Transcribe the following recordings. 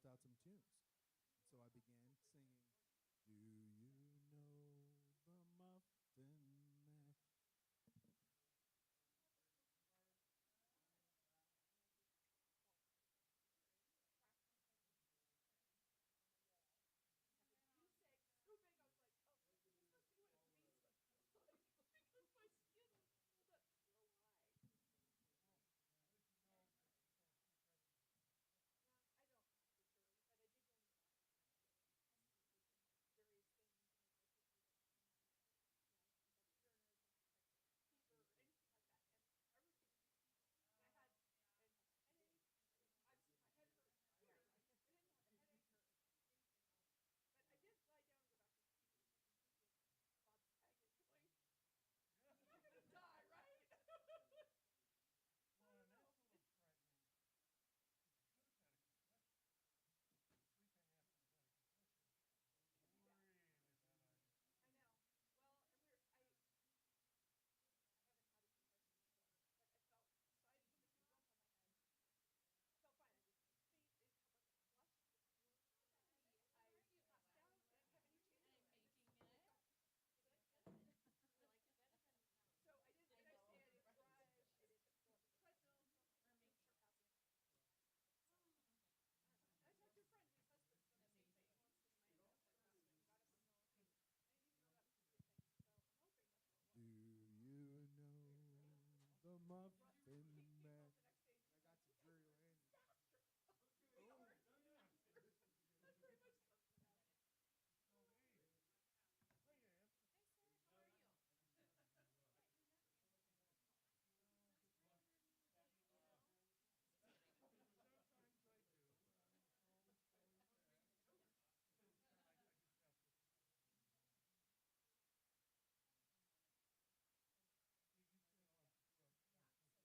bust out some tunes. So I began singing, "Do you know the Muffin Man?" Well, and that's a little frightening because you could have had a concussion. Sleeping after you've had a concussion is a really bad idea. I'm making it. Good, good. I like it better than I know, right? Or make sure. Amazing. Do you know the Muffin Man? I got some Jerry Landry. Oh, So, hey, hi, Ann. Hi, sir. How are you? Hi, your nephew. Well, That's weird. No? Just kidding. sometimes I do. Chloe's back. I just have to. One moment. You said on. Yeah, so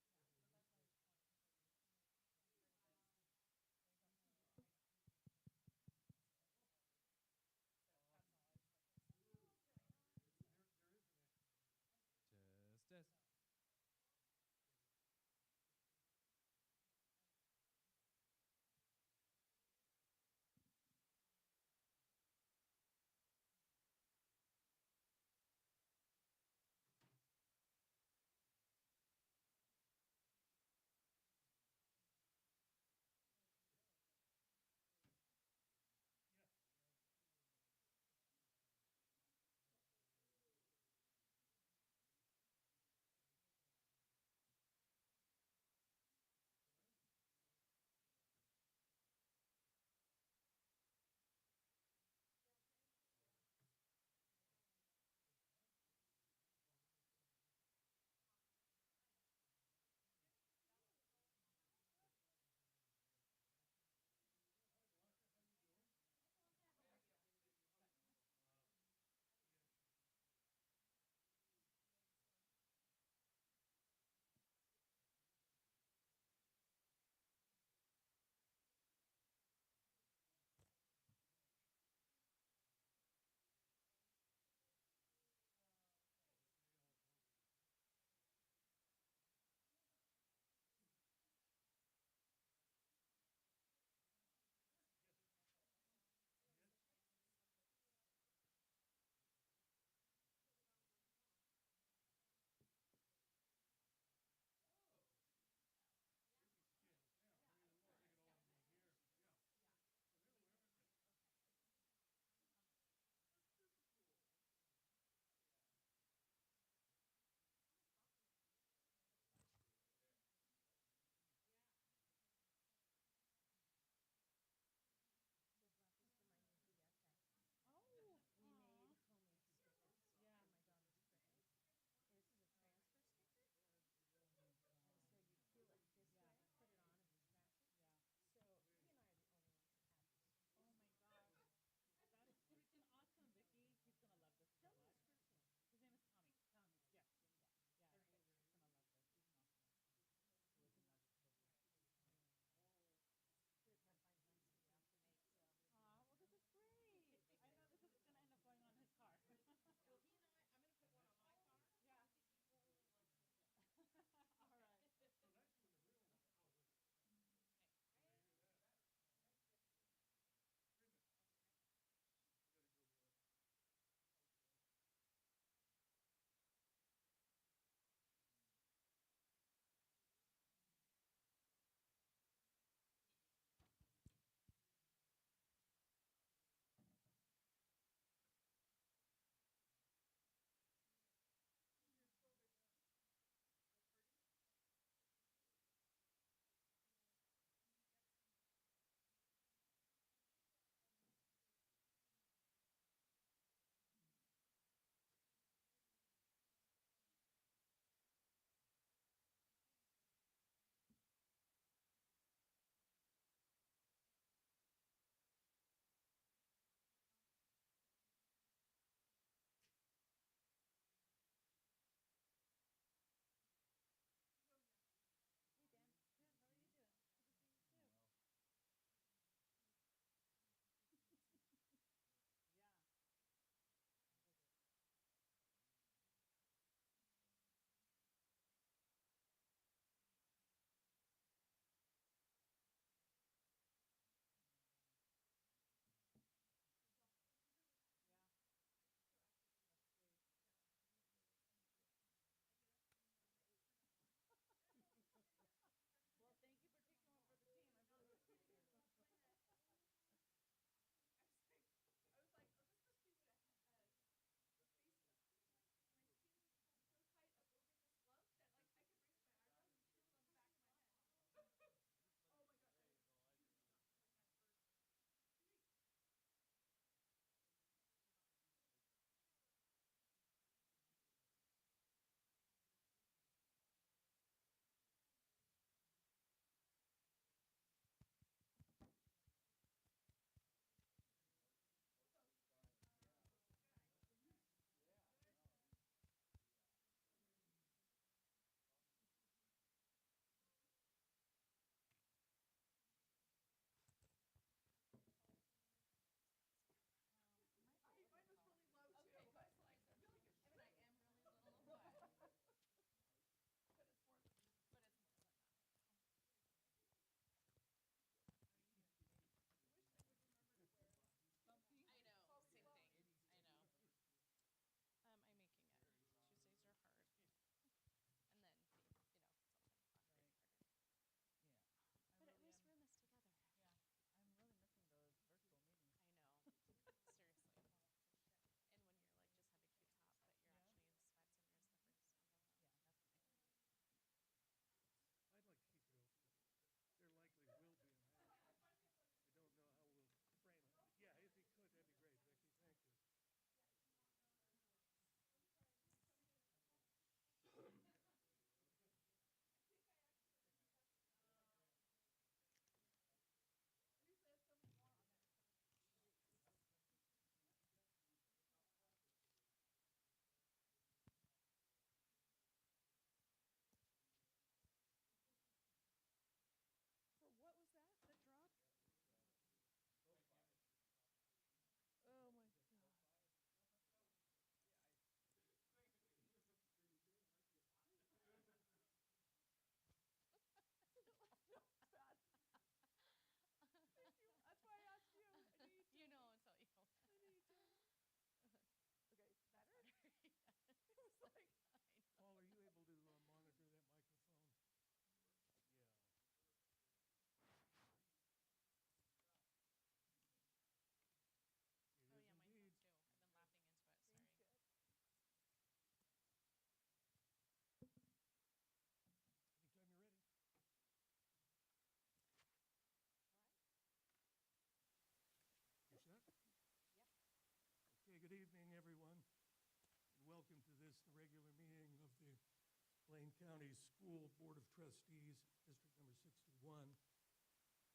County School Board of Trustees, District Number 61,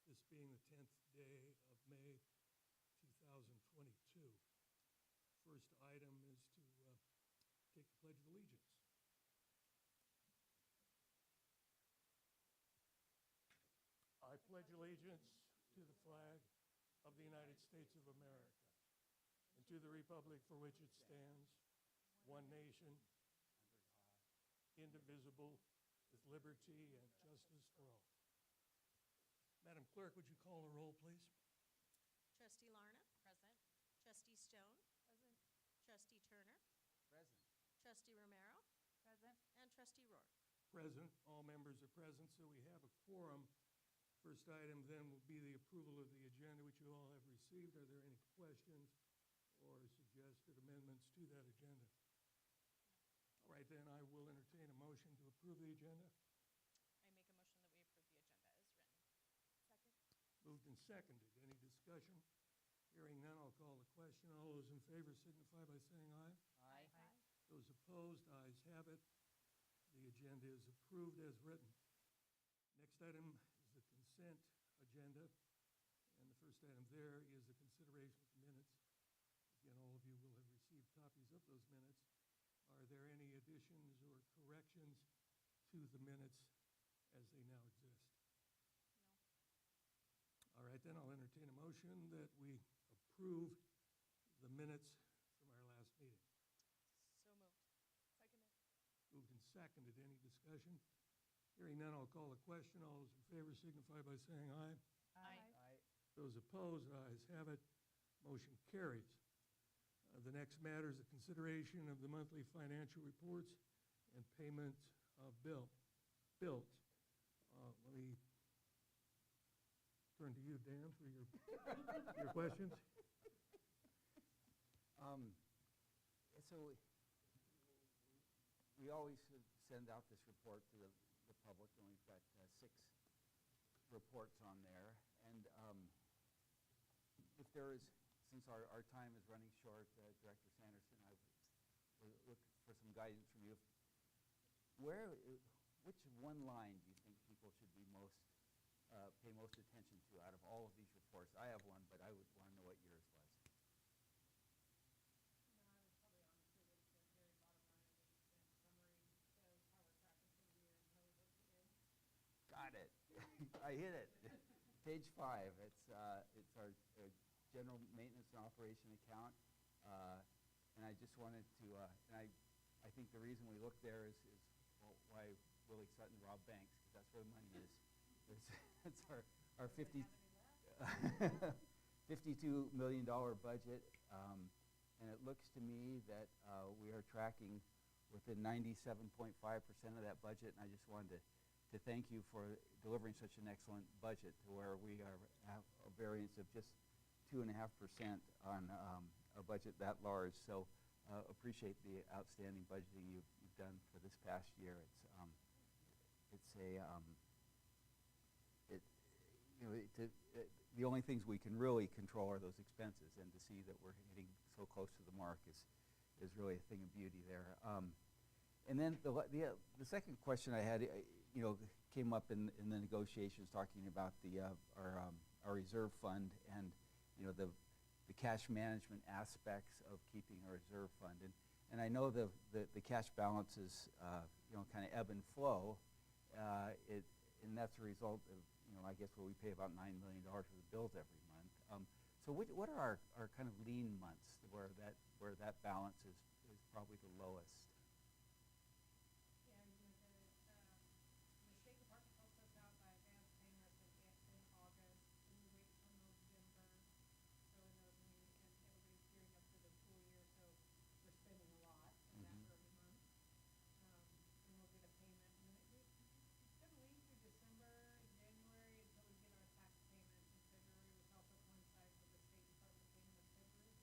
this being the 10th day of May 2022. First item is to take the Pledge of Allegiance. I pledge allegiance to the flag of the United States of America and to the republic for which it stands, one nation, indivisible, with liberty and justice for all. Madam Clerk, would you call the roll, please? Trustee Larna? Present. Trustee Stone? Present. Trustee Turner? Present. Trustee Romero? Present. And Trustee Rourke. Present. All members are present, so we have a quorum. First item then will be the approval of the agenda, which you all have received. Are there any questions or suggested amendments to that agenda? All right, then I will entertain a motion to approve the agenda. I make a motion that we approve the agenda as written. Second. Moved and seconded. Any discussion? Hearing none, I'll call the question. All those in favor signify by saying aye. Aye. Those opposed, ayes have it. The agenda is approved as written. Next item is the consent agenda, and the first item there is the consideration of the minutes. Again, all of you will have received copies of those minutes. Are there any additions or corrections to the minutes as they now exist? No. All right, then I'll entertain a motion that we approve the minutes from our last meeting. So moved. Seconded. Moved and seconded. Any discussion? Hearing none, I'll call the question. All those in favor signify by saying aye. Aye. Aye. Those opposed, ayes have it. Motion carries. The next matter is the consideration of the monthly financial reports and payment of bills. Let me turn to you, Dan, for your questions. So we always send out this report to the public, and we've got 6 reports on there. And if there is, since our time is running short, Director Sanderson, I would look for some guidance from you. Which one line do you think people should be pay most attention to out of all of these reports? I have one, but I would want to know what yours was. No, I would probably honestly look at the very bottom line of the expense summary, shows how we're tracking for the year and how we hope to end. Got it. I hit it. Page 5. It's our general maintenance and operation account, and I just wanted to. And I think the reason we look there is why Willie Sutton robbed banks, because that's where the money is. It's our $52 million budget, and it looks to me that we are tracking within 97.5% of that budget, and I just wanted to thank you for delivering such an excellent budget to where we have a variance of just 2.5% on a budget that large. So appreciate the outstanding budgeting you've done for this past year. The only things we can really control are those expenses, and to see that we're hitting so close to the mark is really a thing of beauty there. And then the second question I had, came up in the negotiations, talking about our reserve fund and the cash management aspects of keeping a reserve fund. And I know the cash balances kind of ebb and flow, and that's a result of I guess where we pay about $9 million for the bills every month. So what are our kind of lean months where that balance is probably the lowest? Yeah, the State Department helps us out by advance paying us in August, and we wait till November. So in those, and everybody's gearing up for the school year, so we're spending a lot in that early month. And we'll get a payment, and then it's kind of lean through December, January, until we get our tax payment in February, which also coincides with the State Department payment of February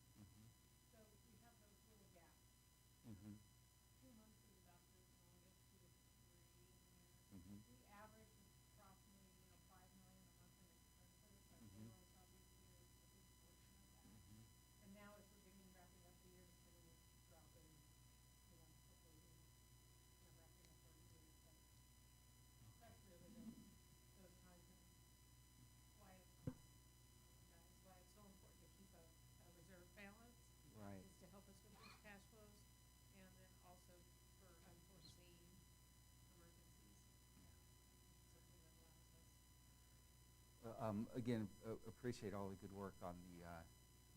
15th. So we have those little gaps. Again, appreciate all the good work on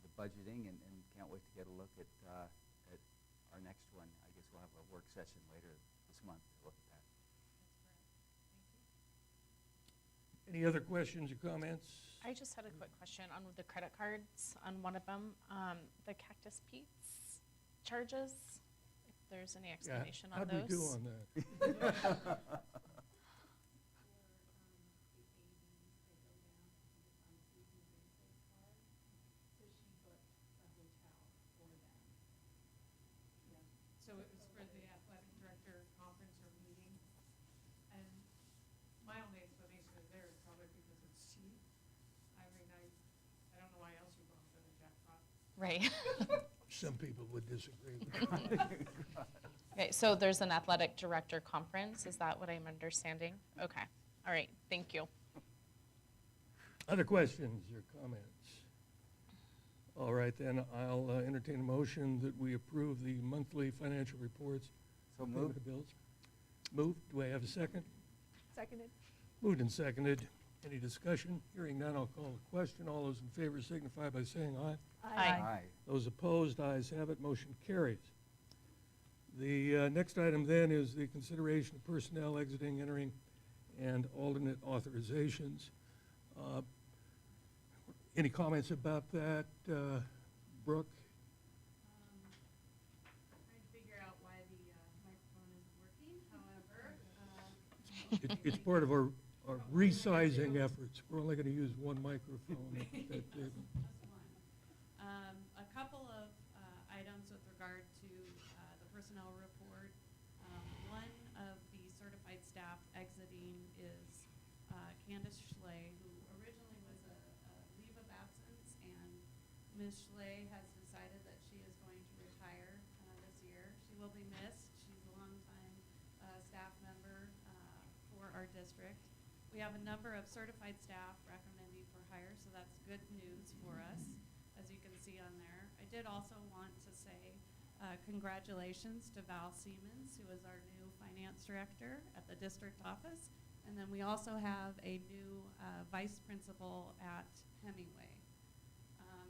the budgeting, and can't wait to get a look at our next one. I guess we'll have a work session later this month to look at that. Any other questions or comments? I just had a quick question on the credit cards on one of them. The Cactus Pete's charges, if there's any explanation on How'd those. we do on that? So it was for the athletic director conference or meeting. And my only explanation is there is probably because it's cheap. I mean, I don't know why else you bought it, a jackpot. Right. Some people would disagree with that. Okay, so there's an athletic director conference. Is that what I'm understanding? Okay. All right. Thank you. Other questions or comments? All right, then I'll entertain a motion that we approve the monthly financial reports. So and payment moved. of bills. Moved. Do I have a second? Seconded. Moved and seconded. Any discussion? Hearing none, I'll call the question. All those in favor signify by saying aye. Aye. Those opposed, ayes have it. Motion carries. The next item then is the consideration of personnel exiting, entering, and alternate authorizations. Any comments about that, Brooke? Trying to figure out why the microphone isn't working, however. It's part of our resizing efforts. We're only going to use one microphone at that table. Just one. A couple of items with regard to the personnel report. One of the certified staff exiting is Candace Schley, who originally was a leave of absence, and Ms. Schley has decided that she is going to retire this year. She will be missed. She's a longtime staff member for our district. We have a number of certified staff recommending for hire, so that's good news for us, as you can see on there. I did also want to say congratulations to Val Siemens, who is our new finance director at the district office. And then we also have a new vice principal at Hemingway.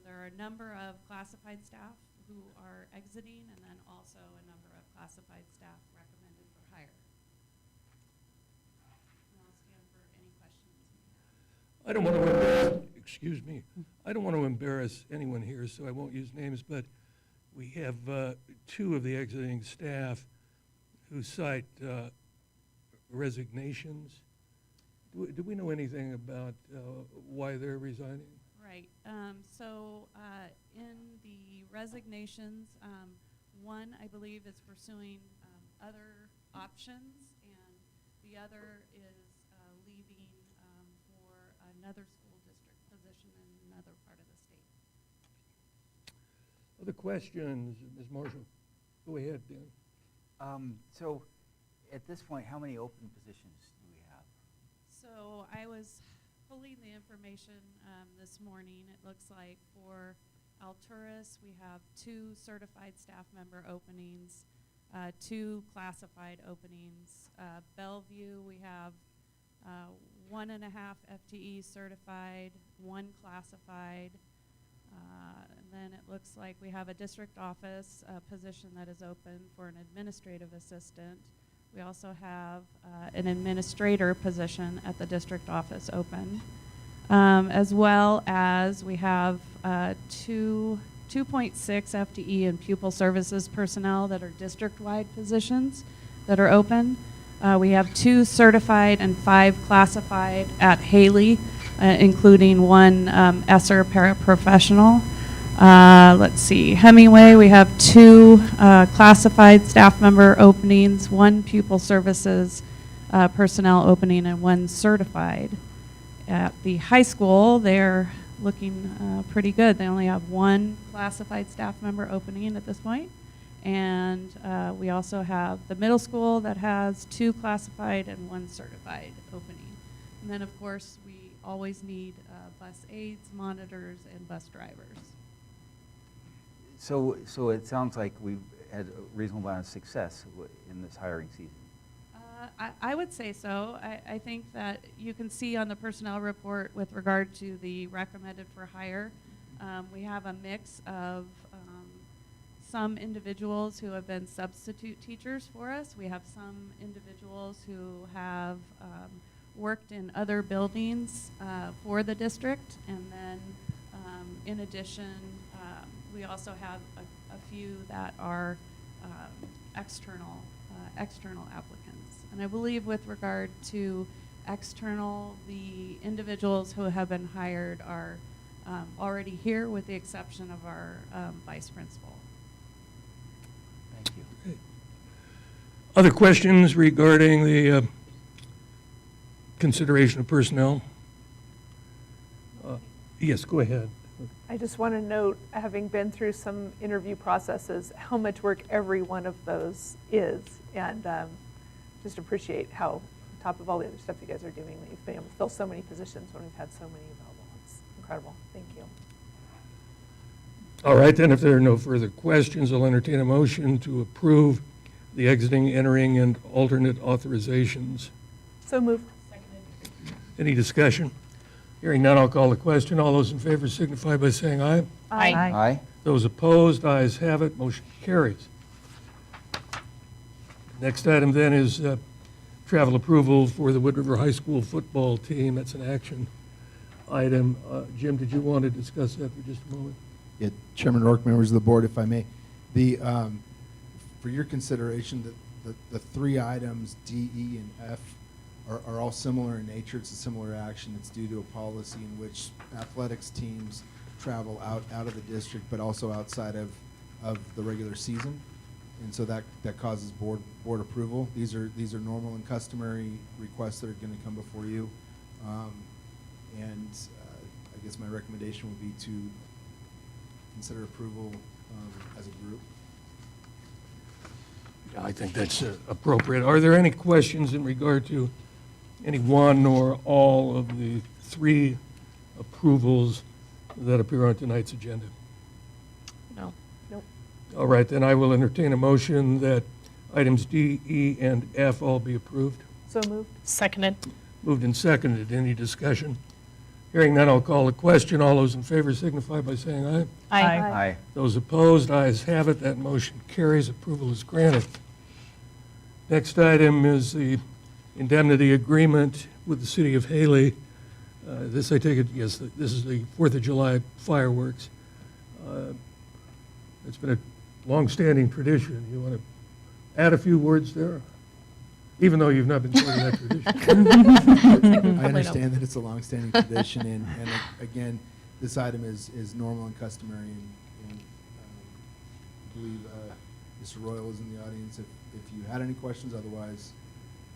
There are a number of classified staff who are exiting, and then also a number of classified staff recommended for hire. And I'll stand for any questions you have. I don't want to embarrass, excuse me, I don't want to embarrass anyone here, so I won't use names, but we have two of the exiting staff who cite resignations. Do we know anything about why they're resigning? Right. So in the resignations, one, I believe, is pursuing other options, and the other is leaving for another school district position in another part of the state. Other questions? Ms. Marshall, go ahead, Dan. So at this point, how many open positions do we have? So I was pulling the information this morning. It looks like for Alturas, we have 2 certified staff member openings, 2 classified openings. Bellevue, we have 1.5 FTE certified, 1 classified. And then it looks like we have a district office position that is open for an administrative assistant. We also have an administrator position at the district office open, as well as we have 2.6 FTE in pupil services personnel that are district-wide positions that are open. We have 2 certified and 5 classified at Haley, including 1 ESSER paraprofessional. Let's see, Hemingway, we have 2 classified staff member openings, 1 pupil services personnel opening, and 1 certified. At the high school, they're looking pretty good. They only have 1 classified staff member opening at this point. And we also have the middle school that has 2 classified and 1 certified opening. And then, of course, we always need bus aides, monitors, and bus drivers. So it sounds like we've had a reasonable amount of success in this hiring season. I would say so. I think that you can see on the personnel report with regard to the recommended for hire, we have a mix of some individuals who have been substitute teachers for us. We have some individuals who have worked in other buildings for the district. And then in addition, we also have a few that are external applicants. And I believe with regard to external, the individuals who have been hired are already here with the exception of our vice principal. Thank you. Okay. Other questions regarding the consideration of personnel? Yes, go ahead. I just want to note, having been through some interview processes, how much work every one of those is, and just appreciate how, on top of all the other stuff you guys are doing, that you've been able to fill so many positions when we've had so many available. It's incredible. Thank you. All right, then, if there are no further questions, I'll entertain a motion to approve the exiting, entering, and alternate authorizations. So moved. Any discussion? Hearing none, I'll call the question. All those in favor signify by saying aye. Aye. Aye. Those opposed, ayes have it, motion carries. Next item then is travel approval for the Wood River High School football team. That's an action item. Jim, did you want to discuss that for just a moment? Yeah, Chairman Rourke, members of the board, if I may. The for your consideration, the three items, D, E, and F, are all similar in nature. It's a similar action. It's due to a policy in which athletics teams travel out of the district, but also outside of the regular season, and so that causes board approval. These are normal and customary requests that are going to come before you, and I guess my recommendation would be to consider approval as a group. Yeah, I think that's appropriate. Are there any questions in regard to any one or all of the three approvals that appear on tonight's agenda? No. Nope. All right, then I will entertain a motion that items D, E, and F all be approved. So moved. Seconded. Moved and seconded. Any discussion? Hearing none, I'll call the question. All those in favor signify by saying aye. Aye. Aye. Those opposed, ayes have it. That motion carries. Approval is granted. Next item is the indemnity agreement with the city of Haley. This, I take it, yes, this is the 4th of July fireworks. It's been a long-standing tradition. You want to add a few words there? Even though you've not been part of that tradition. I understand that it's a long-standing tradition, and again, this item is normal and customary, and I believe Mr. Royal is in the audience if you had any questions. Otherwise,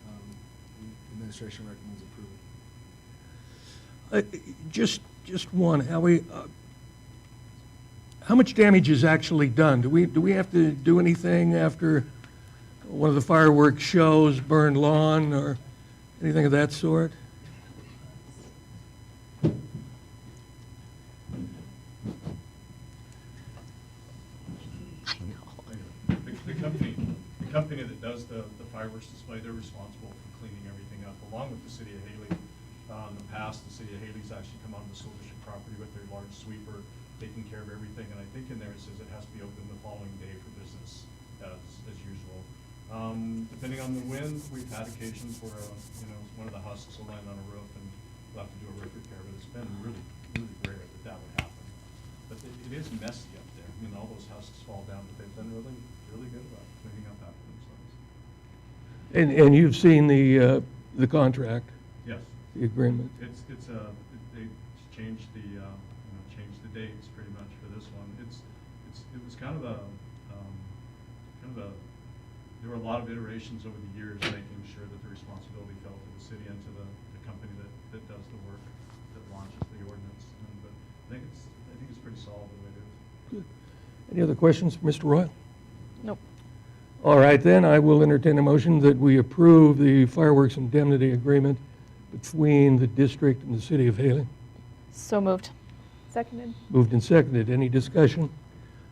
the administration recommends approval. Just one, Howie. How much damage is actually done? Do we have to do anything after one of the fireworks shows, burn lawn, or anything of that sort? The company that does the fireworks display, they're responsible for cleaning everything up, along with the city of Haley. In the past, the city of Haley's actually come onto the school district property with their large sweeper, taking care of everything, and I think in there it says it has to be open the following day for business, as usual. Depending on the wind, we've had occasions where one of the husks will land on a roof and we'll have to do a roof repair, but it's been really, really rare that would happen. But it is messy up there. I mean, all those husks fall down, but they've been really, really good about cleaning up after themselves. And you've seen the contract, Yes. the agreement. They changed the dates pretty much for this one. It was kind of a there were a lot of iterations over the years making sure that the responsibility fell to the city and to the company that does the work, that launches the ordinance. But I think it's pretty solid the way it is. Good. Any other questions for Mr. Royal? Nope. All right, then, I will entertain a motion that we approve the fireworks indemnity agreement between the district and the city of Haley. So moved. Seconded. Moved and seconded. Any discussion?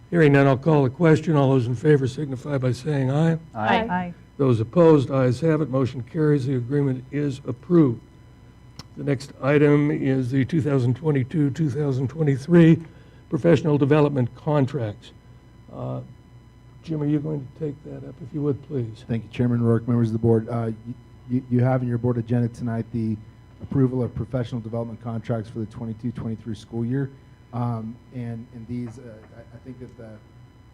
Hearing none, I'll call the question. All those in favor signify by saying aye. Aye. Those opposed, ayes have it. Motion carries. The agreement is approved. The next item is the 2022-2023 professional development contracts. Jim, are you going to take that up, if you would, please? Thank you, Chairman Rourke, members of the board. You have in your board agenda tonight the approval of professional development contracts for the 22-23 school year. And these, I think that the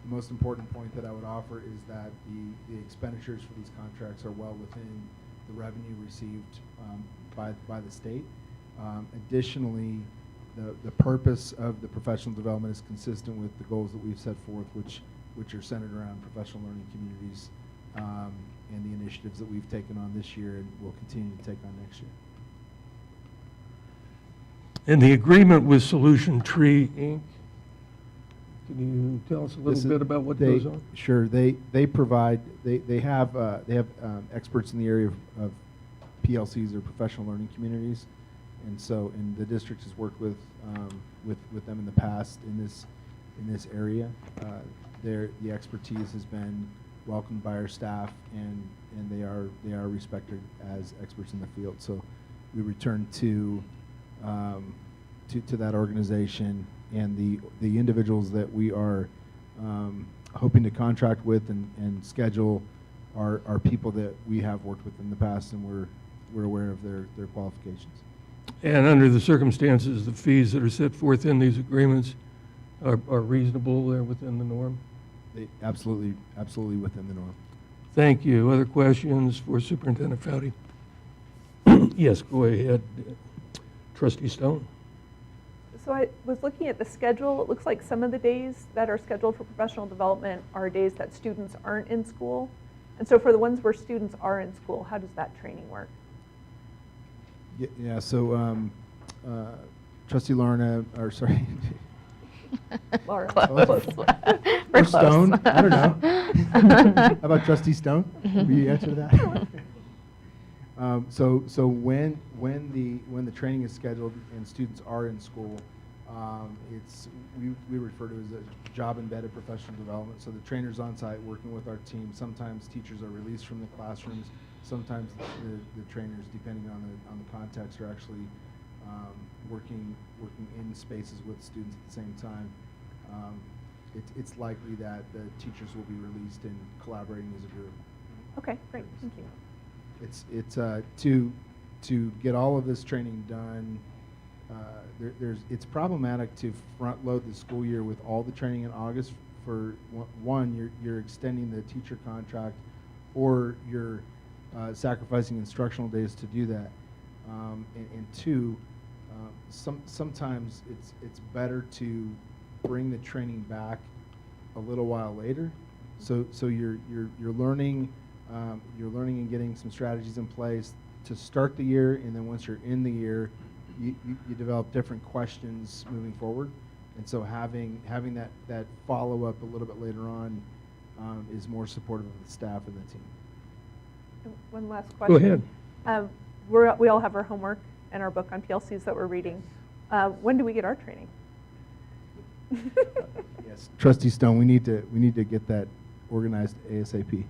most important point that I would offer is that the expenditures for these contracts are well within the revenue received by the state. Additionally, the purpose of the professional development is consistent with the goals that we've set forth, which are centered around professional learning communities and the initiatives that we've taken on this year and will continue to take on next year. And the agreement with Solution Tree, Inc., can you tell us a little bit about what goes on? Sure. They provide, they have experts in the area of PLCs, or professional learning communities. And so, and the district has worked with them in the past in this area. The expertise has been welcomed by our staff, and they are respected as experts in the field. So we return to that organization, and the individuals that we are hoping to contract with and schedule are people that we have worked with in the past, and we're aware of their qualifications. And under the circumstances, the fees that are set forth in these agreements are reasonable, they're within the norm? They absolutely within the norm. Thank you. Other questions for Superintendent Foudy? Yes, go ahead. Trustee Stone? So I was looking at the schedule. It looks like some of the days that are scheduled for professional development are days that students aren't in school. And so for the ones where students are in school, how does that training work? Yeah, so Trustee Lorna, or sorry. Laura. Close. Or Stone, I don't know. How about Trustee Stone? Will you answer that? So when the training is scheduled and students are in school, we refer to it as a job embedded professional development. So the trainer's on site working with our team. Sometimes teachers are released from the classrooms. Sometimes the trainers, depending on the context, are actually working in spaces with students at the same time. It's likely that the teachers will be released and collaborating as a group. Okay, great, thank you. It's to get all of this training done. It's problematic to front load the school year with all the training in August. For one, you're extending the teacher contract, or you're sacrificing instructional days to do that. And two, sometimes it's better to bring the training back a little while later. So you're learning and getting some strategies in place to start the year, and then once you're in the year, you develop different questions moving forward. And so having that follow up a little bit later on is more supportive of the staff and the team. And one last question. Go ahead. We all have our homework and our book on PLCs that we're reading. When do we get our training? Yes, Trustee Stone, we need to get that organized ASAP.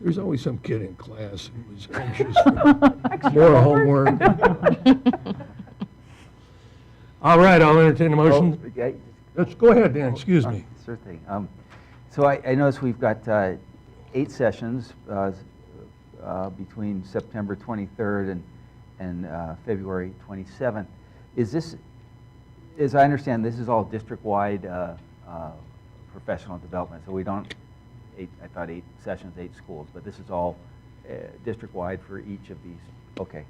There's always some kid in class who was anxious for more homework. All right, I'll entertain a motion. Let's go ahead, Dan, excuse me. Sure thing. So I notice we've got 8 sessions between September 23rd and February 27th. Is this, as I understand, this is all district-wide professional development, so we don't, I thought 8 sessions, 8 schools, but this is all district-wide for each of these. Okay.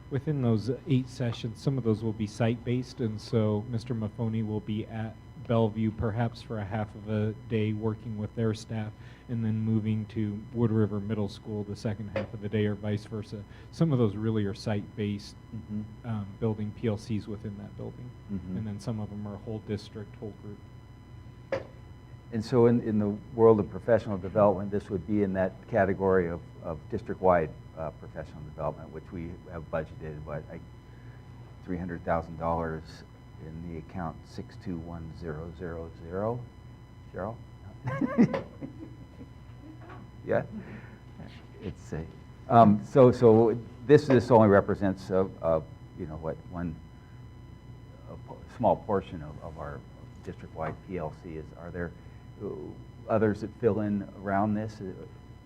Within those 8 sessions, some of those will be site-based, and so Mr. Maffoni will be at Bellevue perhaps for a half of a day working with their staff, and then moving to Wood River Middle School the second half of the day, or vice versa. Some of those really are site-based, building PLCs within that building, and then some of them are whole district, whole group. And so in the world of professional development, this would be in that category of district-wide professional development, which we have budgeted, what, like $300,000 in the account 621000. Cheryl? Yeah? It's a, so this only represents, you know, what, small portion of our district-wide PLC. Are there others that fill in around this,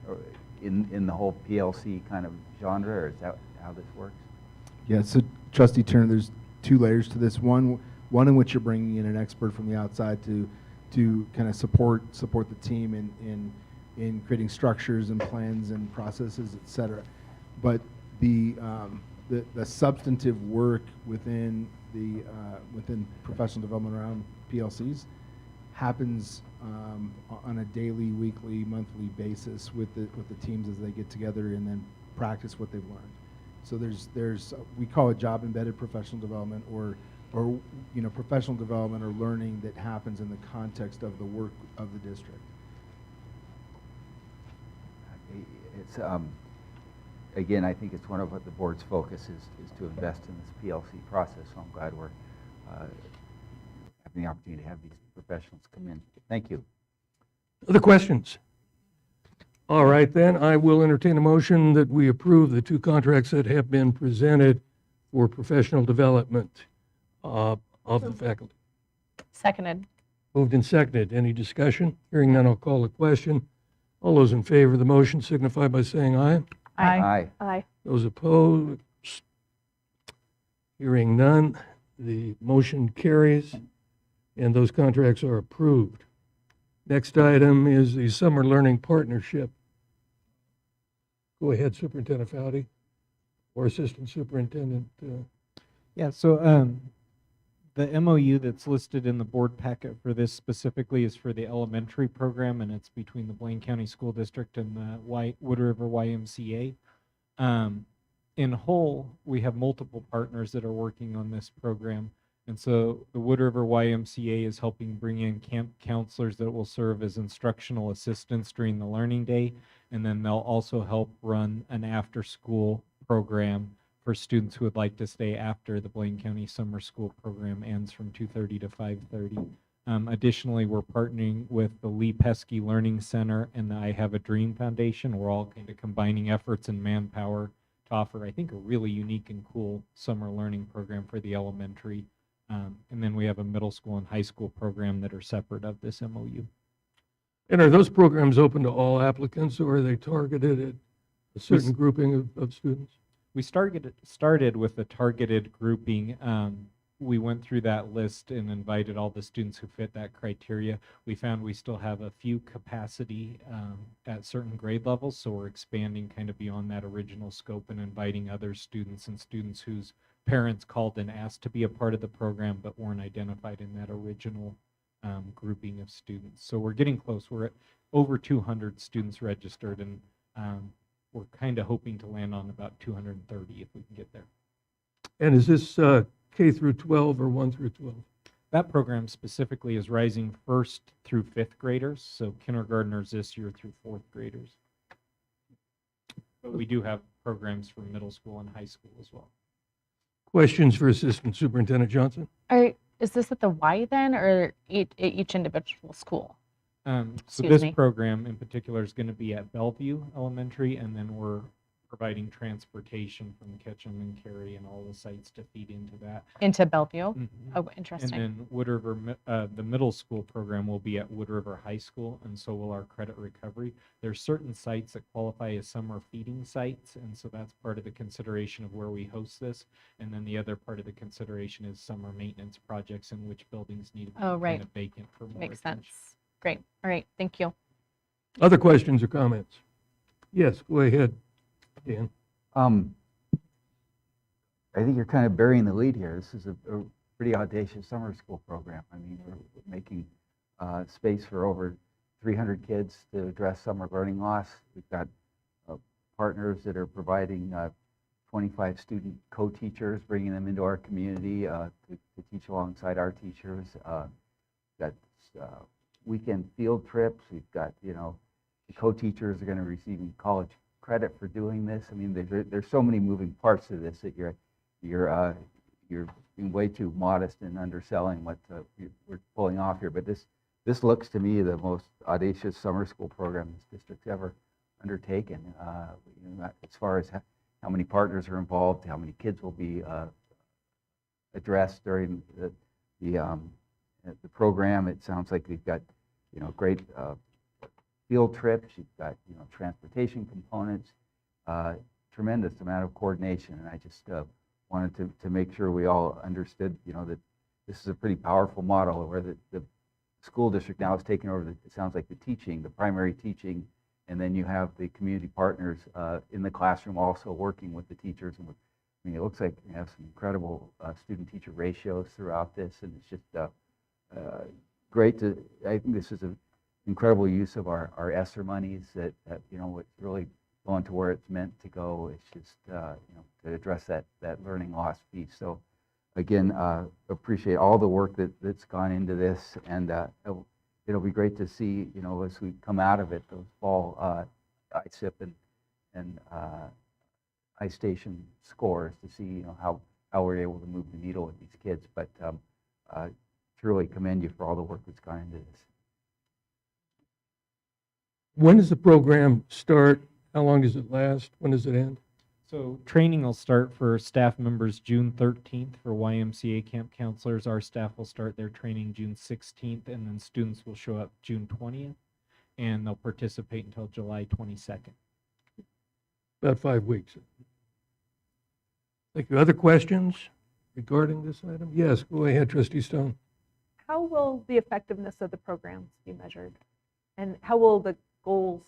or in the whole PLC kind of genre, or is that how this works? Yeah, so Trustee Turner, there's two layers to this. One in which you're bringing in an expert from the outside to kind of support the team in creating structures and plans and processes, et cetera. But the substantive work within professional development around PLCs happens on a daily, weekly, monthly basis with the teams as they get together and then practice what they've learned. So there's we call it job embedded professional development or you know, professional development or learning that happens in the context of the work of the district. It's again, I think it's one of what the board's focus is to invest in this PLC process. So I'm glad we're having the opportunity to have these professionals come in. Thank you. Other questions? All right, then, I will entertain a motion that we approve the two contracts that have been presented for professional development of the faculty. Seconded. Moved and seconded. Any discussion? Hearing none, I'll call the question. All those in favor of the motion signify by saying aye. Aye. Aye. Those opposed? Hearing none, the motion carries, and those contracts are approved. Next item is the Summer Learning Partnership. Go ahead, Superintendent Foudy, or Assistant Superintendent. Yeah, so the MOU that's listed in the board packet for this specifically is for the elementary program, and it's between the Blaine County School District and the Wood River YMCA. In whole, we have multiple partners that are working on this program. And so the Wood River YMCA is helping bring in camp counselors that will serve as instructional assistants during the learning day. And then they'll also help run an after-school program for students who would like to stay after the Blaine County Summer School program ends from 2:30 to 5:30. Additionally, we're partnering with the Lee Pesky Learning Center and the I Have a Dream Foundation. We're all kind of combining efforts and manpower to offer, I think, a really unique and cool summer learning program for the elementary. And then we have a middle school and high school program that are separate of this MOU. And are those programs open to all applicants, or are they targeted at a certain grouping of students? We started with a targeted grouping. We went through that list and invited all the students who fit that criteria. We found we still have a few capacity at certain grade levels, so we're expanding kind of beyond that original scope and inviting other students and students whose parents called and asked to be a part of the program but weren't identified in that original grouping of students. So we're getting close. We're at over 200 students registered, and we're kind of hoping to land on about 230 if we can get there. And is this K through 12 or 1 through 12? That program specifically is rising 1st through 5th graders, so kindergartners this year through 4th graders. But we do have programs for middle school and high school as well. Questions for Assistant Superintendent Johnson? Is this at the Y then, or each individual school? So Excuse this me. program in particular is going to be at Bellevue Elementary, and then we're providing transportation from Ketchum and Cary and all the sites to feed into that. Into Bellevue? Mhm. Oh, And interesting. then Wood River, the middle school program will be at Wood River High School, and so will our credit recovery. There's certain sites that qualify as summer feeding sites, and so that's part of the consideration of where we host this. And then the other part of the consideration is summer maintenance projects in which buildings need to be Oh, right. kind of vacant for more Makes attention. sense. Great. All right. Thank you. Other questions or comments? Yes, go ahead, Dan. I think you're kind of burying the lead here. This is a pretty audacious summer school program. I mean, we're making space for over 300 kids to address summer learning loss. We've got partners that are providing 25 student co-teachers, bringing them into our community to teach alongside our teachers. Got weekend field trips. We've got, you know, the co-teachers are going to be receiving college credit for doing this. I mean, there's so many moving parts to this that you're being way too modest in underselling what we're pulling off here. But this this looks to me the most audacious summer school program this district's ever undertaken. As far as how many partners are involved, how many kids will be addressed during the program. It sounds like we've got great field trips. You've got transportation components, tremendous amount of coordination, and I just wanted to make sure we all understood that this is a pretty powerful model where the school district now is taking over it sounds like the teaching, the primary teaching, and then you have the community partners in the classroom also working with the teachers. And it looks like you have some incredible student-teacher ratios throughout this, and it's just great to. I think this is an incredible use of our ESSER monies that it's really going to where it's meant to go. It's just to address that learning loss piece. So again, appreciate all the work that's gone into this, and it'll be great to see as we come out of it those fall ISIP and iStation scores to see how we're able to move the needle with these kids. But truly commend you for all the work that's gone into this. When does the program start? How long does it last? When does it end? So training will start for staff members June 13th. For YMCA camp counselors, our staff will start their training June 16th, and then students will show up June 20th, and they'll participate until July 22nd. About 5 weeks. Thank you. Other questions regarding this item? Yes, go ahead, Trustee Stone. How will the effectiveness of the programs be measured? And how will the goals,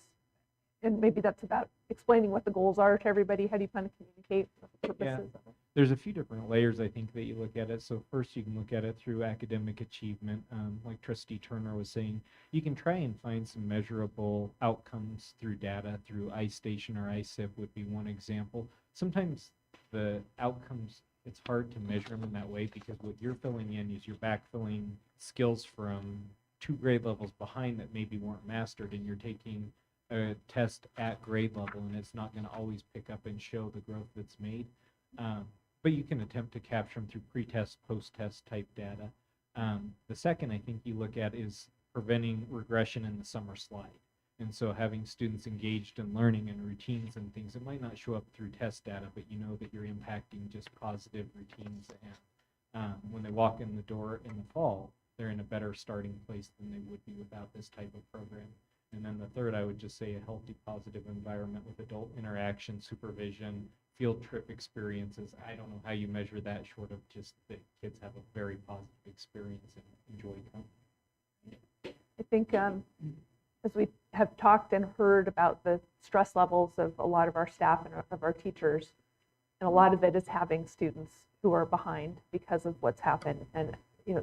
and maybe that's about explaining what the goals are to everybody, how do you plan to communicate what the purposes of it? There's a few different layers, I think, that you look at it. So first, you can look at it through academic achievement. Like Trustee Turner was saying, you can try and find some measurable outcomes through data, through iStation or iSIP would be one example. Sometimes the outcomes, it's hard to measure them in that way because what you're filling in is you're backfilling skills from 2 grade levels behind that maybe weren't mastered, and you're taking a test at grade level, and it's not going to always pick up and show the growth that's made. But you can attempt to capture them through pre-test, post-test type data. The second I think you look at is preventing regression in the summer slide. And so having students engaged in learning and routines and things, it might not show up through test data, but you know that you're impacting just positive routines. And when they walk in the door in the fall, they're in a better starting place than they would be without this type of program. And then the third, I would just say a healthy, positive environment with adult interaction, supervision, field trip experiences. I don't know how you measure that short of just that kids have a very positive experience and enjoy coming. I think as we have talked and heard about the stress levels of a lot of our staff and of our teachers, and a lot of it is having students who are behind because of what's happened. And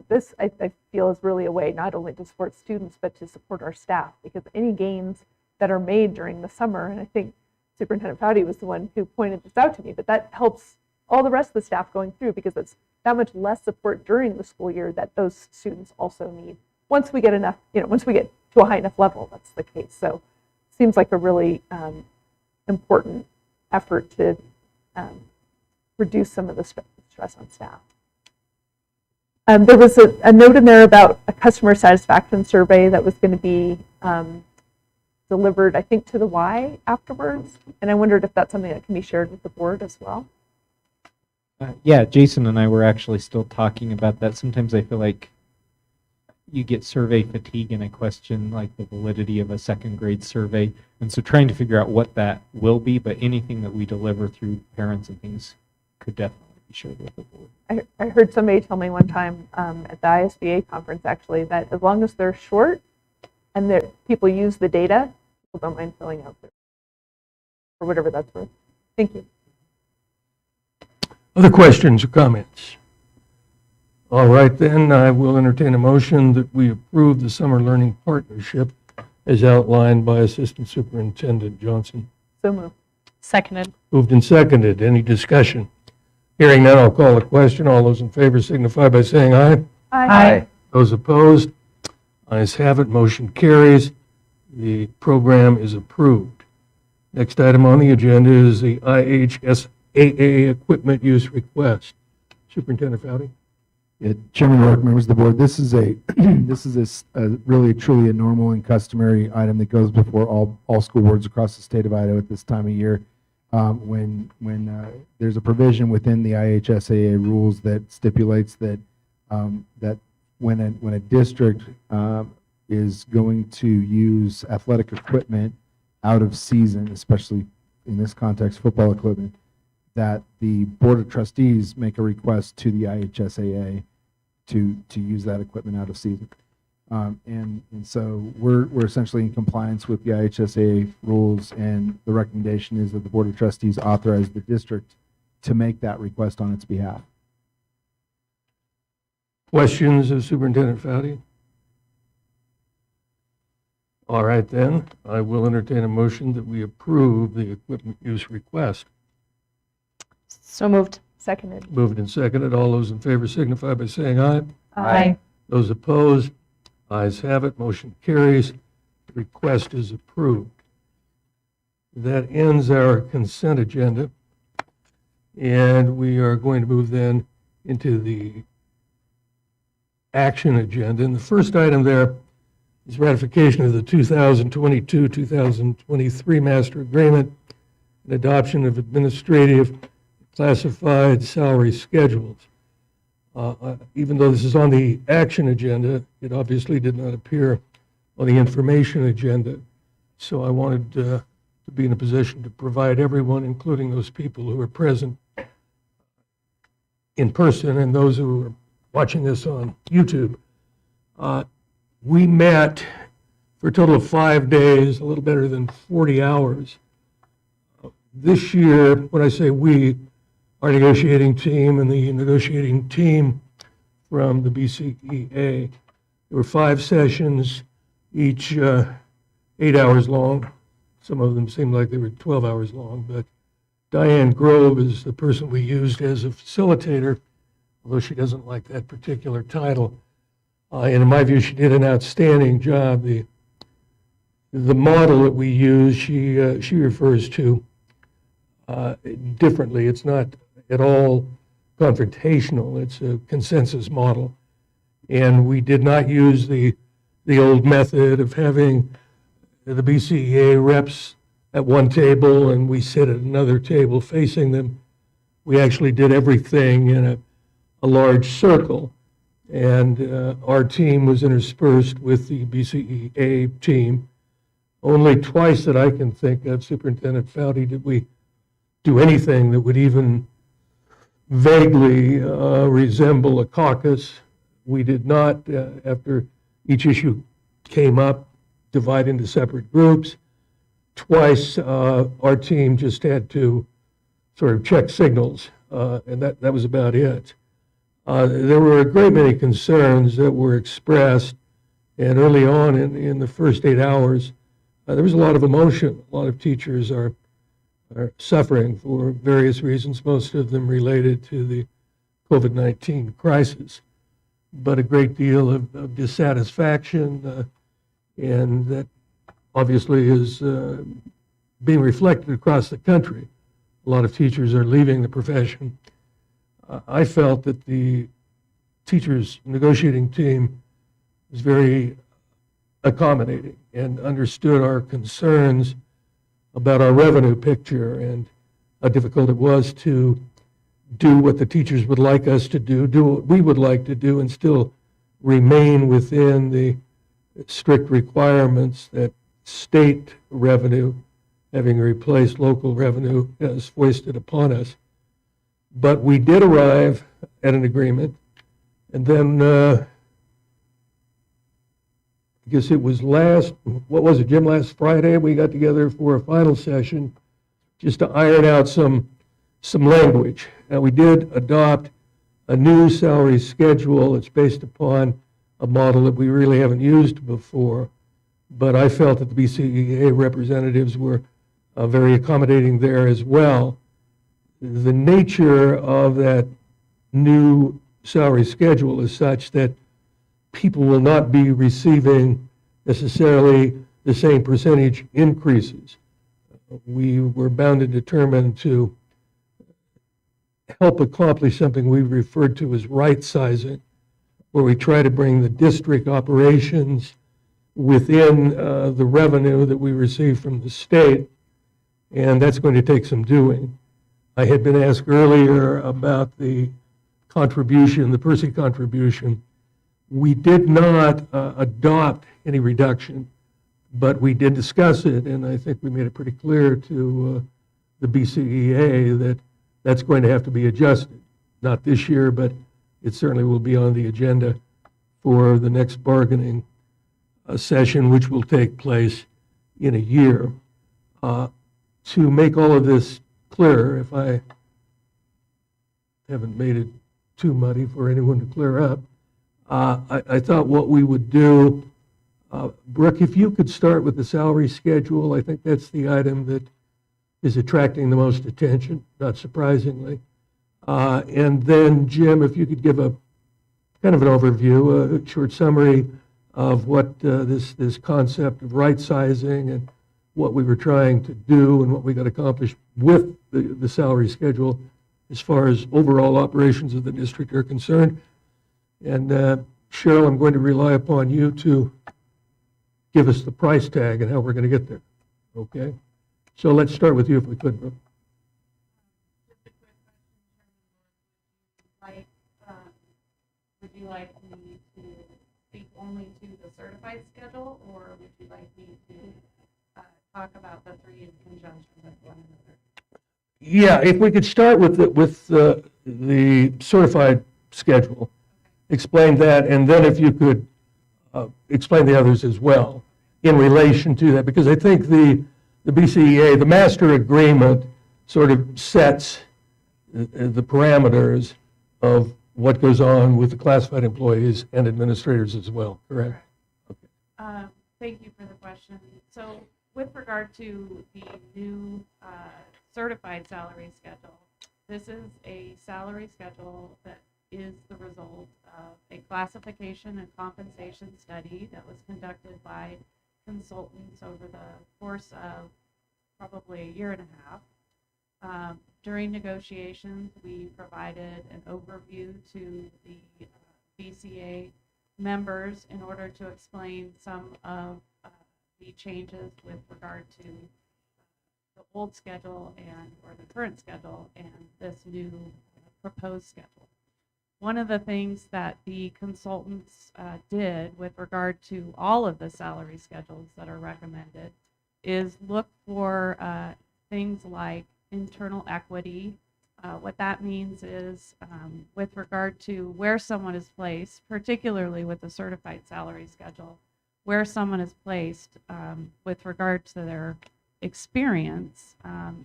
this I feel is really a way not only to support students, but to support our staff, because any gains that are made during the summer, and I think Superintendent Foudy was the one who pointed this out to me, but that helps all the rest of the staff going through because it's that much less support during the school year that those students also need. Once we get enough, once we get to a high enough level, that's the case. So it seems like a really important effort to reduce some of the stress on staff. There was a note in there about a customer satisfaction survey that was going to be delivered, I think, to the Y afterwards. And I wondered if that's something that can be shared with the board as well. Yeah, Jason and I were actually still talking about that. Sometimes I feel like you get survey fatigue and I question like the validity of a second grade survey. And so trying to figure out what that will be, but anything that we deliver through parents and things could definitely be shared with the board. I heard somebody tell me one time at the ISBA conference actually that as long as they're short and that people use the data, people don't mind filling out their, or whatever that's worth. Thank you. Other questions or comments? All right, then I will entertain a motion that we approve the summer learning partnership as outlined by Assistant Superintendent Johnson. So moved. Seconded. Moved and seconded. Any discussion? Hearing none, I'll call the question. All those in favor signify by saying aye. Aye. Those opposed? Ayes have it. Motion carries. The program is approved. Next item on the agenda is the IHSAA equipment use request. Superintendent Foudy? Chairman Rourke, members of the board, this is a this is a really truly a normal and customary item that goes before all school boards across the state of Idaho at this time of year. When there's a provision within the IHSAA rules that stipulates that that when a district is going to use athletic equipment out of season, especially in this context, football equipment, that the Board of Trustees make a request to the IHSAA to use that equipment out of season. And so we're essentially in compliance with the IHSAA rules, and the recommendation is that the Board of Trustees authorize the district to make that request on its behalf. Questions of Superintendent Foudy? All right, then, I will entertain a motion that we approve the equipment use request. So moved. Seconded. Moved and seconded. All those in favor signify by saying aye. Aye. Those opposed, ayes have it. Motion carries. The request is approved. That ends our consent agenda, and we are going to move then into the action agenda. And the first item there is ratification of the 2022-2023 master agreement and adoption of administrative classified salary schedules. Even though this is on the action agenda, it obviously did not appear on the information agenda. So I wanted to be in a position to provide everyone, including those people who are present in person and those who are watching this on YouTube. We met for a total of 5 days, a little better than 40 hours. This year, when I say we, our negotiating team and the negotiating team from the BCEA, there were 5 sessions, each 8 hours long. Some of them seemed like they were 12 hours long, but Diane Grove is the person we used as a facilitator, although she doesn't like that particular title. And in my view, she did an outstanding job. The model that we use, she refers to differently. It's not at all confrontational. It's a consensus model. And we did not use the old method of having the BCEA reps at one table and we sit at another table facing them. We actually did everything in a large circle. And our team was interspersed with the BCEA team. Only twice that I can think of, Superintendent Foudy, did we do anything that would even vaguely resemble a caucus. We did not, after each issue came up, divide into separate groups. Twice, our team just had to sort of check signals, and that was about it. There were a great many concerns that were expressed, and early on in the first 8 hours, there was a lot of emotion. A lot of teachers are suffering for various reasons, most of them related to the COVID-19 crisis, but a great deal of dissatisfaction, and that obviously is being reflected across the country. A lot of teachers are leaving the profession. I felt that the teachers' negotiating team was very accommodating and understood our concerns about our revenue picture and how difficult it was to do what the teachers would like us to do what we would like to do, and still remain within the strict requirements that state revenue, having replaced local revenue, has foisted upon us. But we did arrive at an agreement, and then I guess it was last Friday, we got together for a final session just to iron out some language. Now, we did adopt a new salary schedule. It's based upon a model that we really haven't used before, but I felt that the BCEA representatives were very accommodating there as well. The nature of that new salary schedule is such that people will not be receiving necessarily the same percentage increases. We were bound and determined to help accomplish something we referred to as right sizing. where we try to bring the district operations within the revenue that we receive from the state, and that's going to take some doing. I had been asked earlier about the contribution, the Percy contribution. We did not adopt any reduction, but we did discuss it, and I think we made it pretty clear to the BCEA that that's going to have to be adjusted. Not this year, but it certainly will be on the agenda for the next bargaining session, which will take place in a year. To make all of this clear, if I haven't made it too muddy for anyone to clear up, I thought what we would do, Brooke, if you could start with the salary schedule, I think that's the item that is attracting the most attention, not surprisingly. And then, Jim, if you could give a kind of an overview, a short summary of what this concept of right sizing and what we were trying to do and what we got accomplished with the salary schedule as far as overall operations of the district are concerned. And Cheryl, I'm going to rely upon you to give us the price tag and how we're going to get there. Okay? So let's start with you if we could, Brooke. Just a quick question, would you like me to speak only to the certified schedule, or would you like me to talk about the three in conjunction with one another? Yeah, if we could start with the certified schedule, explain that, and then if you could explain the others as well in relation to that, because I think the BCEA, the master agreement, sort of sets the parameters of what goes on with the classified employees and administrators as well, correct? Okay. Thank you for the question. So with regard to the new certified salary schedule, this is a salary schedule that is the result of a classification and compensation study that was conducted by consultants over the course of probably a year and a half. During negotiations, we provided an overview to the BCA members in order to explain some of the changes with regard to the old schedule or the current schedule and this new proposed schedule. One of the things that the consultants did with regard to all of the salary schedules that are recommended is look for things like internal equity. What that means is with regard to where someone is placed, particularly with the certified salary schedule, where someone is placed with regard to their experience.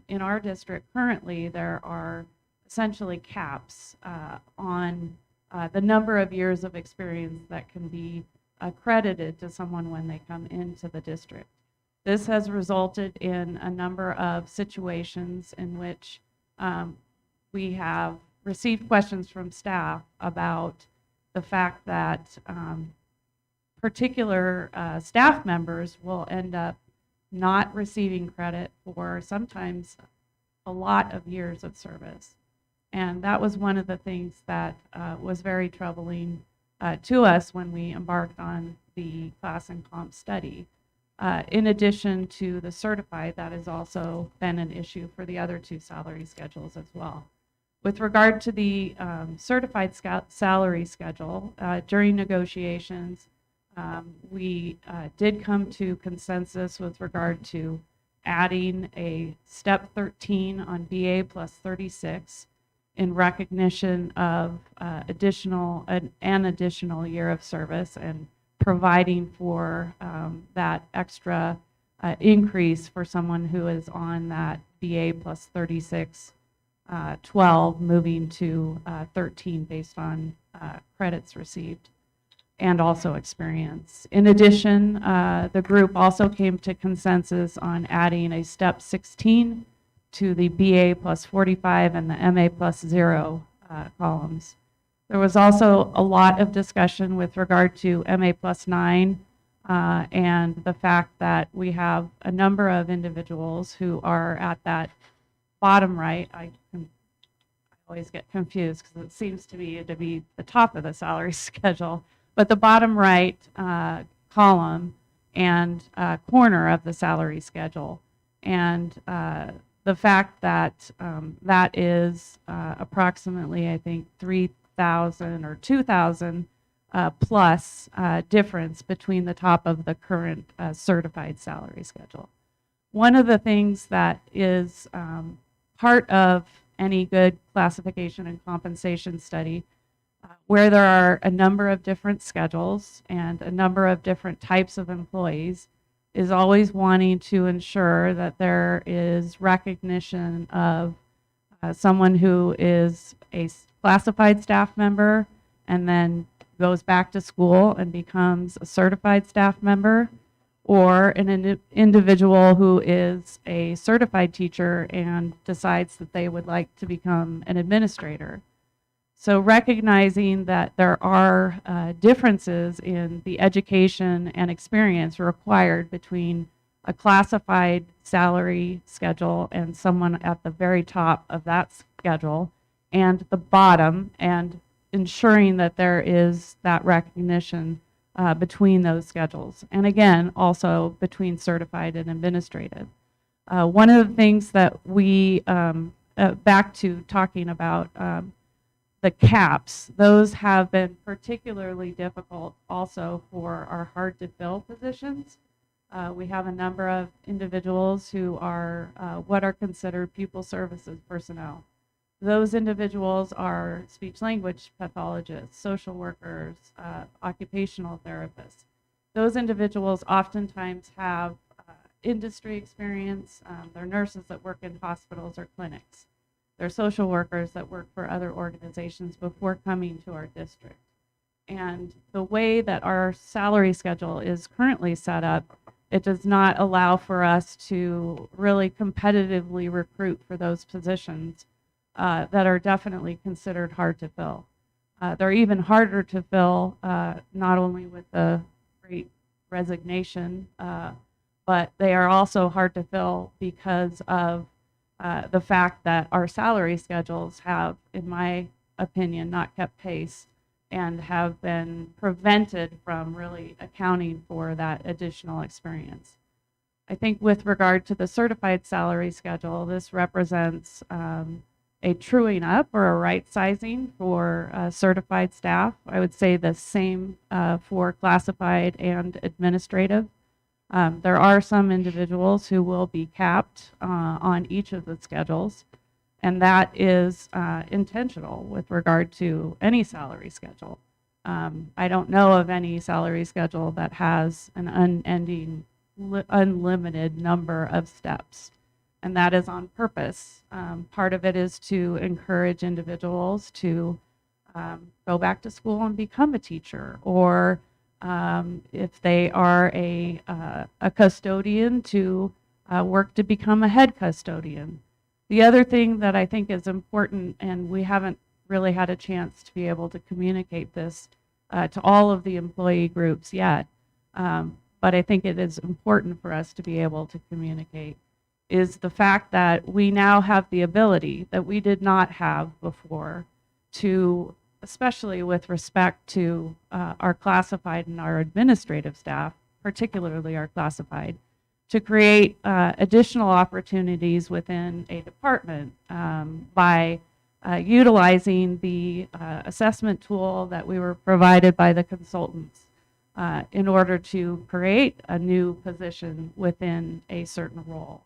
In our district currently, there are essentially caps on the number of years of experience that can be accredited to someone when they come into the district. This has resulted in a number of situations in which we have received questions from staff about the fact that particular staff members will end up not receiving credit for sometimes a lot of years of service. And that was one of the things that was very troubling to us when we embarked on the class and comp study. In addition to the certified, that has also been an issue for the other two salary schedules as well. With regard to the certified salary schedule, during negotiations, we did come to consensus with regard to adding a step 13 on BA plus 36 in recognition of an additional year of service and providing for that extra increase for someone who is on that BA plus 36 12 moving to 13 based on credits received and also experience. In addition, the group also came to consensus on adding a step 16 to the BA plus 45 and the MA plus 0 columns. There was also a lot of discussion with regard to MA plus 9 and the fact that we have a number of individuals who are at that bottom right. I always get confused because it seems to be the top of the salary schedule, but the bottom right column and corner of the salary schedule. And the fact that that is approximately, I think, 3,000 or 2,000 plus difference between the top of the current certified salary schedule. One of the things that is part of any good classification and compensation study, where there are a number of different schedules and a number of different types of employees, is always wanting to ensure that there is recognition of someone who is a classified staff member and then goes back to school and becomes a certified staff member, or an individual who is a certified teacher and decides that they would like to become an administrator. So recognizing that there are differences in the education and experience required between a classified salary schedule and someone at the very top of that schedule and the bottom, and ensuring that there is that recognition between those schedules. And again, also between certified and administrative. One of the things that we, back to talking about the caps, those have been particularly difficult also for our hard to fill positions. We have a number of individuals who are what are considered pupil services personnel. Those individuals are speech language pathologists, social workers, occupational therapists. Those individuals oftentimes have industry experience. They're nurses that work in hospitals or clinics. They're social workers that work for other organizations before coming to our district. And the way that our salary schedule is currently set up, it does not allow for us to really competitively recruit for those positions that are definitely considered hard to fill. They're even harder to fill, not only with the great resignation, but they are also hard to fill because of the fact that our salary schedules have, in my opinion, not kept pace and have been prevented from really accounting for that additional experience. I think with regard to the certified salary schedule, this represents a truing up or a right sizing for certified staff. I would say the same for classified and administrative. There are some individuals who will be capped on each of the schedules, and that is intentional with regard to any salary schedule. I don't know of any salary schedule that has an unending, unlimited number of steps, and that is on purpose. Part of it is to encourage individuals to go back to school and become a teacher, or if they are a custodian, to work to become a head custodian. The other thing that I think is important, and we haven't really had a chance to be able to communicate this to all of the employee groups yet, but I think it is important for us to be able to communicate, is the fact that we now have the ability that we did not have before to, especially with respect to our classified and our administrative staff, particularly our classified, to create additional opportunities within a department by utilizing the assessment tool that we were provided by the consultants in order to create a new position within a certain role.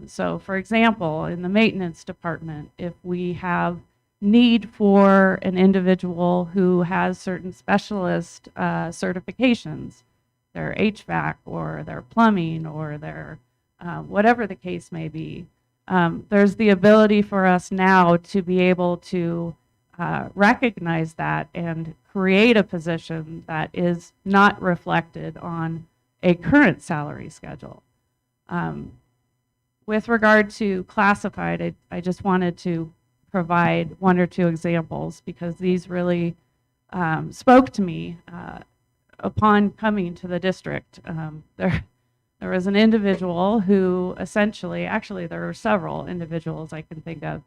So for example, in the maintenance department, if we have need for an individual who has certain specialist certifications, their HVAC or their plumbing or their whatever the case may be, there's the ability for us now to be able to recognize that and create a position that is not reflected on a current salary schedule. With regard to classified, I just wanted to provide one or two examples because these really spoke to me upon coming to the district. There was an individual who essentially, actually there are several individuals I can think of,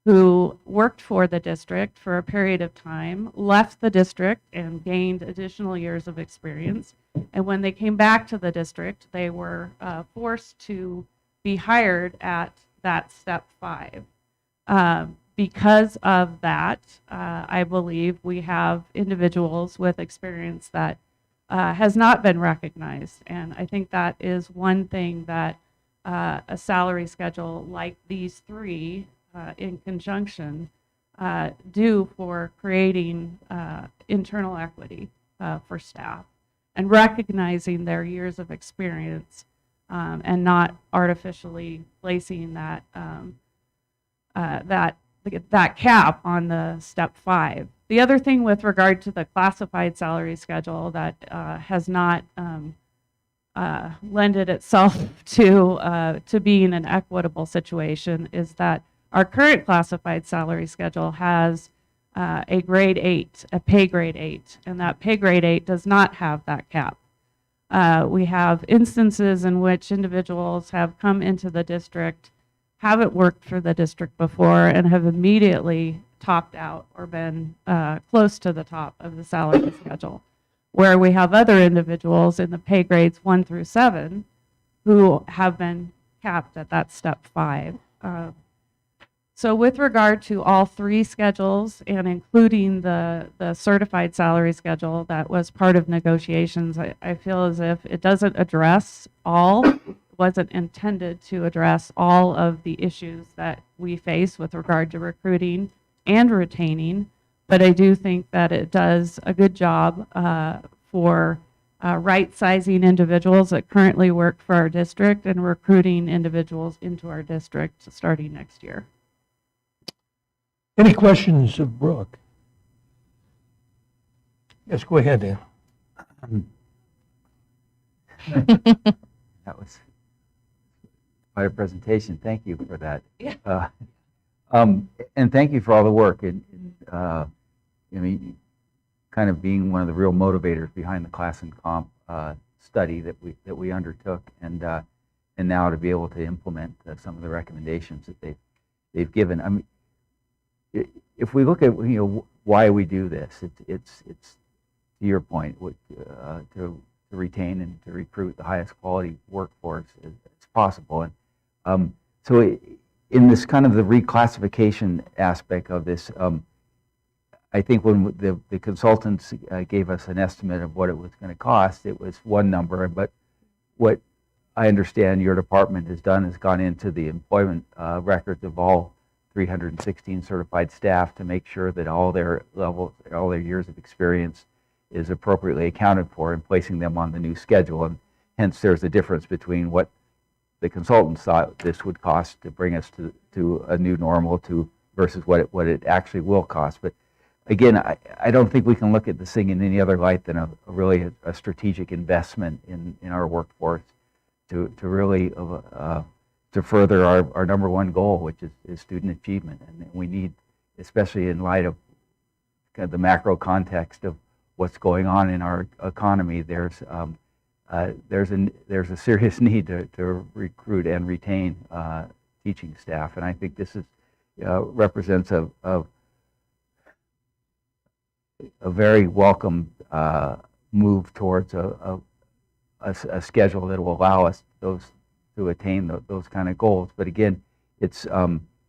who worked for the district for a period of time, left the district and gained additional years of experience. And when they came back to the district, they were forced to be hired at that step 5. Because of that, I believe we have individuals with experience that has not been recognized. And I think that is one thing that a salary schedule like these 3 in conjunction do for creating internal equity for staff and recognizing their years of experience and not artificially placing that that cap on the step 5. The other thing with regard to the classified salary schedule that has not lended itself to being an equitable situation is that our current classified salary schedule has a grade 8, a pay grade 8, and that pay grade 8 does not have that cap. We have instances in which individuals have come into the district, haven't worked for the district before, and have immediately topped out or been close to the top of the salary schedule, where we have other individuals in the pay grades 1 through 7 who have been capped at that step 5. So with regard to all 3 schedules and including the certified salary schedule that was part of negotiations, I feel as if it doesn't address all, wasn't intended to address all of the issues that we face with regard to recruiting and retaining, but I do think that it does a good job for right-sizing individuals that currently work for our district and recruiting individuals into our district starting next year. Any questions of Brooke? Yes, go ahead, Dan. That was quite a presentation. Thank you for that. Yeah. And thank you for all the work. I mean, kind of being one of the real motivators behind the class and comp study that we undertook, and now to be able to implement some of the recommendations that they've given. I mean, if we look at why we do this, it's to your point, to retain and to recruit the highest quality workforce as possible. And so in this kind of the reclassification aspect of this, I think when the consultants gave us an estimate of what it was going to cost, it was one number. But what I understand your department has done is gone into the employment records of all 316 certified staff to make sure that all their levels, all their years of experience is appropriately accounted for and placing them on the new schedule. And hence there's a difference between what the consultants thought this would cost to bring us to a new normal versus what it actually will cost. But again, I don't think we can look at this thing in any other light than a strategic investment in our workforce to really to further our number one goal, which is student achievement. And we need, especially in light of kind of the macro context of what's going on in our economy, there's a serious need to recruit and retain teaching staff. And I think this is represents a very welcome move towards a schedule that will allow us to attain those kind of goals. But again, it's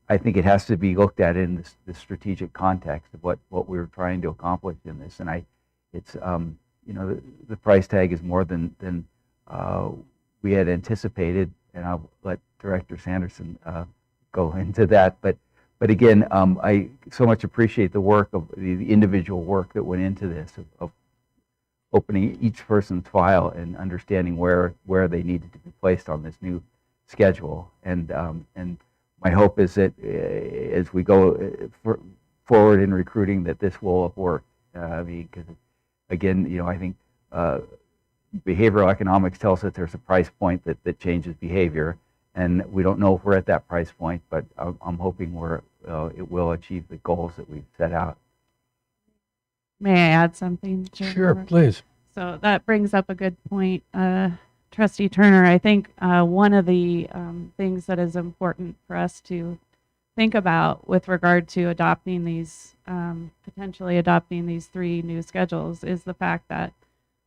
I think it has to be looked at in this strategic context of what we're trying to accomplish in this. And it's the price tag is more than we had anticipated, and I'll let Director Sanderson go into that. But again, I so much appreciate the work of the individual work that went into this, of opening each person's file and understanding where they needed to be placed on this new schedule. And my hope is that as we go forward in recruiting, that this will work. Because again, I think behavioral economics tells us there's a price point that changes behavior, and we don't know if we're at that price point, but I'm hoping it will achieve the goals that we've set out. May I add something, Chair? Sure, please. So that brings up a good point, Trustee Turner. I think one of the things that is important for us to think about with regard to adopting these, potentially adopting these 3 new schedules is the fact that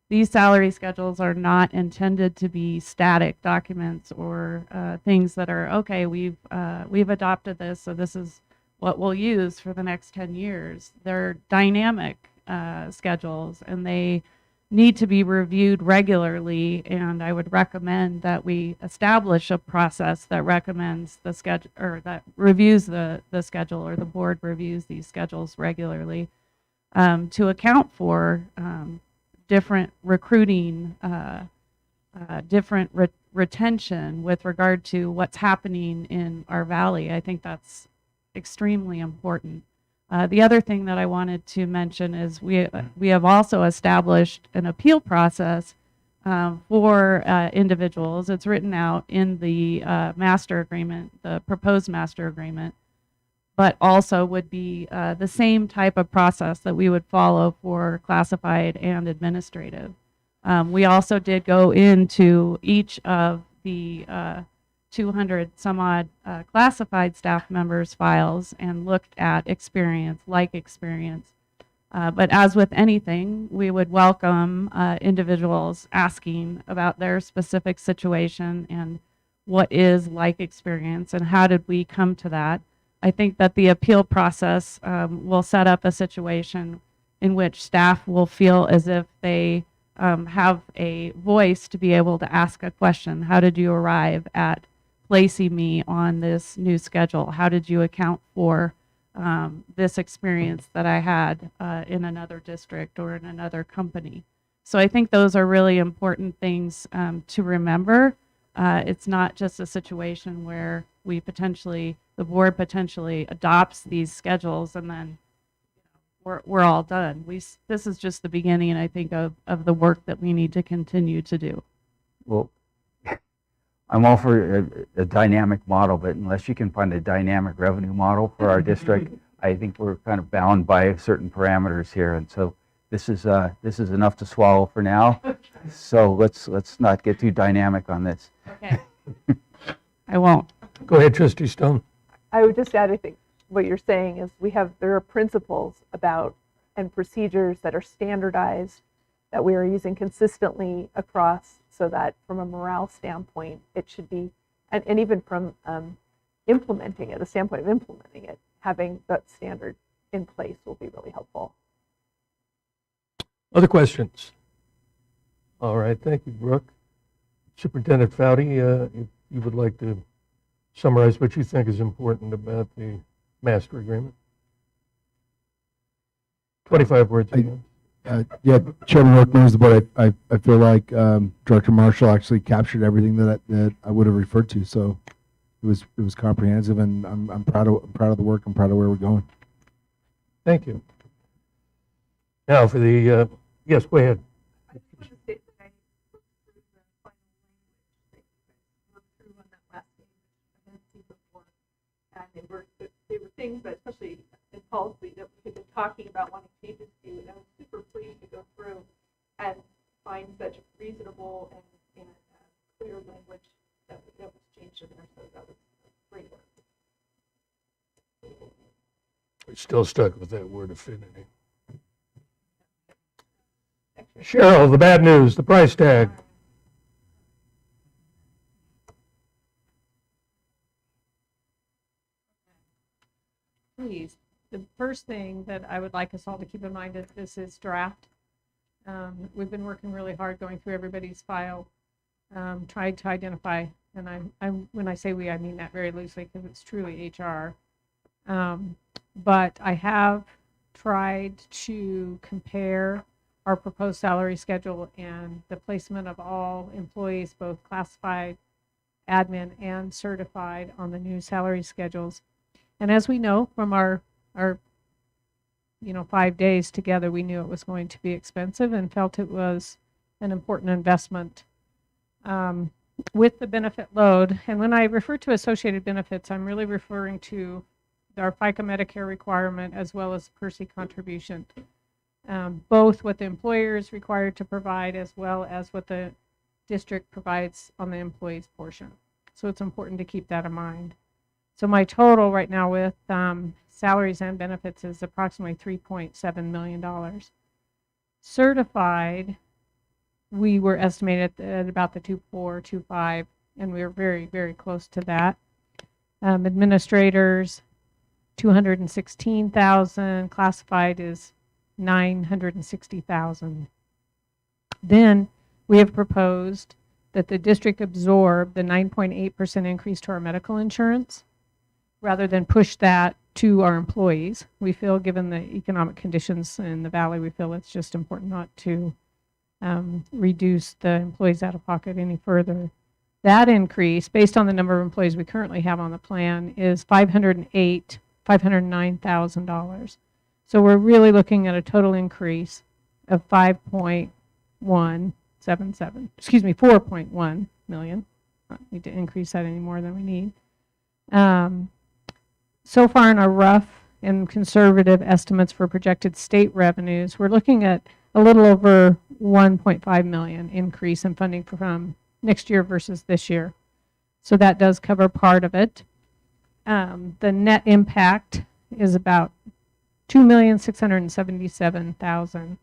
these salary schedules are not intended to be static documents or things that are, okay, we've adopted this, so this is what we'll use for the next 10 years. They're dynamic schedules, and they need to be reviewed regularly, and I would recommend that we establish a process that recommends the schedule, or that reviews the schedule, or the board reviews these schedules regularly to account for different recruiting, different retention with regard to what's happening in our valley. I think that's extremely important. The other thing that I wanted to mention is we have also established an appeal process for individuals. It's written out in the master agreement, the proposed master agreement, but also would be the same type of process that we would follow for classified and administrative. We also did go into each of the 200 some odd classified staff members' files and looked at experience, like experience. But as with anything, we would welcome individuals asking about their specific situation and what is like experience and how did we come to that. I think that the appeal process will set up a situation in which staff will feel as if they have a voice to be able to ask a question. How did you arrive at placing me on this new schedule? How did you account for this experience that I had in another district or in another company? So I think those are really important things to remember. It's not just a situation where the board potentially adopts these schedules and then we're all done. This is just the beginning, I think, of the work that we need to continue to do. Well, I'm all for a dynamic model, but unless you can find a dynamic revenue model for our district, I think we're kind of bound by certain parameters here. And so this is enough to swallow for now. So let's not get too dynamic on this. Okay. I won't. Go ahead, Trustee Stone. I would just add, I think what you're saying is there are principles about and procedures that are standardized that we are using consistently across, so that from a morale standpoint, it should be, and even from implementing it, the standpoint of implementing it, having that standard in place will be really helpful. Other questions? All right, thank you, Brooke. Superintendent Foudy, if you would like to summarize what you think is important about the master agreement. 25 words. Yeah, Chairman Rourke, members of the board, I feel like Director Marshall actually captured everything that I would have referred to. So it was comprehensive, and I'm proud of the work. I'm proud of where we're going. Thank you. Now for the yes, go ahead. I just want to state that I looked through the final language that you guys worked through on that last page I didn't see before, and they were things that, especially in policy, that we had been talking about wanting changes to, and I was super pleased to go through and find such reasonable and clear language that was changed in there. So that was great work. We're still stuck with that word affinity. Cheryl, the bad news, the price tag. Please. The first thing that I would like us all to keep in mind is this is draft. We've been working really hard going through everybody's file, tried to identify, and I'm when I say we, I mean that very loosely because it's truly HR. But I have tried to compare our proposed salary schedule and the placement of all employees, both classified, admin, and certified, on the new salary schedules. And as we know from our 5 days together, we knew it was going to be expensive and felt it was an important investment. With the benefit load, and when I refer to associated benefits, I'm really referring to our FICA Medicare requirement as well as PERSI contribution. Both what the employer is required to provide as well as what the district provides on the employee's portion. So it's important to keep that in mind. So my total right now with salaries and benefits is approximately $3.7 million. Certified, we were estimated at about the 2.4, 2.5, and we were very, very close to that. Administrators, 216,000. Classified is 960,000. Then we have proposed that the district absorb the 9.8% increase to our medical insurance rather than push that to our employees. We feel, given the economic conditions in the valley, we feel it's just important not to reduce the employees out of pocket any further. That increase, based on the number of employees we currently have on the plan, is $509,000. So we're really looking at a total increase of 4.1 million. Not need to increase that any more than we need. So far in our rough and conservative estimates for projected state revenues, we're looking at a little over 1.5 million increase in funding from next year versus this year. So that does cover part of it. The net impact is about $2,677,000.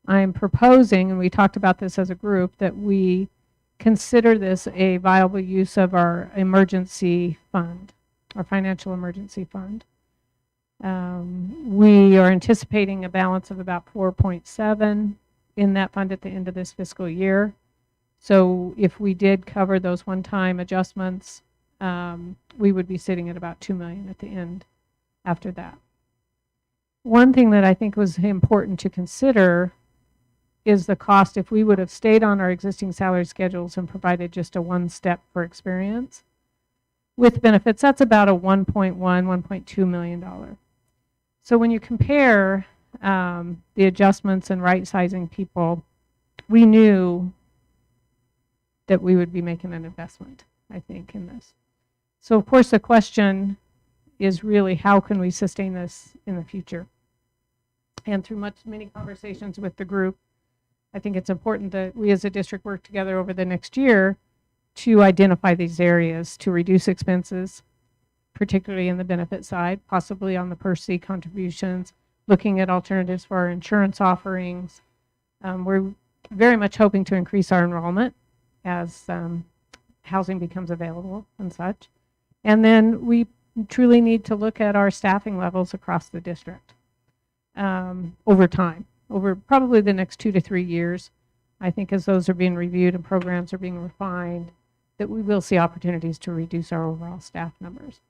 I'm proposing, and we talked about this as a group, that we consider this a viable use of our emergency fund, our financial emergency fund. We are anticipating a balance of about 4.7 in that fund at the end of this fiscal year. So if we did cover those one-time adjustments, we would be sitting at about 2 million at the end after that. One thing that I think was important to consider is the cost if we would have stayed on our existing salary schedules and provided just a one-step for experience. With benefits, that's about a $1.2 million. So when you compare the adjustments and right-sizing people, we knew that we would be making an investment, I think, in this. So of course the question is really, how can we sustain this in the future? And through many conversations with the group, I think it's important that we as a district work together over the next year to identify these areas to reduce expenses, particularly in the benefit side, possibly on the per se contributions, looking at alternatives for our insurance offerings. We're very much hoping to increase our enrollment as housing becomes available and such. And then we truly need to look at our staffing levels across the district over time, over probably the next 2 to 3 years. I think as those are being reviewed and programs are being refined, that we will see opportunities to reduce our overall staff numbers.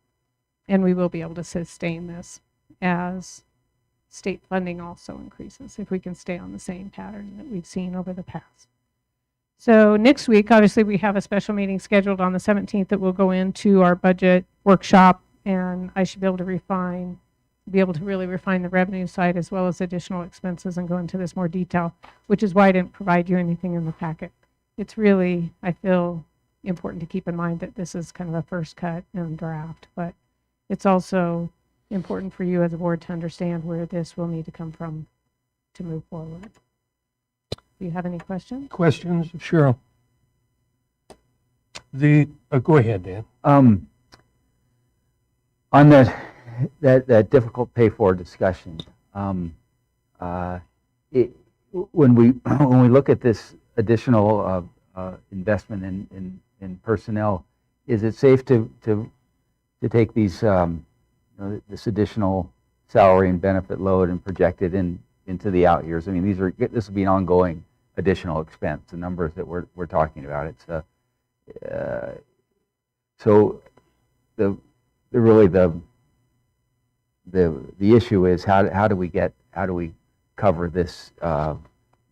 And we will be able to sustain this as state funding also increases, if we can stay on the same pattern that we've seen over the past. So next week, obviously, we have a special meeting scheduled on the 17th that will go into our budget workshop, and I should be able to really refine the revenue side as well as additional expenses and go into this more detail, which is why I didn't provide you anything in the packet. It's really, I feel, important to keep in mind that this is kind of a first cut and draft, but it's also important for you as a board to understand where this will need to come from to move forward. Do you have any questions? Questions, Cheryl? Go ahead, Dan. On that difficult pay for discussion, when we look at this additional investment in personnel, is it safe to take these this additional salary and benefit load and project it into the out years? I mean, this will be an ongoing additional expense. The numbers that we're talking about. It's so the issue is how do we cover this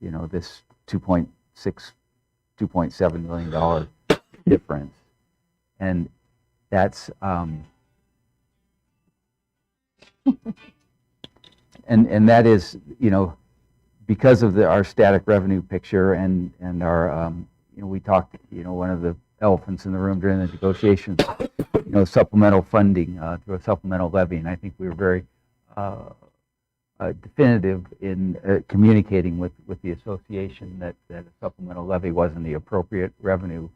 this $2.7 million difference, and that's and that is because of our static revenue picture and our we talked one of the elephants in the room during the negotiations, supplemental funding through a supplemental levy, and I think we were very definitive in communicating with the association that a supplemental levy wasn't the appropriate revenue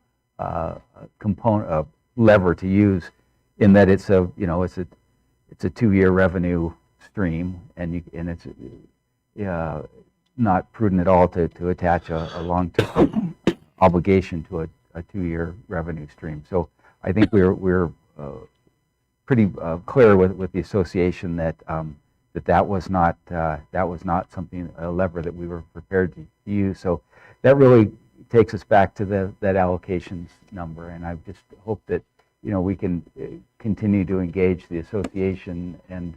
component lever to use in that it's a, it's a 2-year revenue stream, and it's not prudent at all to attach a long-term obligation to a 2-year revenue stream. So I think we're pretty clear with the association that that was not something, a lever that we were prepared to use. So that really takes us back to that allocations number, and I just hope that we can continue to engage the association and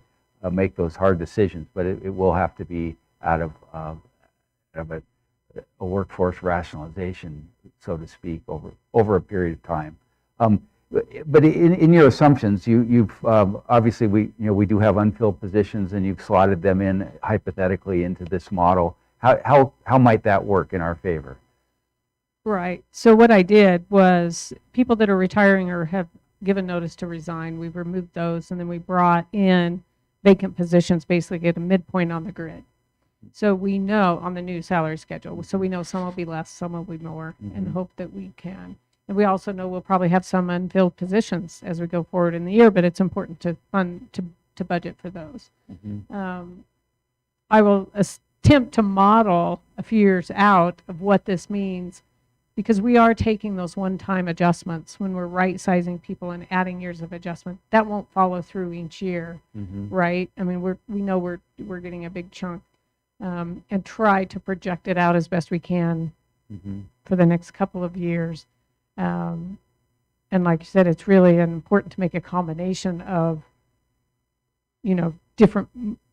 make those hard decisions, but it will have to be out of a workforce rationalization, so to speak, over a period of time. But in your assumptions, you've obviously we do have unfilled positions, and you've slotted them in hypothetically into this model. How might that work in our favor? Right. So what I did was people that are retiring or have given notice to resign, we removed those, and then we brought in vacant positions, basically at a midpoint on the grid. So we know on the new salary schedule, so we know some will be less, some will be more, and hope that we can. And we also know we'll probably have some unfilled positions as we go forward in the year, but it's important to budget for those. I will attempt to model a few years out of what this means, because we are taking those one-time adjustments when we're right-sizing people and adding years of adjustment. That won't follow through each year, right? I mean, we know we're getting a big chunk, and try to project it out as best we can for the next couple of years. And like you said, it's really important to make a combination of, different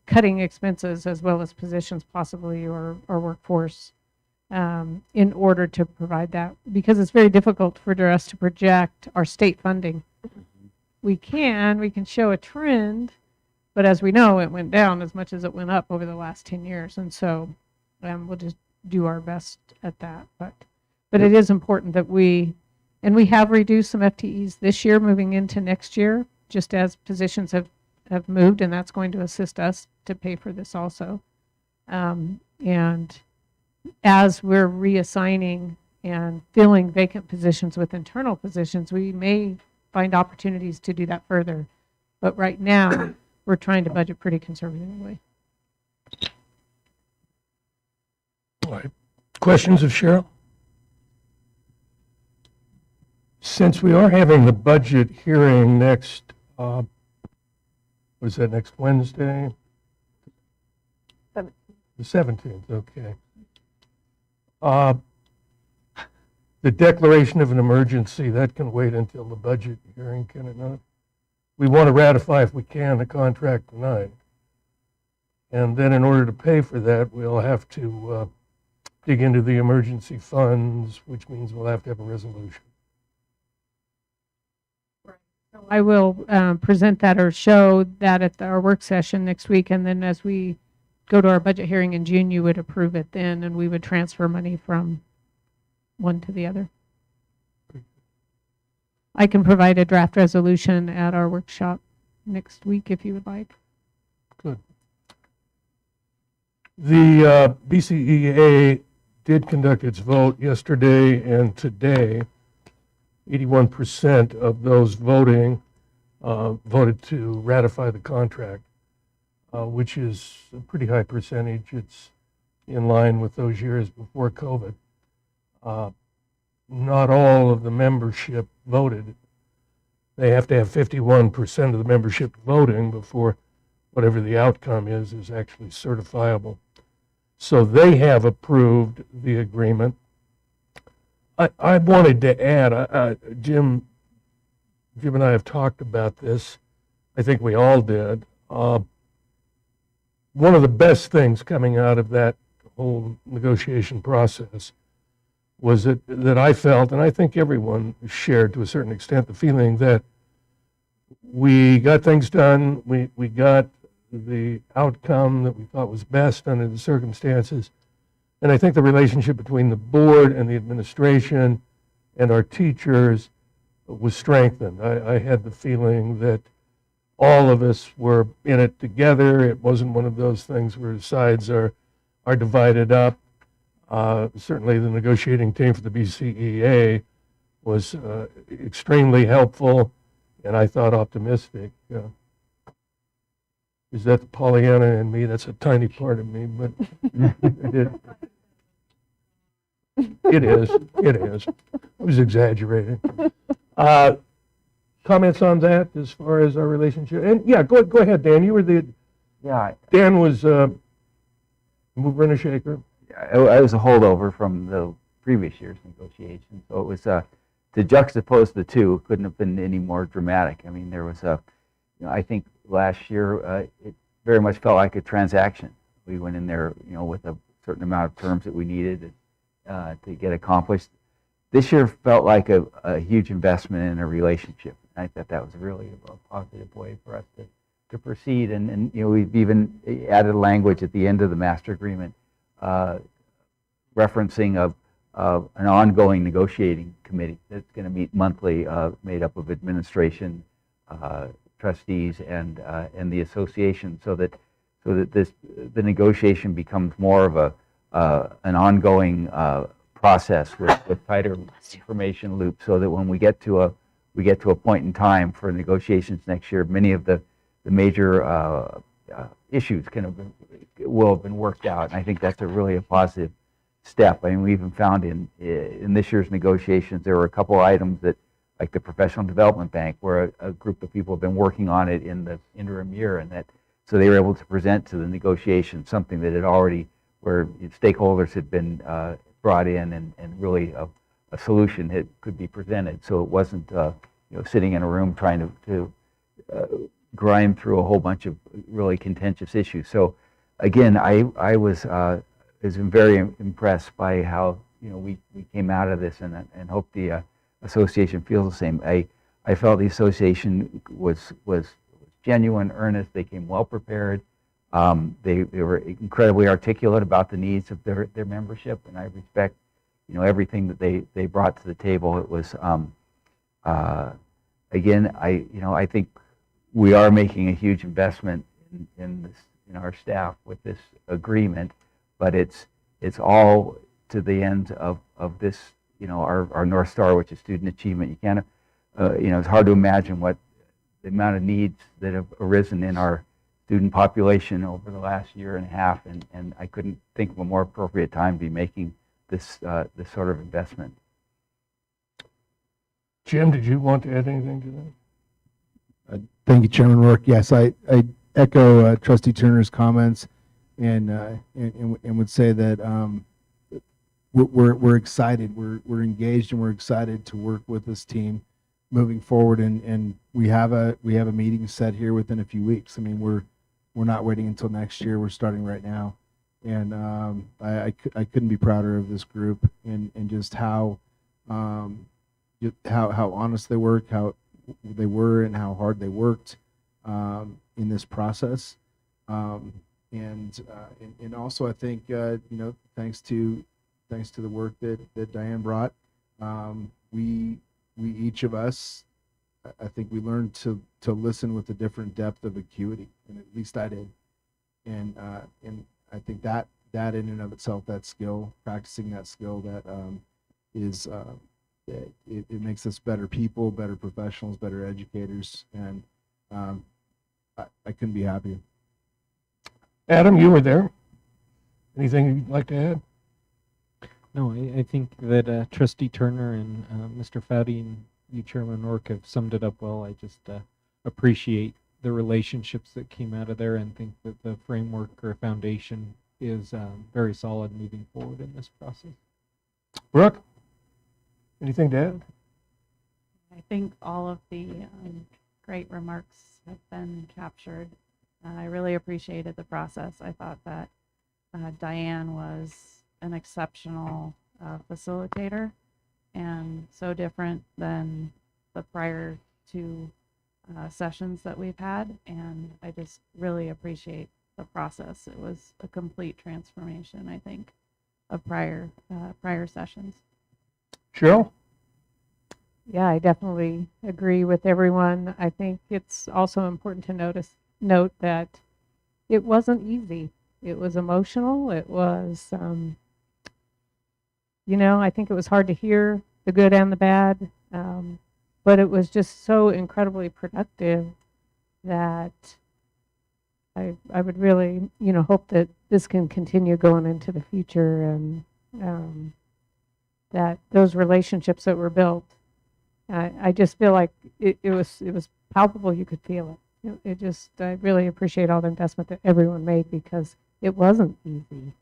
cutting expenses as well as positions possibly, or workforce, in order to provide that, because it's very difficult for us to project our state funding. We can show a trend, but as we know, it went down as much as it went up over the last 10 years. And so we'll just do our best at that. But it is important that we have reduced some FTEs this year moving into next year, just as positions have moved, and that's going to assist us to pay for this also. And as we're reassigning and filling vacant positions with internal positions, we may find opportunities to do that further. But right now, we're trying to budget pretty conservatively. All right. Questions of Cheryl? Since we are having the budget hearing next, was that next Wednesday? 17th. The 17th, okay. The declaration of an emergency, that can wait until the budget hearing, can it not? We want to ratify, if we can, the contract tonight. And then in order to pay for that, we'll have to dig into the emergency funds, which means we'll have to have a resolution. I will present that or show that at our work session next week, and then as we go to our budget hearing in June, you would approve it then, and we would transfer money from one to the other. I can provide a draft resolution at our workshop next week if you would like. Good. The BCEA did conduct its vote yesterday and today. 81% of those voting voted to ratify the contract, which is a pretty high percentage. It's in line with those years before COVID. Not all of the membership voted. They have to have 51% of the membership voting before whatever the outcome is actually certifiable. So they have approved the agreement. I wanted to add, Jim and I have talked about this. I think we all did. One of the best things coming out of that whole negotiation process was that I felt, and I think everyone shared to a certain extent, the feeling that we got things done, we got the outcome that we thought was best under the circumstances. And I think the relationship between the board and the administration and our teachers was strengthened. I had the feeling that all of us were in it together. It wasn't one of those things where the sides are divided up. Certainly the negotiating team for the BCEA was extremely helpful, and I thought optimistic. Is that the Pollyanna in me? That's a tiny part of me, but it is. It is. I was exaggerating. Comments on that as far as our relationship? And yeah, go ahead, Dan. You were Dan was mover and a shaker. I was a holdover from the previous year's negotiation, so it was to juxtapose the two couldn't have been any more dramatic. I mean, there was I think last year it very much felt like a transaction. We went in there, with a certain amount of terms that we needed to get accomplished. This year felt like a huge investment in a relationship. I thought that was really a positive way for us to proceed. And we've even added language at the end of the master agreement referencing an ongoing negotiating committee that's going to meet monthly, made up of administration, trustees, and the association, so that the negotiation becomes more of an ongoing process with tighter information loops, so that when we get to a point in time for negotiations next year, many of the major issues will have been worked out, and I think that's really a positive step. I mean, we even found in this year's negotiations there were a couple items that, like the professional development bank, where a group of people have been working on it in the interim year, and so they were able to present to the negotiation something that had already, where stakeholders had been brought in, and really a solution could be presented. So it wasn't sitting in a room trying to grind through a whole bunch of really contentious issues. So again, I was very impressed by how we came out of this, and hope the association feels the same. I felt the association was genuine, earnest. They came well prepared. They were incredibly articulate about the needs of their membership, and I respect everything that they brought to the table. It was again, I think we are making a huge investment in our staff with this agreement, but it's all to the end of this, our North Star, which is student achievement. You can't, it's hard to imagine what the amount of needs that have arisen in our student population over the last year and a half, and I couldn't think of a more appropriate time to be making this sort of investment. Jim, did you want to add anything to that? Thank you, Chairman Rourke. Yes, I echo Trustee Turner's comments, and would say that we're excited, we're engaged, and we're excited to work with this team moving forward. And we have a meeting set here within a few weeks. I mean, we're not waiting until next year. We're starting right now, and I couldn't be prouder of this group, and just how honest they work, how they were, and how hard they worked in this process. And also, I think thanks to the work that Diane brought, we each of us, I think we learned to listen with a different depth of acuity, and at least I did. And I think that in and of itself, that skill, practicing that skill, that is it makes us better people, better professionals, better educators, and I couldn't be happier. Adam, you were there. Anything you'd like to add? No, I think that Trustee Turner and Mr. Fowdy and you, Chairman Rourke, have summed it up well. I just appreciate the relationships that came out of there, and think that the framework or foundation is very solid moving forward in this process. Brooke, anything to add? I think all of the great remarks have been captured. I really appreciated the process. I thought that Diane was an exceptional facilitator, and so different than the prior two sessions that we've had, and I just really appreciate the process. It was a complete transformation, I think, of prior sessions. Cheryl? Yeah, I definitely agree with everyone. I think it's also important to note that it wasn't easy. It was emotional. It was, I think it was hard to hear the good and the bad. but it was just so incredibly productive that I would really, hope that this can continue going into the future, and that those relationships that were built, I just feel like it was palpable. You could feel it. It just, I really appreciate all the investment that everyone made, because it wasn't easy.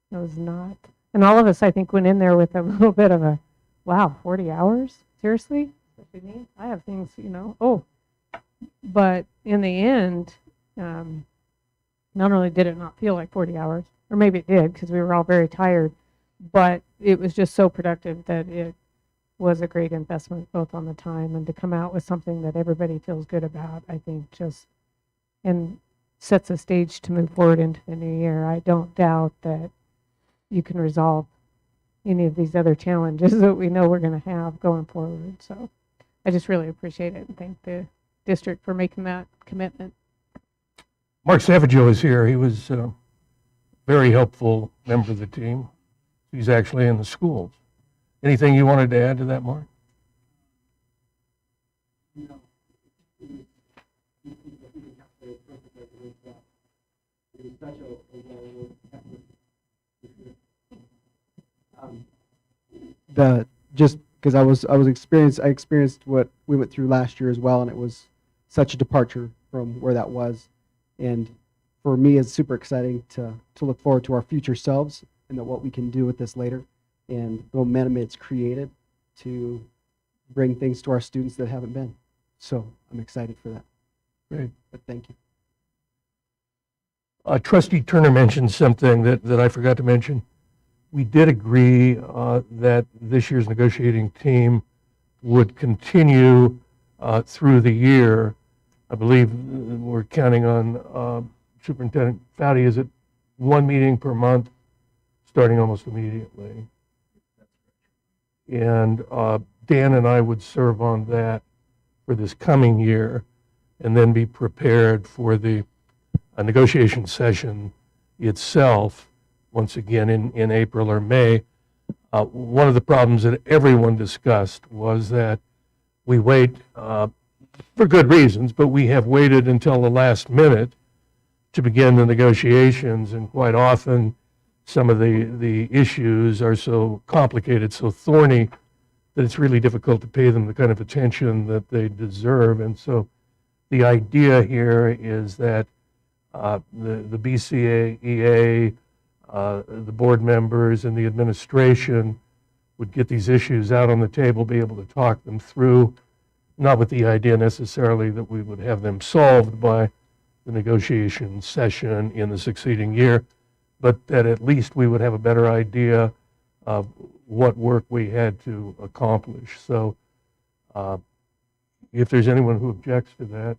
It was not. And all of us, I think, went in there with a little bit of a, wow, 40 hours? Seriously? Especially me? I have things, But in the end, not only did it not feel like 40 hours, or maybe it did because we were all very tired, but it was just so productive that it was a great investment both on the time and to come out with something that everybody feels good about, I think and sets a stage to move forward into the new year. I don't doubt that you can resolve any of these other challenges that we know we're going to have going forward. So I just really appreciate it and thank the district for making that commitment. Mark Savaggio is here. He was a very helpful member of the team. He's actually in the schools. Anything you wanted to add to that, Mark? Just because I experienced what we went through last year as well, and it was such a departure from where that was. And for me, it's super exciting to look forward to our future selves and what we can do with this later, and the momentum it's created to bring things to our students that haven't been. So I'm excited for that. Great. But thank you. Trustee Turner mentioned something that I forgot to mention. We did agree that this year's negotiating team would continue through the year. I believe we're counting on Superintendent Foudy. Is it one meeting per month, starting almost immediately? And Dan and I would serve on that for this coming year, and then be prepared for the negotiation session itself, once again in April or May. One of the problems that everyone discussed was that we wait, for good reasons, but we have waited until the last minute to begin the negotiations, and quite often some of the issues are so complicated, so thorny, that it's really difficult to pay them the kind of attention that they deserve. And so the idea here is that the BCAEA, the board members and the administration would get these issues out on the table, be able to talk them through, not with the idea necessarily that we would have them solved by the negotiation session in the succeeding year, but that at least we would have a better idea of what work we had to accomplish. So if there's anyone who objects to that,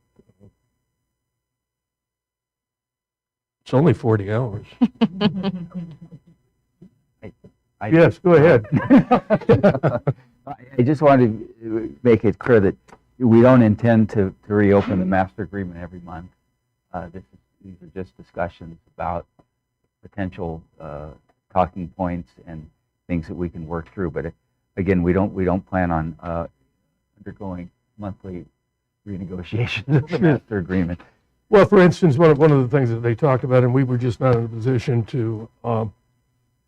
it's only 40 hours. Yes, go ahead. I just wanted to make it clear that we don't intend to reopen the master agreement every month. These are just discussions about potential talking points and things that we can work through. But again, we don't plan on undergoing monthly renegotiations of the master agreement. Well, for instance, one of the things that they talked about, and we were just not in a position to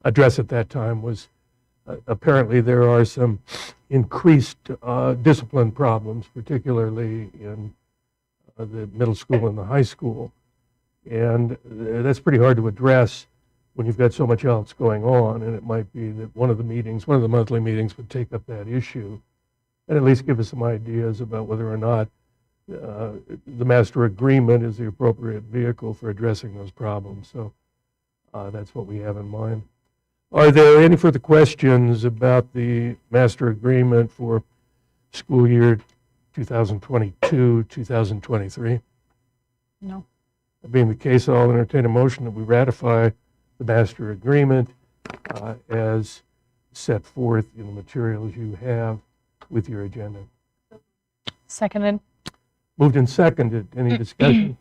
address at that time, was apparently there are some increased discipline problems, particularly in the middle school and the high school. And that's pretty hard to address when you've got so much else going on. And it might be that one of the monthly meetings would take up that issue and at least give us some ideas about whether or not the master agreement is the appropriate vehicle for addressing those problems. So that's what we have in mind. Are there any further questions about the master agreement for school year 2022, 2023? No. That being the case, I'll entertain a motion that we ratify the master agreement as set forth in the materials you have with your agenda. Seconded. Moved and seconded. Any discussion?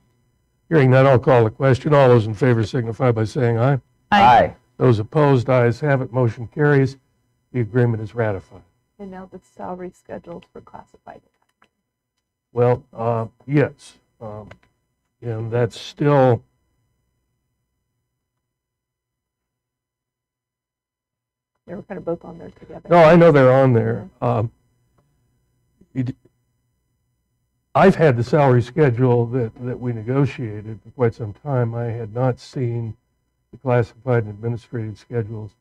Hearing none, I'll call the question. All those in favor signify by saying aye. Aye. Those opposed, ayes have it. Motion carries. The agreement is ratified. And now the salary schedules for classified. Well, yes. And that's still, They were kind of both on there together. no, I know they're on there. I've had the salary schedule that we negotiated for quite some time. I had not seen the classified and administrative schedules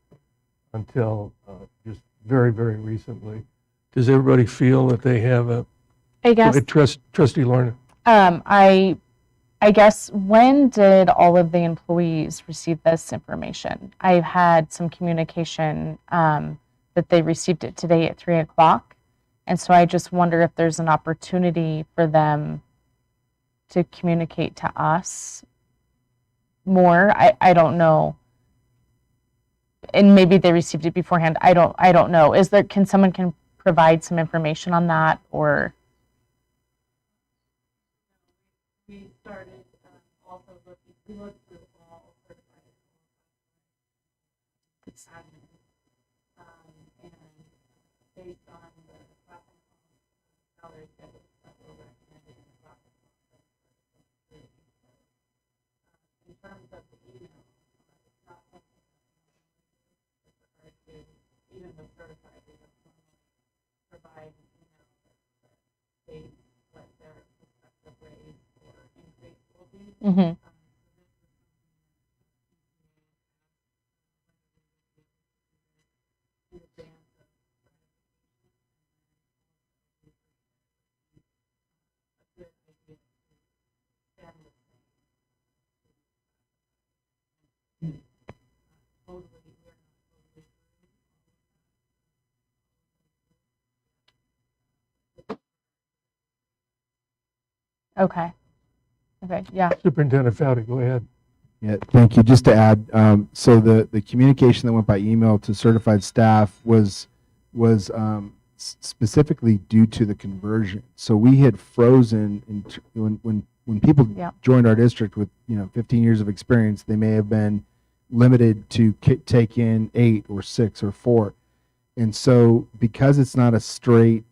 until just very, very recently. Does everybody feel that they have a, I guess, Trustee Lorna? I guess, when did all of the employees receive this information? I've had some communication that they received it today at 3 o'clock. And so I just wonder if there's an opportunity for them to communicate to us more. I don't know. And maybe they received it beforehand. I don't know. Can someone provide some information on that, or? We started also we looked through all certified admin, and based on the classic salary schedules that were recommended in the classic in terms of the email, it's not something with regard to even the certified, we don't normally provide an email that states what their respective raise or increase will be. Mhm. Okay. Okay, yeah. Superintendent Foudy, go ahead. Yeah, thank you. Just to add, so the communication that went by email to certified staff was specifically due to the conversion. So we had frozen when people Yeah. joined our district with 15 years of experience, they may have been limited to take in 8 or 6 or 4, and so because it's not a straight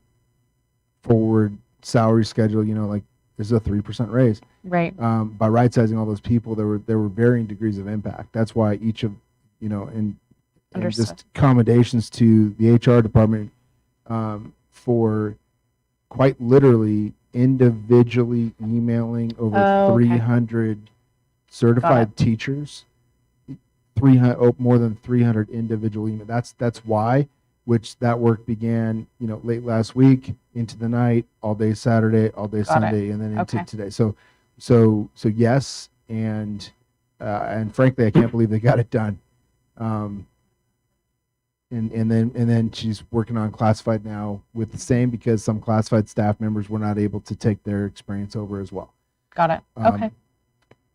forward salary schedule, like there's a 3% raise. Right. By right sizing all those people, there were varying degrees of impact. That's why each of, and Understood. just accommodations to the HR department for quite literally individually emailing over Oh, okay. 300 certified teachers, more than 300 individual emails. That's why, which that work began, late last week into the night, all day Saturday, all day Got it. Sunday, and then into Okay. today. So yes, and frankly, I can't believe they got it done. And then she's working on classified now with the same, because some classified staff members were not able to take their experience over as well. Got it. Okay.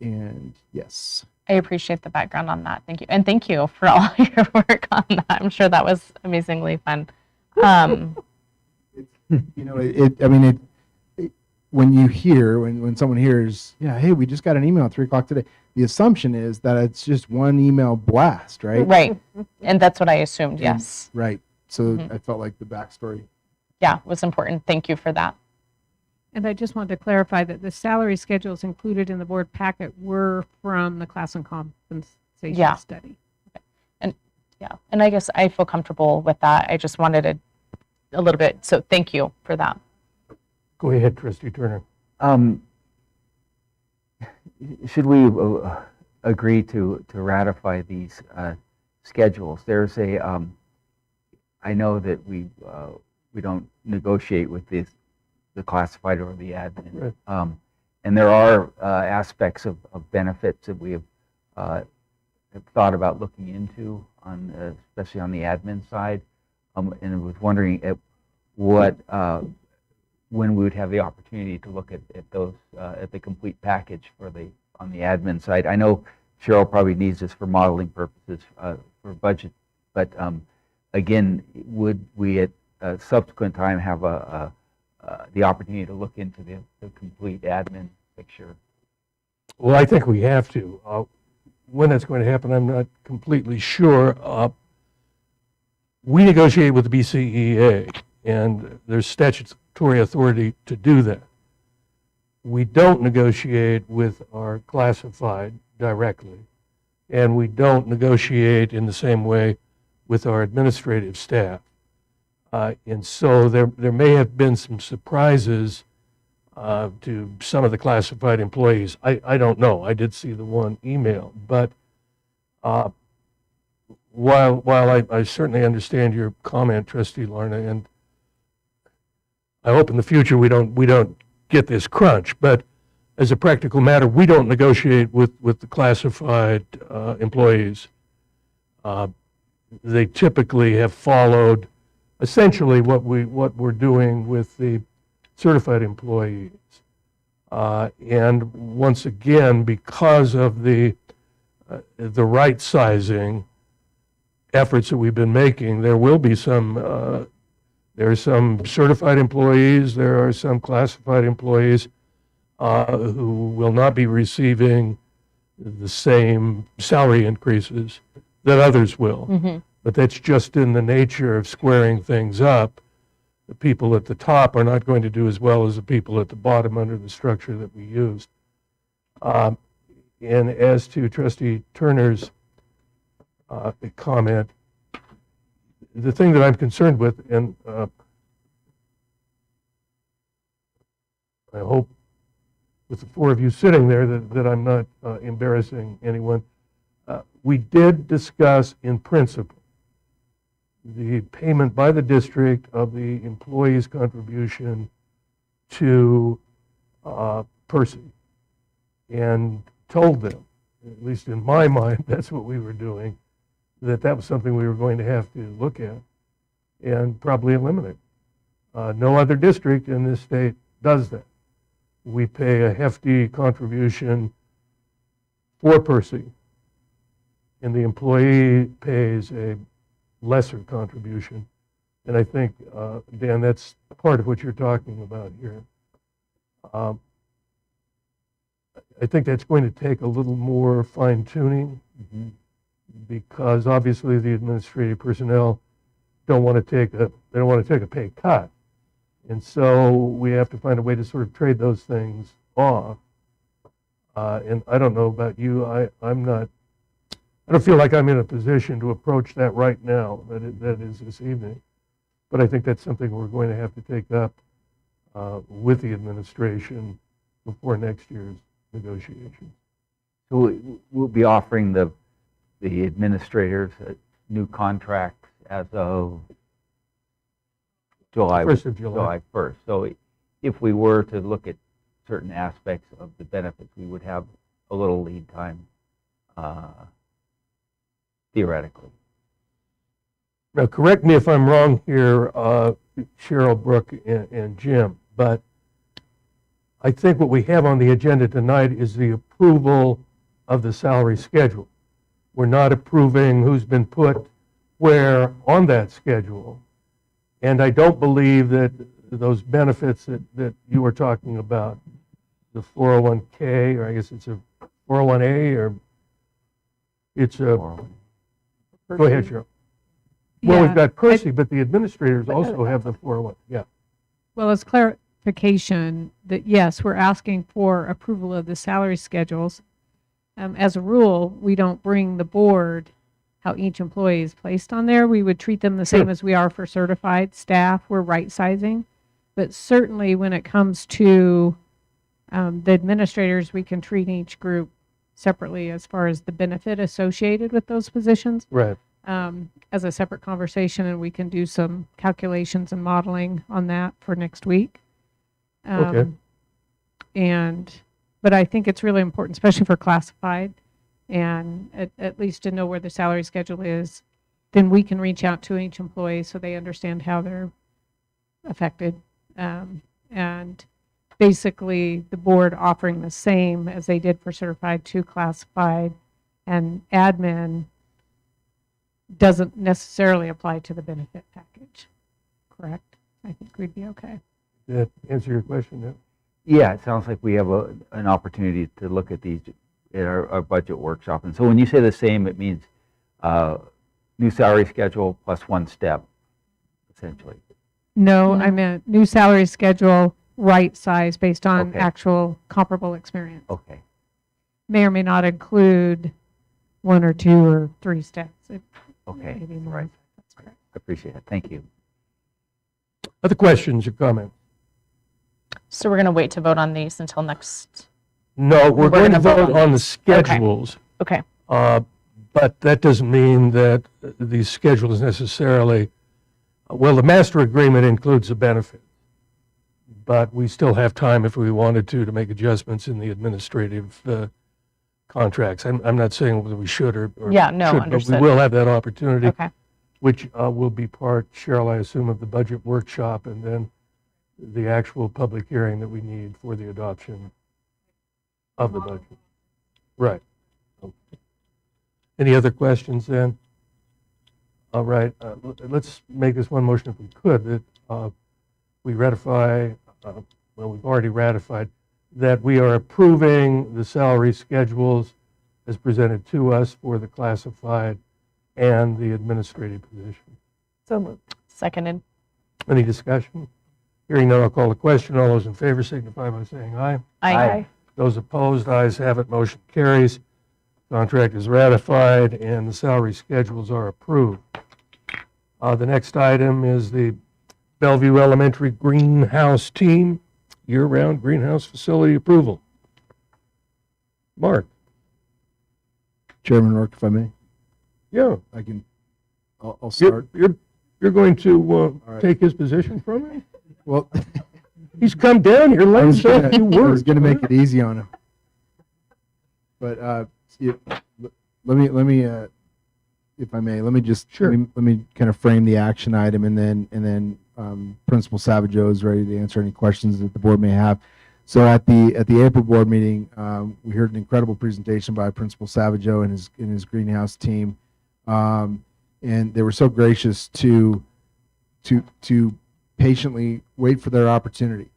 And yes. I appreciate the background on that. Thank you. And thank you for all your work on that. I'm sure that was amazingly fun. When someone hears, hey, we just got an email at 3 o'clock today, the assumption is that it's just one email blast, right? Right. And that's what I assumed, yes. Right. So Mhm. I felt like the backstory. Yeah, it was important. Thank you for that. And I just wanted to clarify that the salary schedules included in the board packet were from the class and compensation Yeah. study. Yeah. And I guess I feel comfortable with that. I just wanted a little bit. So thank you for that. Go ahead, Trustee Turner. Should we agree to ratify these schedules? There's I know that we don't negotiate with the classified or the admin. Right. And there are aspects of benefits that we have thought about looking into, especially on the admin side. And I was wondering when we would have the opportunity to look at those at the complete package on the admin side. I know Cheryl probably needs this for modeling purposes for budget, but again, would we at a subsequent time have the opportunity to look into the complete admin picture? Well, I think we have to. When that's going to happen, I'm not completely sure. We negotiate with the BCEA, and there's statutory authority to do that. we don't negotiate with our classified directly, and we don't negotiate in the same way with our administrative staff. And so there may have been some surprises to some of the classified employees. I don't know. I did see the one email, but while I certainly understand your comment, Trustee Larna, and I hope in the future we don't get this crunch, but as a practical matter, we don't negotiate with the classified employees. They typically have followed essentially what we're doing with the certified employees. And once again, because of the right sizing efforts that we've been making, there will be some, there are some certified employees, there are some classified employees who will not be receiving the same salary increases that others will. Mm-hmm. But that's just in the nature of squaring things up. The people at the top are not going to do as well as the people at the bottom under the structure that we used. And as to Trustee Turner's comment, the thing that I'm concerned with, and I hope with the four of you sitting there that I'm not embarrassing anyone, we did discuss in principle the payment by the district of the employee's contribution to Percy, and told them, at least in my mind, that's what we were doing, that was something we were going to have to look at and probably eliminate. No other district in this state does that. We pay a hefty contribution for Percy, and the employee pays a lesser contribution. And I think, Dan, that's part of what you're talking about here. I think that's going to take a little more fine tuning, because obviously the administrative personnel don't want to take a pay cut. And so we have to find a way to sort of trade those things off. And I don't know about you, I don't feel like I'm in a position to approach that right now, that is this evening. But I think that's something we're going to have to take up with the administration before next year's negotiations. So we'll be offering the administrators new contracts as of July 1st of July. July 1st. So if we were to look at certain aspects of the benefits, we would have a little lead time, theoretically. Now, correct me if I'm wrong here, Cheryl, Brooke, and Jim, but I think what we have on the agenda tonight is the approval of the salary schedule. We're not approving who's been put where on that schedule. And I don't believe that those benefits that you were talking about, the 401k, or I guess it's a 401a, or it's a, go ahead, Cheryl. Well, we've got Percy, but the administrators also have the 401, yeah. Well, as clarification, that yes, we're asking for approval of the salary schedules. As a rule, we don't bring the board how each employee is placed on there. We would treat them the same as we are for certified staff. We're right sizing. But certainly when it comes to the administrators, we can treat each group separately as far as the benefit associated with those positions. Right. As a separate conversation, and we can do some calculations and modeling on that for next week. Okay. But I think it's really important, especially for classified, and at least to know where the salary schedule is. Then we can reach out to each employee so they understand how they're affected. And basically, the board offering the same as they did for certified to classified, and admin doesn't necessarily apply to the benefit package. Correct? I think we'd be okay. Did that answer your question, Nick? Yeah, it sounds like we have an opportunity to look at these at our budget workshop. And so when you say the same, it means new salary schedule plus one step, essentially. No, I meant new salary schedule right size based on Okay. actual comparable experience. Okay. May or may not include 1 or 2 or 3 steps. It Okay. may be more. Right. That's correct. I appreciate it. Thank you. Other questions or comments? So we're going to wait to vote on these until next. No, we're going to gonna vote vote on on the schedules, Okay. but that doesn't mean that these schedules necessarily, well, the master agreement includes the benefit, but we still have time if we wanted to make adjustments in the administrative contracts. I'm not saying whether we should or Yeah, no, should, understood. but we will have that opportunity, Okay. which will be part, Cheryl, I assume, of the budget workshop and then the actual public hearing that we need for the adoption of the budget. Right. Okay. Any other questions then? All right, let's make this one motion if we could, that we ratify, well, we've already ratified, that we are approving the salary schedules as presented to us for the classified and the administrative position. So moved. Seconded. Any discussion? Hearing none, I'll call the question. All those in favor signify by saying aye. Aye. Those opposed, ayes have it, motion carries. Contract is ratified and the salary schedules are approved. The next item is the Bellevue Elementary Greenhouse Team, year-round greenhouse facility approval. Mark? Chairman Rourke, if I may, Yeah, I'll you're, start. you're going to right. take his position from him? Well, He's come down here, I let was us know if you gonna, I was work. gonna make it easy on him. But, let me, if I may, let me just, Sure. let me kind of frame the action item and then Principal Savageau is ready to answer any questions that the board may have. So at the April board meeting, we heard an incredible presentation by Principal Savageau and his greenhouse team. And they were so gracious to patiently wait for their opportunity.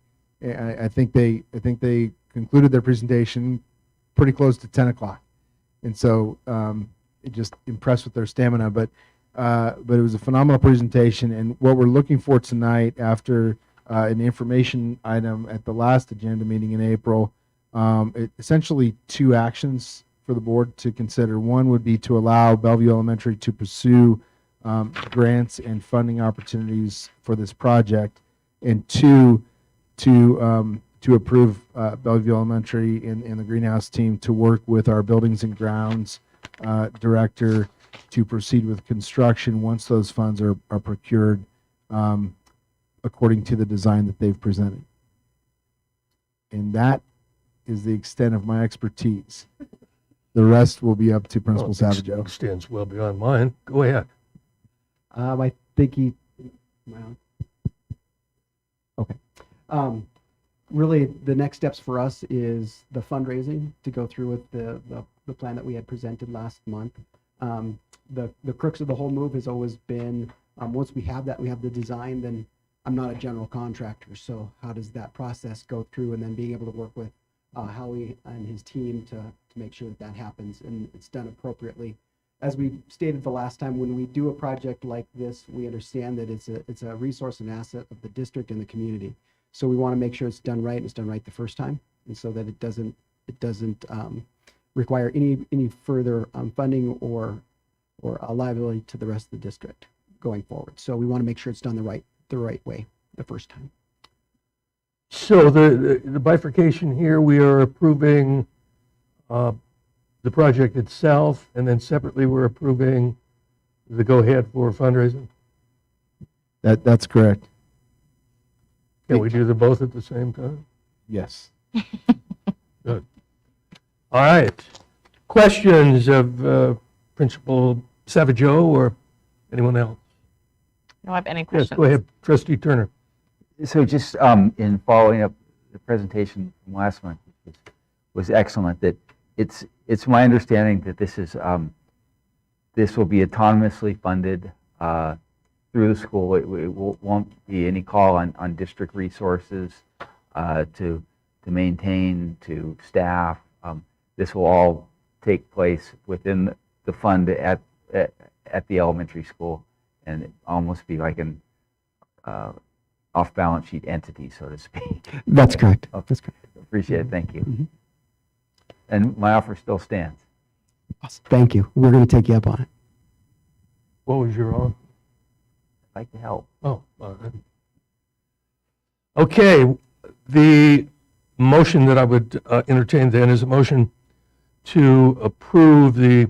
I think they concluded their presentation pretty close to 10 o'clock. And so it just impressed with their stamina. But it was a phenomenal presentation. And what we're looking for tonight after an information item at the last agenda meeting in April, essentially 2 actions for the board to consider. One would be to allow Bellevue Elementary to pursue grants and funding opportunities for this project, and 2, to approve Bellevue Elementary and the greenhouse team to work with our buildings and grounds director to proceed with construction once those funds are procured according to the design that they've presented. And that is the extent of my expertise. The rest will be up to Principal Savageau. Extends well beyond mine. Go ahead. I think he. Am I on? Okay. Really, the next steps for us is the fundraising to go through with the plan that we had presented last month. The crux of the whole move has always been once we have that, we have the design. Then I'm not a general contractor, so how does that process go through? And then being able to work with Howie and his team to make sure that happens and it's done appropriately. As we stated the last time, when we do a project like this, we understand that it's a resource and asset of the district and the community. So we want to make sure it's done right and it's done right the first time, and so that it doesn't require any further funding or a liability to the rest of the district going forward. So we want to make sure it's done the right way the first time. So the bifurcation here, we are approving the project itself, and then separately we're approving the go-ahead for fundraising? That's correct. Can we do them both at the same time? Yes. Good. All right. Questions of Principal Savageau or anyone else? I don't have any Yes, questions. go ahead, Trustee Turner. So just in following up the presentation from last month was excellent. That it's my understanding that this will be autonomously funded through the school. It won't be any call on district resources to maintain, to staff. This will all take place within the fund at the elementary school, and almost be like an off-balance sheet entity, so to speak. That's correct. Okay. That's correct. Appreciate it, thank you. Mhm. And my offer still stands. Awesome. Thank you. We're going to take you up on it. What was your on? I'd like to help. Oh, all right. Okay, the motion that I would entertain then is a motion to approve the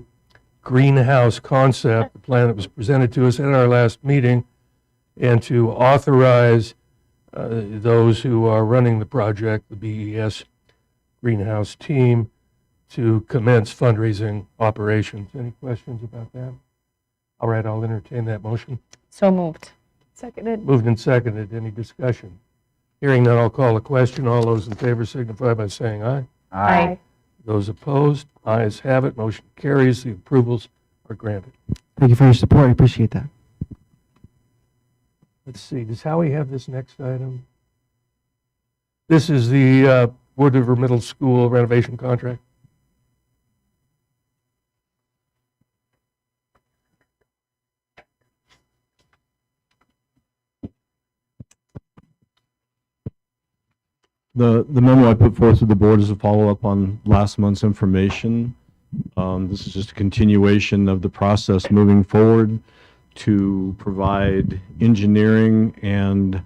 greenhouse concept, the plan that was presented to us at our last meeting, and to authorize those who are running the project, the BES greenhouse team, to commence fundraising operations. Any questions about that? All right, I'll entertain that motion. So moved. Seconded. Moved and seconded. Any discussion? Hearing none, I'll call the question. All those in favor signify by saying aye. Aye. Those opposed, ayes have it. Motion carries. The approvals are granted. Thank you for your support. I appreciate that. Let's see, does Howie have this next item? This is the Wood River Middle School renovation contract. The memo I put forth to the board is a follow-up on last month's information. This is just a continuation of the process moving forward to provide engineering and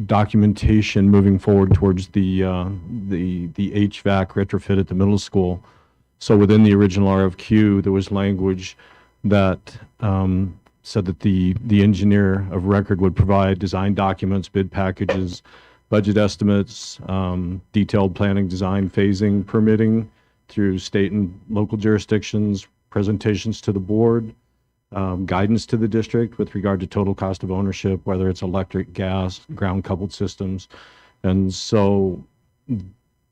documentation moving forward towards the HVAC retrofit at the middle school. So within the original RFQ, there was language that said that the engineer of record would provide design documents, bid packages, budget estimates, detailed planning, design, phasing, permitting through state and local jurisdictions, presentations to the board, guidance to the district with regard to total cost of ownership, whether it's electric, gas, ground coupled systems. And so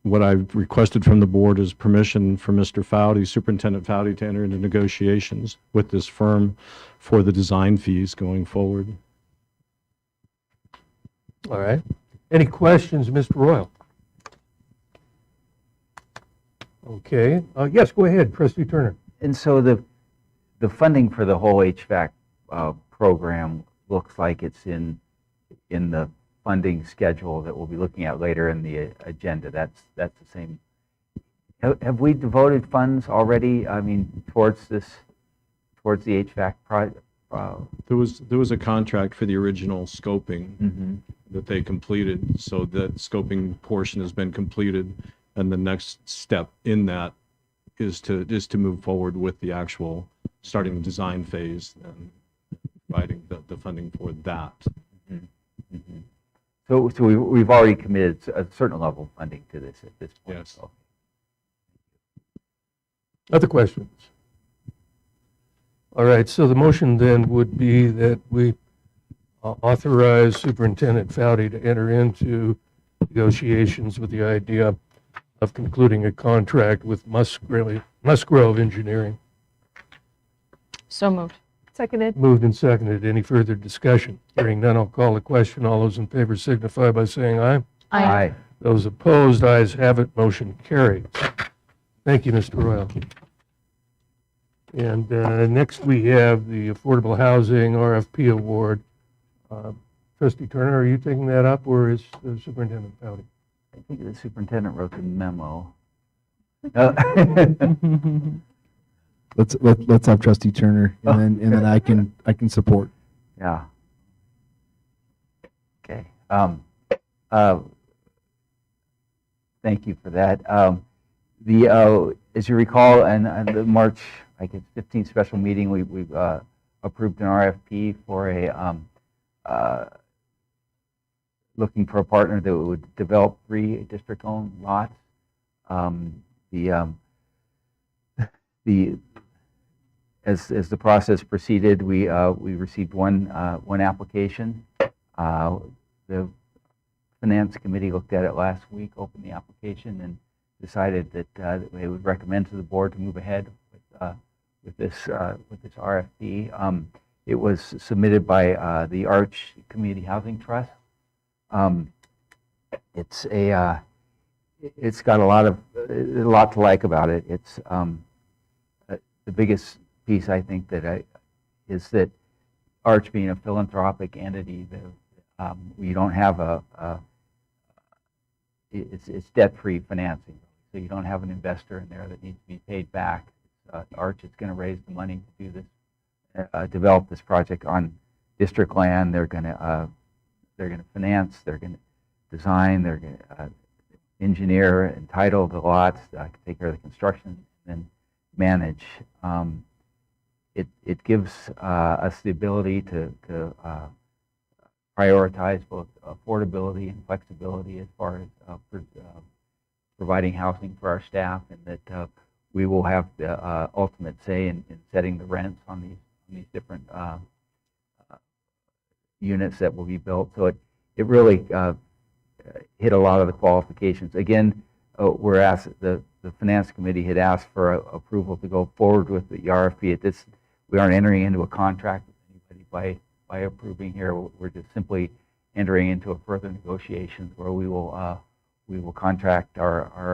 what I've requested from the board is permission for Mr. Foudy, Superintendent Foudy, to enter into negotiations with this firm for the design fees going forward. All right. Any questions, Mr. Royal? Okay. Yes, go ahead, Trustee Turner. And so the funding for the whole HVAC program looks like it's in the funding schedule that we'll be looking at later in the agenda. That's the same. Have we devoted funds already, I mean, towards the HVAC project? There was a contract for the original scoping that they completed, so that scoping portion has been completed, and the next step in that is to move forward with the actual starting the design phase and providing the funding for that. So we've already committed a certain level of funding to this at this point. Yes. Okay. Other questions? All right, so the motion then would be that we authorize Superintendent Foudy to enter into negotiations with the idea of concluding a contract with Musgrove Engineering. So moved. Seconded. Moved and seconded. Any further discussion? Hearing none, I'll call the question. All those in favor signify by saying aye. Aye. Those opposed, ayes have it. Motion carries. Thank you, Mr. Royal. And next we have the Affordable Housing RFP Award. Trustee Turner, are you taking that up, or is the Superintendent Foudy? I think the superintendent wrote the memo. Let's have Trustee Turner, and then I can support. Yeah. Okay. Thank you for that. As you recall, in the March, I guess, 15th special meeting, we approved an RFP for looking for a partner that would develop 3 district-owned lots. As the process proceeded, we received one application. The Finance Committee looked at it last week, opened the application, and decided that they would recommend to the board to move ahead with this RFP. It was submitted by the Arch Community Housing Trust. It's got a lot to like about it. It's the biggest piece, I think, is that Arch being a philanthropic entity, you don't have it's debt-free financing. So you don't have an investor in there that needs to be paid back. Arch is going to raise the money to do this, develop this project on district land. They're going to finance. They're going to design. They're going to engineer, entitle the lots, take care of the construction, and then manage. It gives us the ability to prioritize both affordability and flexibility as far as providing housing for our staff, and that we will have the ultimate say in setting the rents on these different units that will be built. So it really hit a lot of the qualifications. Again, we're asked, the finance committee had asked for approval to go forward with the RFP. At this, we aren't entering into a contract with anybody by approving here. We're just simply entering into a further negotiations where we will contract our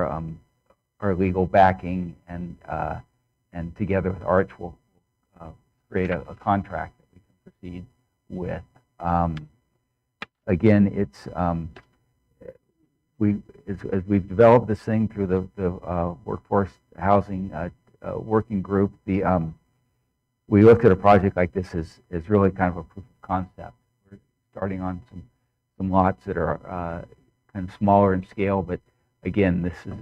legal backing, and together with Arch we'll create a contract that we can proceed with. Again, it's as we've developed this thing through the workforce housing working group, we looked at a project like this as really kind of a proof of concept. We're starting on some lots that are kind of smaller in scale, but again, this is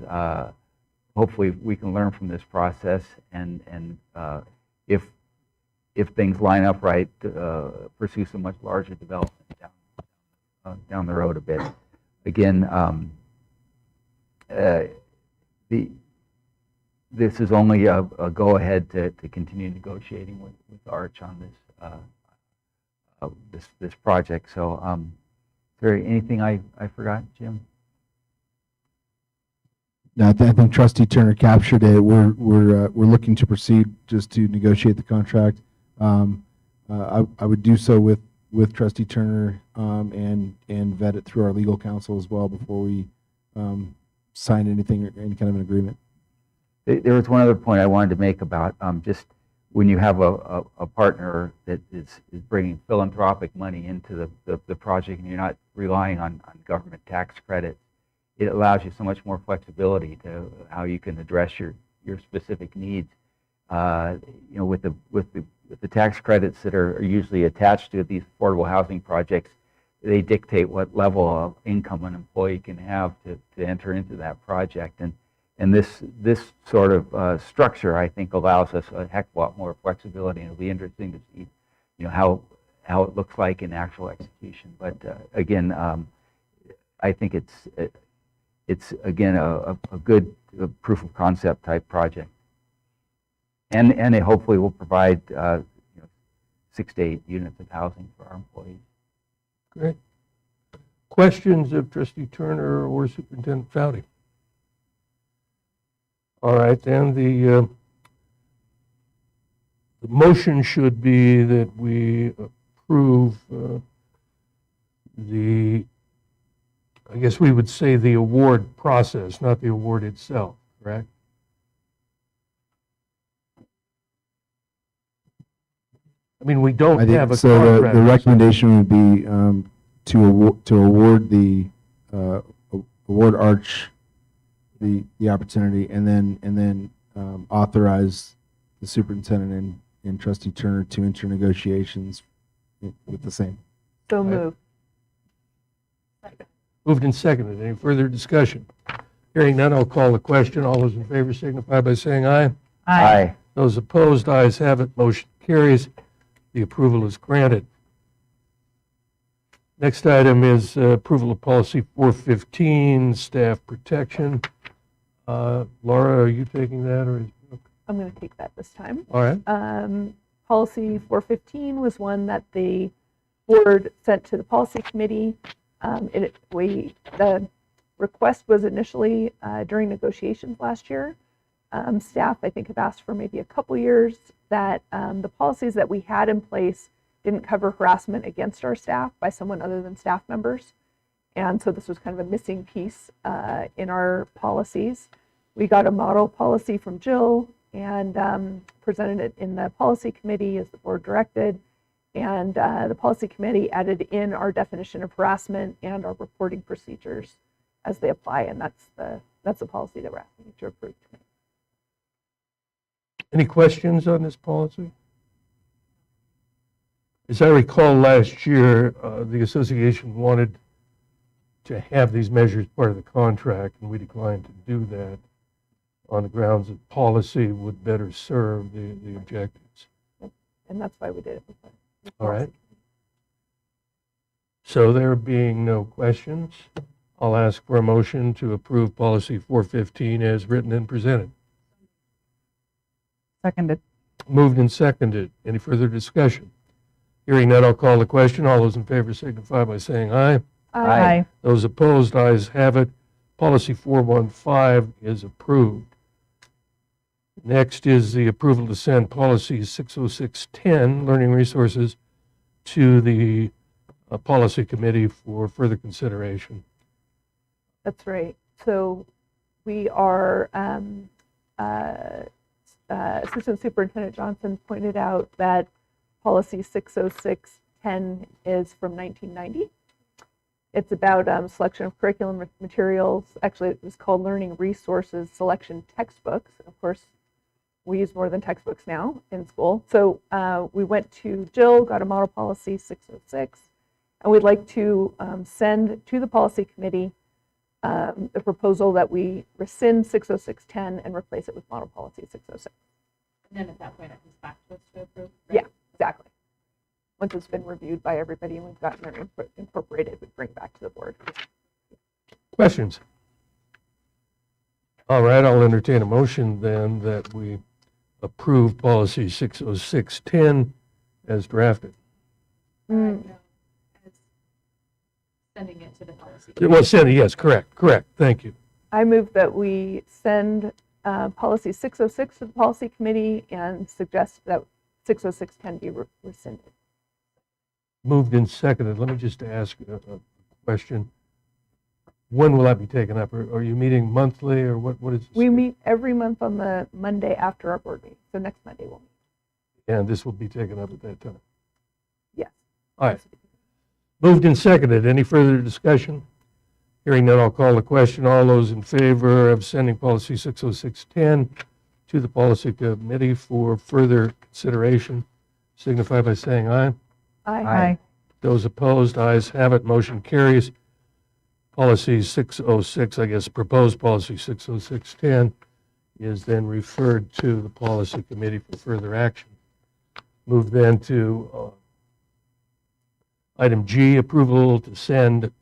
hopefully we can learn from this process, and if things line up right, pursue some much larger development down the road a bit. Again, this is only a go-ahead to continue negotiating with Arch on this project. So, is there anything I forgot, Jim? No, I think Trustee Turner captured it. We're looking to proceed just to negotiate the contract. I would do so with Trustee Turner and vet it through our legal counsel as well before we sign anything or any kind of an agreement. There was one other point I wanted to make about just when you have a partner that is bringing philanthropic money into the project, and you're not relying on government tax credits, it allows you so much more flexibility to how you can address your specific needs. With the tax credits that are usually attached to these affordable housing projects, they dictate what level of income an employee can have to enter into that project. And this sort of structure, I think, allows us a heck of a lot more flexibility, and it'll be interesting to see, how it looks like in actual execution. But again, I think it's again a good proof of concept type project, and it hopefully will provide 6 to 8 units of housing for our employees. Great. Questions of Trustee Turner or Superintendent Foudy? All right, then the motion should be that we approve I guess we would say the award process, not the award itself, correct? I mean, we don't have a so. contract. The recommendation would be to award the award Arch the opportunity, and then authorize the superintendent and Trustee Turner to enter negotiations with the same. So moved. Moved and seconded. Any further discussion? Hearing none, I'll call the question. All those in favor signify by saying aye. Aye. Those opposed, ayes have it. Motion carries. The approval is granted. Next item is approval of policy 415, staff protection. Laura, are you taking that, or? I'm going to take that this time. All right. Policy 415 was one that the board sent to the policy committee. The request was initially during negotiations last year. Staff, I think, have asked for maybe a couple years that the policies that we had in place didn't cover harassment against our staff by someone other than staff members. And so this was kind of a missing piece in our policies. We got a model policy from Jill and presented it in the policy committee as the board directed. And the policy committee added in our definition of harassment and our reporting procedures as they apply, and that's the policy that we're asking you to approve tonight. Any questions on this policy? As I recall, last year, the association wanted to have these measures part of the contract, and we declined to do that on the grounds that policy would better serve the objectives. And that's why we did it with the All right. policy. So there being no questions, I'll ask for a motion to approve policy 415 as written and presented. Seconded. Moved and seconded. Any further discussion? Hearing none, I'll call the question. All those in favor signify by saying aye. Aye. Those opposed, ayes have it. Policy 415 is approved. Next is the approval to send policy 60610, learning resources, to the policy committee for further consideration. That's right. So we are, Assistant Superintendent Johnson pointed out that policy 60610 is from 1990. It's about selection of curriculum materials. Actually, it was called Learning Resources Selection Textbooks. Of course, we use more than textbooks now in school. So we went to Jill, got a model policy 606, and we'd like to send to the policy committee the proposal that we rescind 60610 and replace it with model policy 606. And then at that point, it comes back to us to approve. Yeah, exactly. Once it's been reviewed by everybody and we've gotten it incorporated, we bring it back to the board. Questions? All right, I'll entertain a motion then that we approve policy 60610 as drafted. Mm. As sending it to the policy. Well, Sandy, yes, correct. Thank you. I move that we send policy 606 to the policy committee and suggest that 60610 be rescinded. Moved and seconded. Let me just ask a question. When will that be taken up? Are you meeting monthly or what is this? We meet every month on the Monday after our board meeting. So next Monday we'll meet. And this will be taken up at that time. Yes. All right. Moved and seconded. Any further discussion? Hearing none, I'll call the question. All those in favor of sending policy 60610 to the policy committee for further consideration signify by saying aye. Aye. Those opposed, ayes have it. Motion carries. Policy 606, I guess, proposed policy 60610 is then referred to the policy committee for further action. Move then to item G, approval to send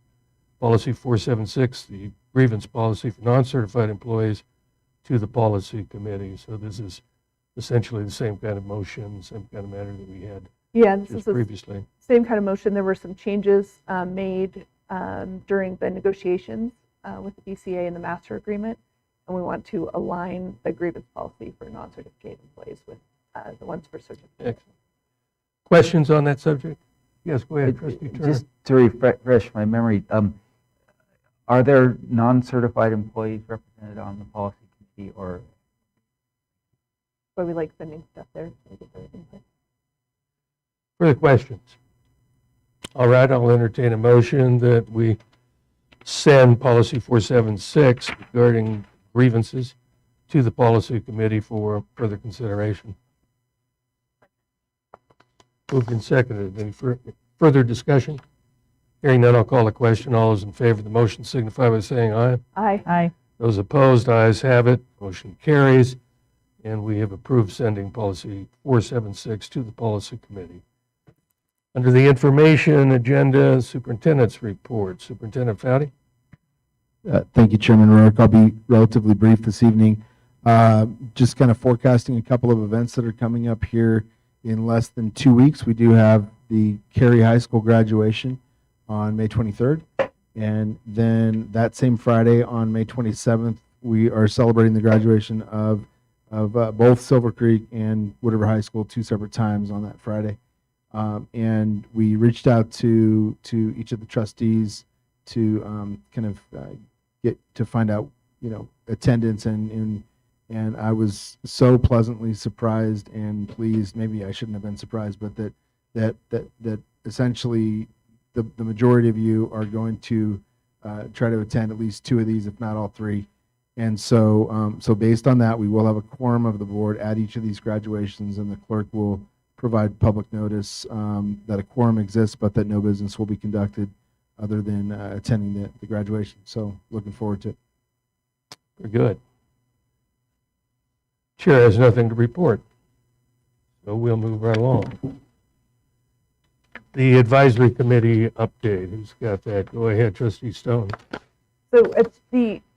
policy 476, the grievance policy for non-certified employees, to the policy committee. So this is essentially the same kind of motion, same kind of matter that we had Yeah, this just is the previously. same kind of motion. There were some changes made during the negotiations with the BCA and the master agreement, and we want to align the grievance policy for non-certificated employees with the ones for certificated. Excellent. Questions on that subject? Yes, go ahead, Trustee Turner. Just to refresh my memory, are there non-certified employees represented on the policy committee, or? But we like sending stuff there. So we get their input. Further questions? All right, I'll entertain a motion that we send policy 476 regarding grievances to the policy committee for further consideration. Moved and seconded. Any further discussion? Hearing none, I'll call the question. All those in favor of the motion signify by saying aye. Aye. Aye. Those opposed, ayes have it. Motion carries. And we have approved sending policy 476 to the policy committee. Under the information agenda, superintendent's report. Superintendent Foudy? Thank you, Chairman Rourke. I'll be relatively brief this evening. Just kind of forecasting a couple of events that are coming up here in less than 2 weeks. We do have the Cary High School graduation on May 23rd. And then that same Friday on May 27th, we are celebrating the graduation of both Silver Creek and Wood River High School 2 separate times on that Friday. And we reached out to each of the trustees to get to find out, attendance, and I was so pleasantly surprised and pleased. Maybe I shouldn't have been surprised, but that that essentially the majority of you are going to try to attend at least 2 of these, if not all 3. And so, so based on that, we will have a quorum of the board at each of these graduations, and the clerk will provide public notice that a quorum exists, but that no business will be conducted other than attending the graduation. So looking forward to it. Very good. Chair has nothing to report, so we'll move right along. The advisory committee update, who's got that? Go ahead, trustee Stone. So at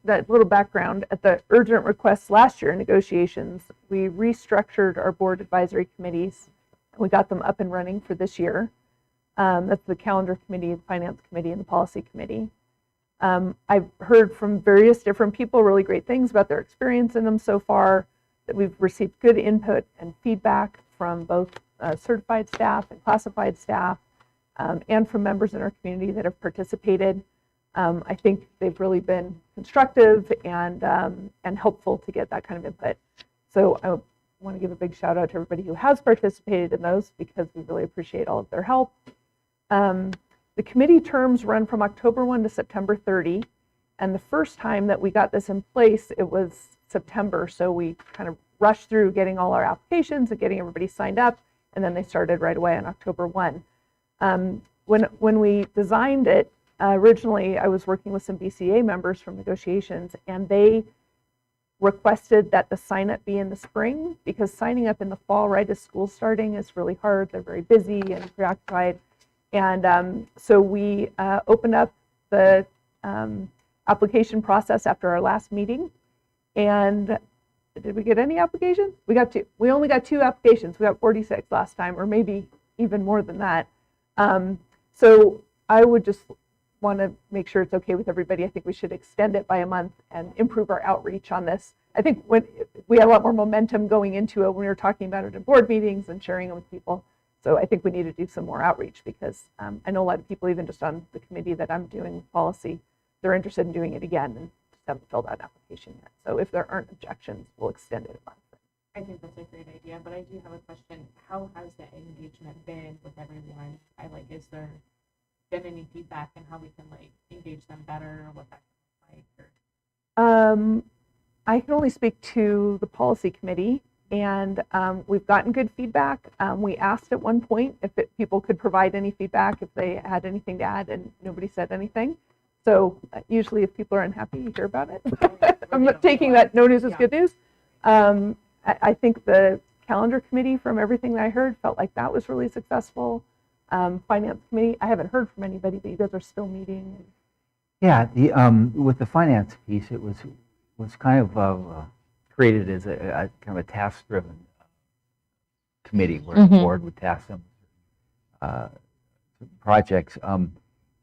that little background, at the urgent requests last year in negotiations, we restructured our board advisory committees. We got them up and running for this year. That's the calendar committee, the finance committee, and the policy committee. I've heard from various different people really great things about their experience in them so far, that we've received good input and feedback from both certified staff and classified staff, and from members in our community that have participated. I think they've really been constructive and helpful to get that kind of input. So I want to give a big shout out to everybody who has participated in those, because we really appreciate all of their help. The committee terms run from October 1 to September 30. And the first time that we got this in place, it was September. So we kind of rushed through getting all our applications and getting everybody signed up. And then they started right away on October 1. When we designed it, originally I was working with some BCA members from negotiations, and they requested that the sign up be in the spring, because signing up in the fall right as school's starting is really hard. They're very busy and preoccupied. And so we opened up the application process after our last meeting. And did we get any applications? We got 2. We only got 2 applications. We got 46 last time, or maybe even more than that. So I would just want to make sure it's okay with everybody. I think we should extend it by a month and improve our outreach on this. I think when we had a lot more momentum going into it when we were talking about it in board meetings and sharing it with people. So I think we need to do some more outreach, because I know a lot of people, even just on the committee that I'm doing with policy, they're interested in doing it again and just haven't filled out an application yet. So if there aren't objections, we'll extend it a month. I think that's a great idea, but I do have a question. How has the engagement been with everyone? Is there been any feedback on how we can engage them better, or what that looks like? Or? I can only speak to the policy committee, and we've gotten good feedback. We asked at one point if people could provide any feedback, if they had anything to add, and nobody said anything. So usually if people are unhappy, you hear about it. I'm taking that no news is good news. I think the calendar committee, from everything that I heard, felt like that was really successful. Finance committee, I haven't heard from anybody, but you guys are still meeting. Yeah, with the finance piece, it was kind of created as a kind of a task-driven committee where the board would task them projects,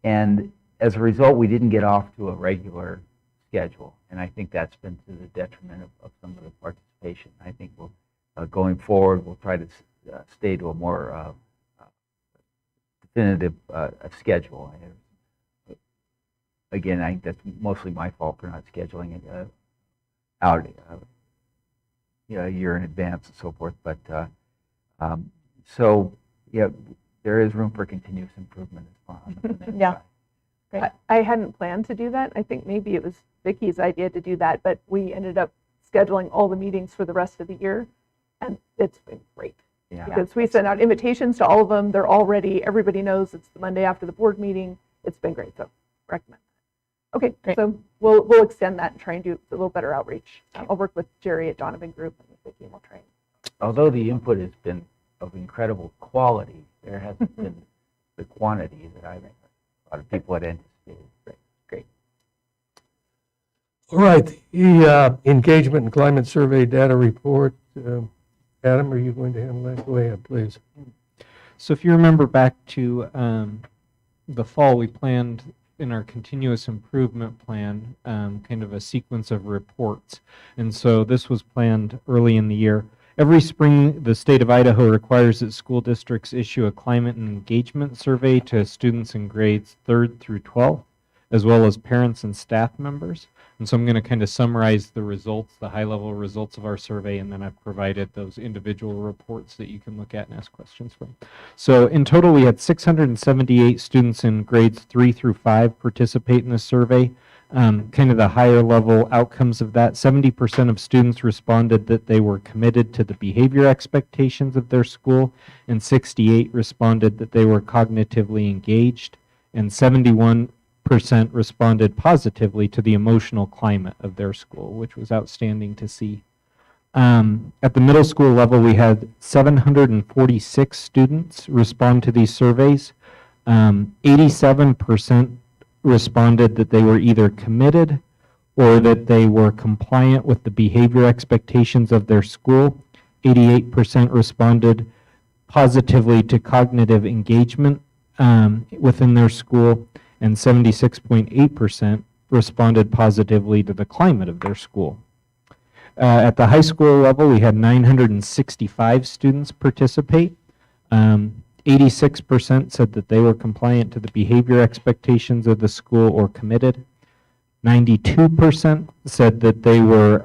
and as a result, we didn't get off to a regular schedule, and I think that's been to the detriment of some of the participation. I think we'll going forward, we'll try to stay to a more definitive schedule. Again, I think that's mostly my fault for not scheduling it out a year in advance and so forth. But so yeah, there is room for continuous improvement as far on the finance Yeah. side. I hadn't planned to do that. I think maybe it was Vicky's idea to do that, but we ended up scheduling all the meetings for the rest of the year, and it's been great. Yeah. Because we sent out invitations to all of them. They're all ready. Everybody knows it's the Monday after the board meeting. It's been great, so recommend that. Okay, Great. so we'll extend that and try and do a little better outreach. I'll work with Jerry at Donovan Group and with Vicky, and we'll try. Although the input has been of incredible quality, there hasn't been the quantity that a lot of people had anticipated. Great. All right, the engagement and climate survey data report. Adam, are you going to handle that? Go ahead, please. So if you remember back to the fall, we planned in our continuous improvement plan kind of a sequence of reports. And so this was planned early in the year. Every spring, the state of Idaho requires that school districts issue a climate and engagement survey to students in grades 3rd through 12th. as well as parents and staff members. And so I'm going to kind of summarize the results, the high-level results of our survey, and then I've provided those individual reports that you can look at and ask questions from. So in total, we had 678 students in grades 3 through 5 participate in the survey. Kind of the higher level outcomes of that, 70% of students responded that they were committed to the behavior expectations of their school, and 68 responded that they were cognitively engaged, and 71% responded positively to the emotional climate of their school, which was outstanding to see. At the middle school level, we had 746 students respond to these surveys. 87% responded that they were either committed or that they were compliant with the behavior expectations of their school. 88% responded positively to cognitive engagement within their school, and 76.8% responded positively to the climate of their school. At the high school level, we had 965 students participate. 86% said that they were compliant to the behavior expectations of the school or committed. 92% said that they were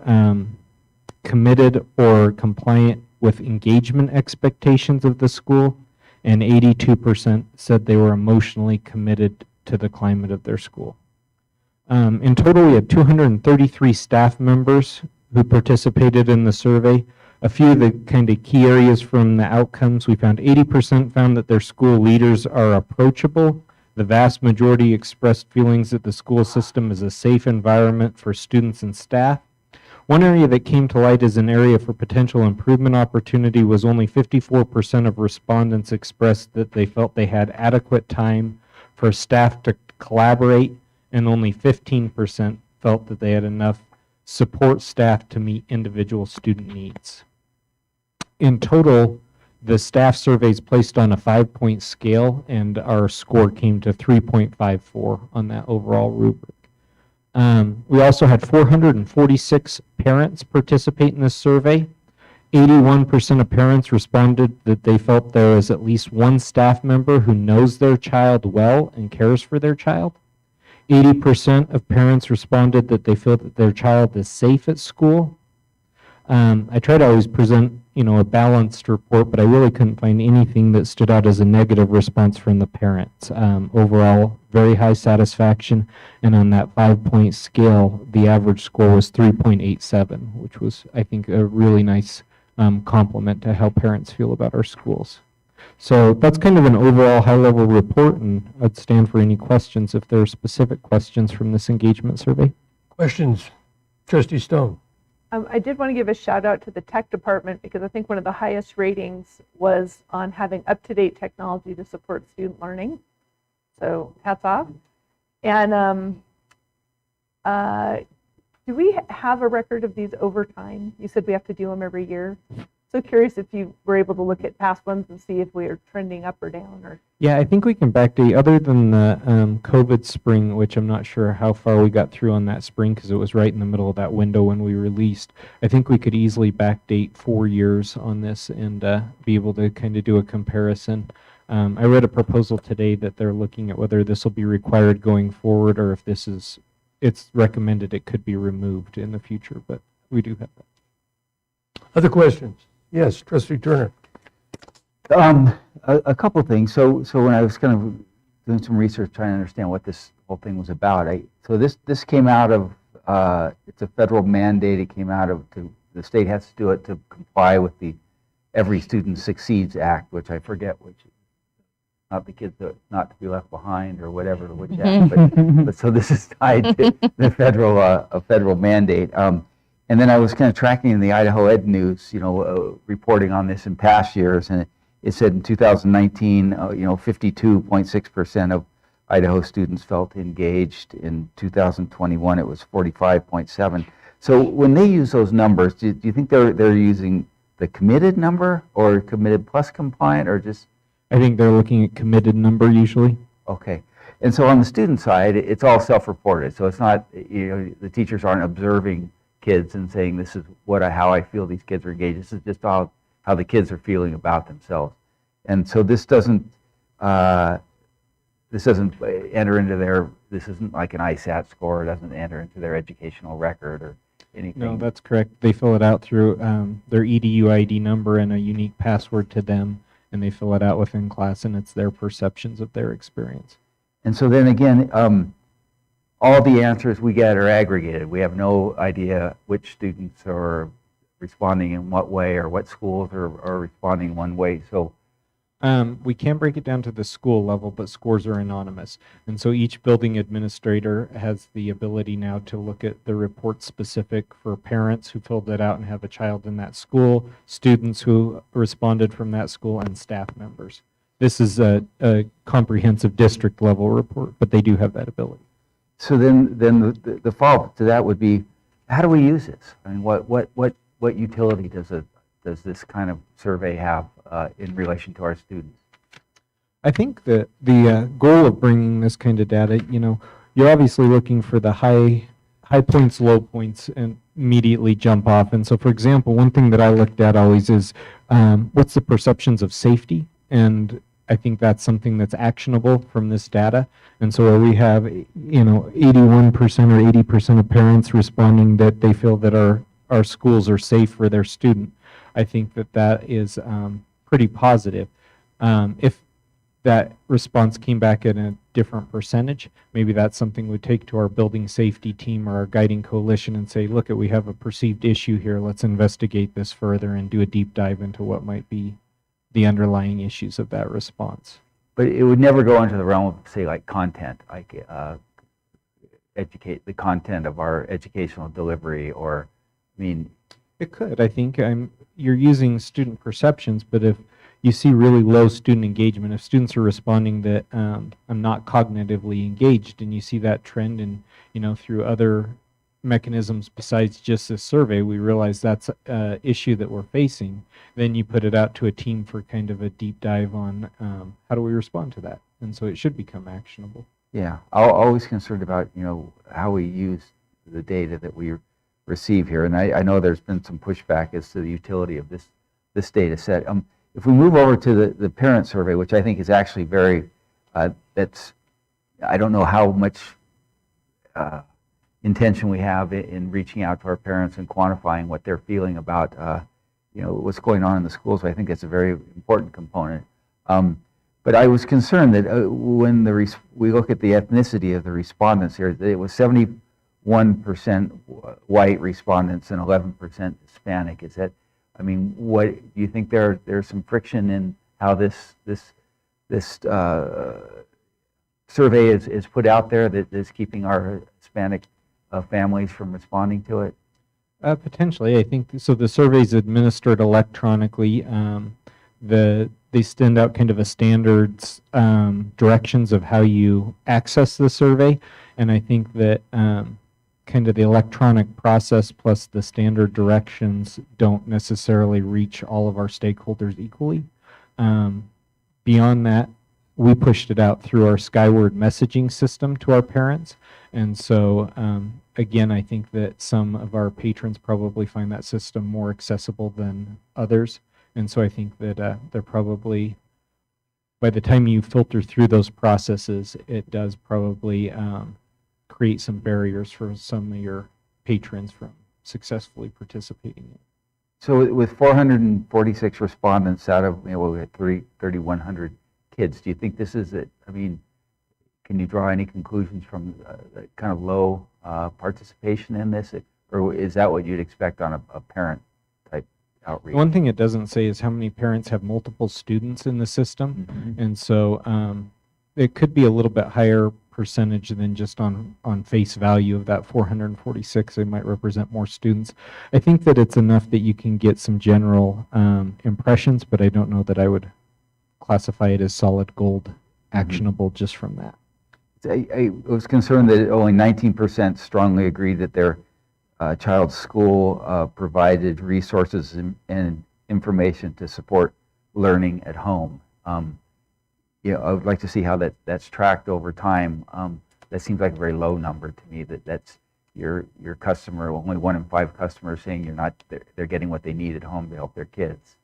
committed or compliant with engagement expectations of the school, and 82% said they were emotionally committed to the climate of their school. In total, we had 233 staff members who participated in the survey. A few of the kind of key areas from the outcomes, we found 80% found that their school leaders are approachable. The vast majority expressed feelings that the school system is a safe environment for students and staff. One area that came to light as an area for potential improvement opportunity was only 54% of respondents expressed that they felt they had adequate time for staff to collaborate, and only 15% felt that they had enough support staff to meet individual student needs. In total, the staff surveys placed on a 5-point scale, and our score came to 3.54 on that overall rubric. We also had 446 parents participate in this survey. 81% of parents responded that they felt there is at least one staff member who knows their child well and cares for their child. 80% of parents responded that they feel that their child is safe at school. I try to always present, a balanced report, but I really couldn't find anything that stood out as a negative response from the parents. Overall, very high satisfaction, and on that 5-point scale, the average score was 3.87, which was, I think, a really nice compliment to how parents feel about our schools. So that's kind of an overall high-level report, and I'd stand for any questions if there are specific questions from this engagement survey. Questions? Trustee Stone. I did want to give a shout out to the tech department, because I think one of the highest ratings was on having up-to-date technology to support student learning. So hats off. And do we have a record of these over time? You said we have to do them every year. So curious if you were able to look at past ones and see if we are trending up or down. Or Yeah, I think we can backdate, other than the COVID spring, which I'm not sure how far we got through on that spring because it was right in the middle of that window when we released. I think we could easily backdate 4 years on this and be able to kind of do a comparison. I read a proposal today that they're looking at whether this will be required going forward, or if it's recommended it could be removed in the future, but we do have that. Other questions? Yes, Trustee Turner. A couple of things. So when I was kind of doing some research trying to understand what this whole thing was about, so this came out of it's a federal mandate. It came out of the state has to do it to comply with the Every Student Succeeds Act, which I forget which, not the kids that not to be left behind or whatever, which act, but so this is tied to the federal a federal mandate. And then I was kind of tracking in the Idaho Ed News, reporting on this in past years, and it said in 2019, 52.6% of Idaho students felt engaged. In 2021, it was 45.7. So when they use those numbers, do you think they're using the committed number or committed plus compliant, or just? I think they're looking at committed number usually. Okay. And so on the student side, it's all self-reported. So it's not, the teachers aren't observing kids and saying this is how I feel these kids are engaged. This is just how the kids are feeling about themselves. And so this doesn't this doesn't enter into their, this isn't like an ISAT score, it doesn't enter into their educational record or anything. No, that's correct. They fill it out through their EDU ID number and a unique password to them, and they fill it out within class, and it's their perceptions of their experience. And so then again, all the answers we get are aggregated. We have no idea which students are responding in what way or what schools are responding one way. So we can break it down to the school level, but scores are anonymous. And so each building administrator has the ability now to look at the report specific for parents who filled it out and have a child in that school, students who responded from that school, and staff members. This is a comprehensive district level report, but they do have that ability. so then the follow-up to that would be, how do we use this? I mean, what utility does this kind of survey have in relation to our students? I think that the goal of bringing this kind of data, you're obviously looking for the high points, low points, and immediately jump off. And so, for example, one thing that I looked at always is what's the perceptions of safety? And I think that's something that's actionable from this data. And so where we have, 81% or 80% of parents responding that they feel that our schools are safe for their student, I think that is pretty positive. If that response came back at a different percentage, maybe that's something we'd take to our building safety team or our guiding coalition and say, look, we have a perceived issue here. Let's investigate this further and do a deep dive into what might be the underlying issues of that response. But it would never go into the realm of, say, like content, like educate the content of our educational delivery, or, I mean. It could. I think you're using student perceptions, but if you see really low student engagement, if students are responding that I'm not cognitively engaged, and you see that trend and, through other mechanisms besides just this survey, we realize that's an issue that we're facing, then you put it out to a team for kind of a deep dive on how do we respond to that. And so it should become actionable. Yeah, I'm always concerned about, how we use the data that we receive here. And I know there's been some pushback as to the utility of this data set. If we move over to the parent survey, which I think is actually very, I don't know how much intention we have in reaching out to our parents and quantifying what they're feeling about, what's going on in the schools. I think that's a very important component. But I was concerned that when we look at the ethnicity of the respondents here, that it was 71% white respondents and 11% Hispanic. Is that, what do you think there's some friction in how this survey is put out there that is keeping our Hispanic families from responding to it? Potentially, I think so. The survey is administered electronically. They send out kind of a standards directions of how you access the survey, and I think that kind of the electronic process plus the standard directions don't necessarily reach all of our stakeholders equally. Beyond that, we pushed it out through our Skyward messaging system to our parents. And so, again, I think that some of our patrons probably find that system more accessible than others. And so I think that they're probably, by the time you filter through those processes, it does probably create some barriers for some of your patrons from successfully participating in. So with 446 respondents out of, we had 3,100 kids, do you think this is it? Can you draw any conclusions from kind of low participation in this? Or is that what you'd expect on a parent type outreach? One thing it doesn't say is how many parents have multiple students in the system. Mm-hmm. And so it could be a little bit higher percentage than just on face value of that 446. They might represent more students. I think that it's enough that you can get some general impressions, but I don't know that I would classify it as solid gold actionable just from that. I was concerned that only 19% strongly agreed that their child's school provided resources and information to support learning at home. I would like to see how that's tracked over time. That seems like a very low number to me. That's your customer. Only 1 in 5 customers saying they're getting what they need at home to help their kids.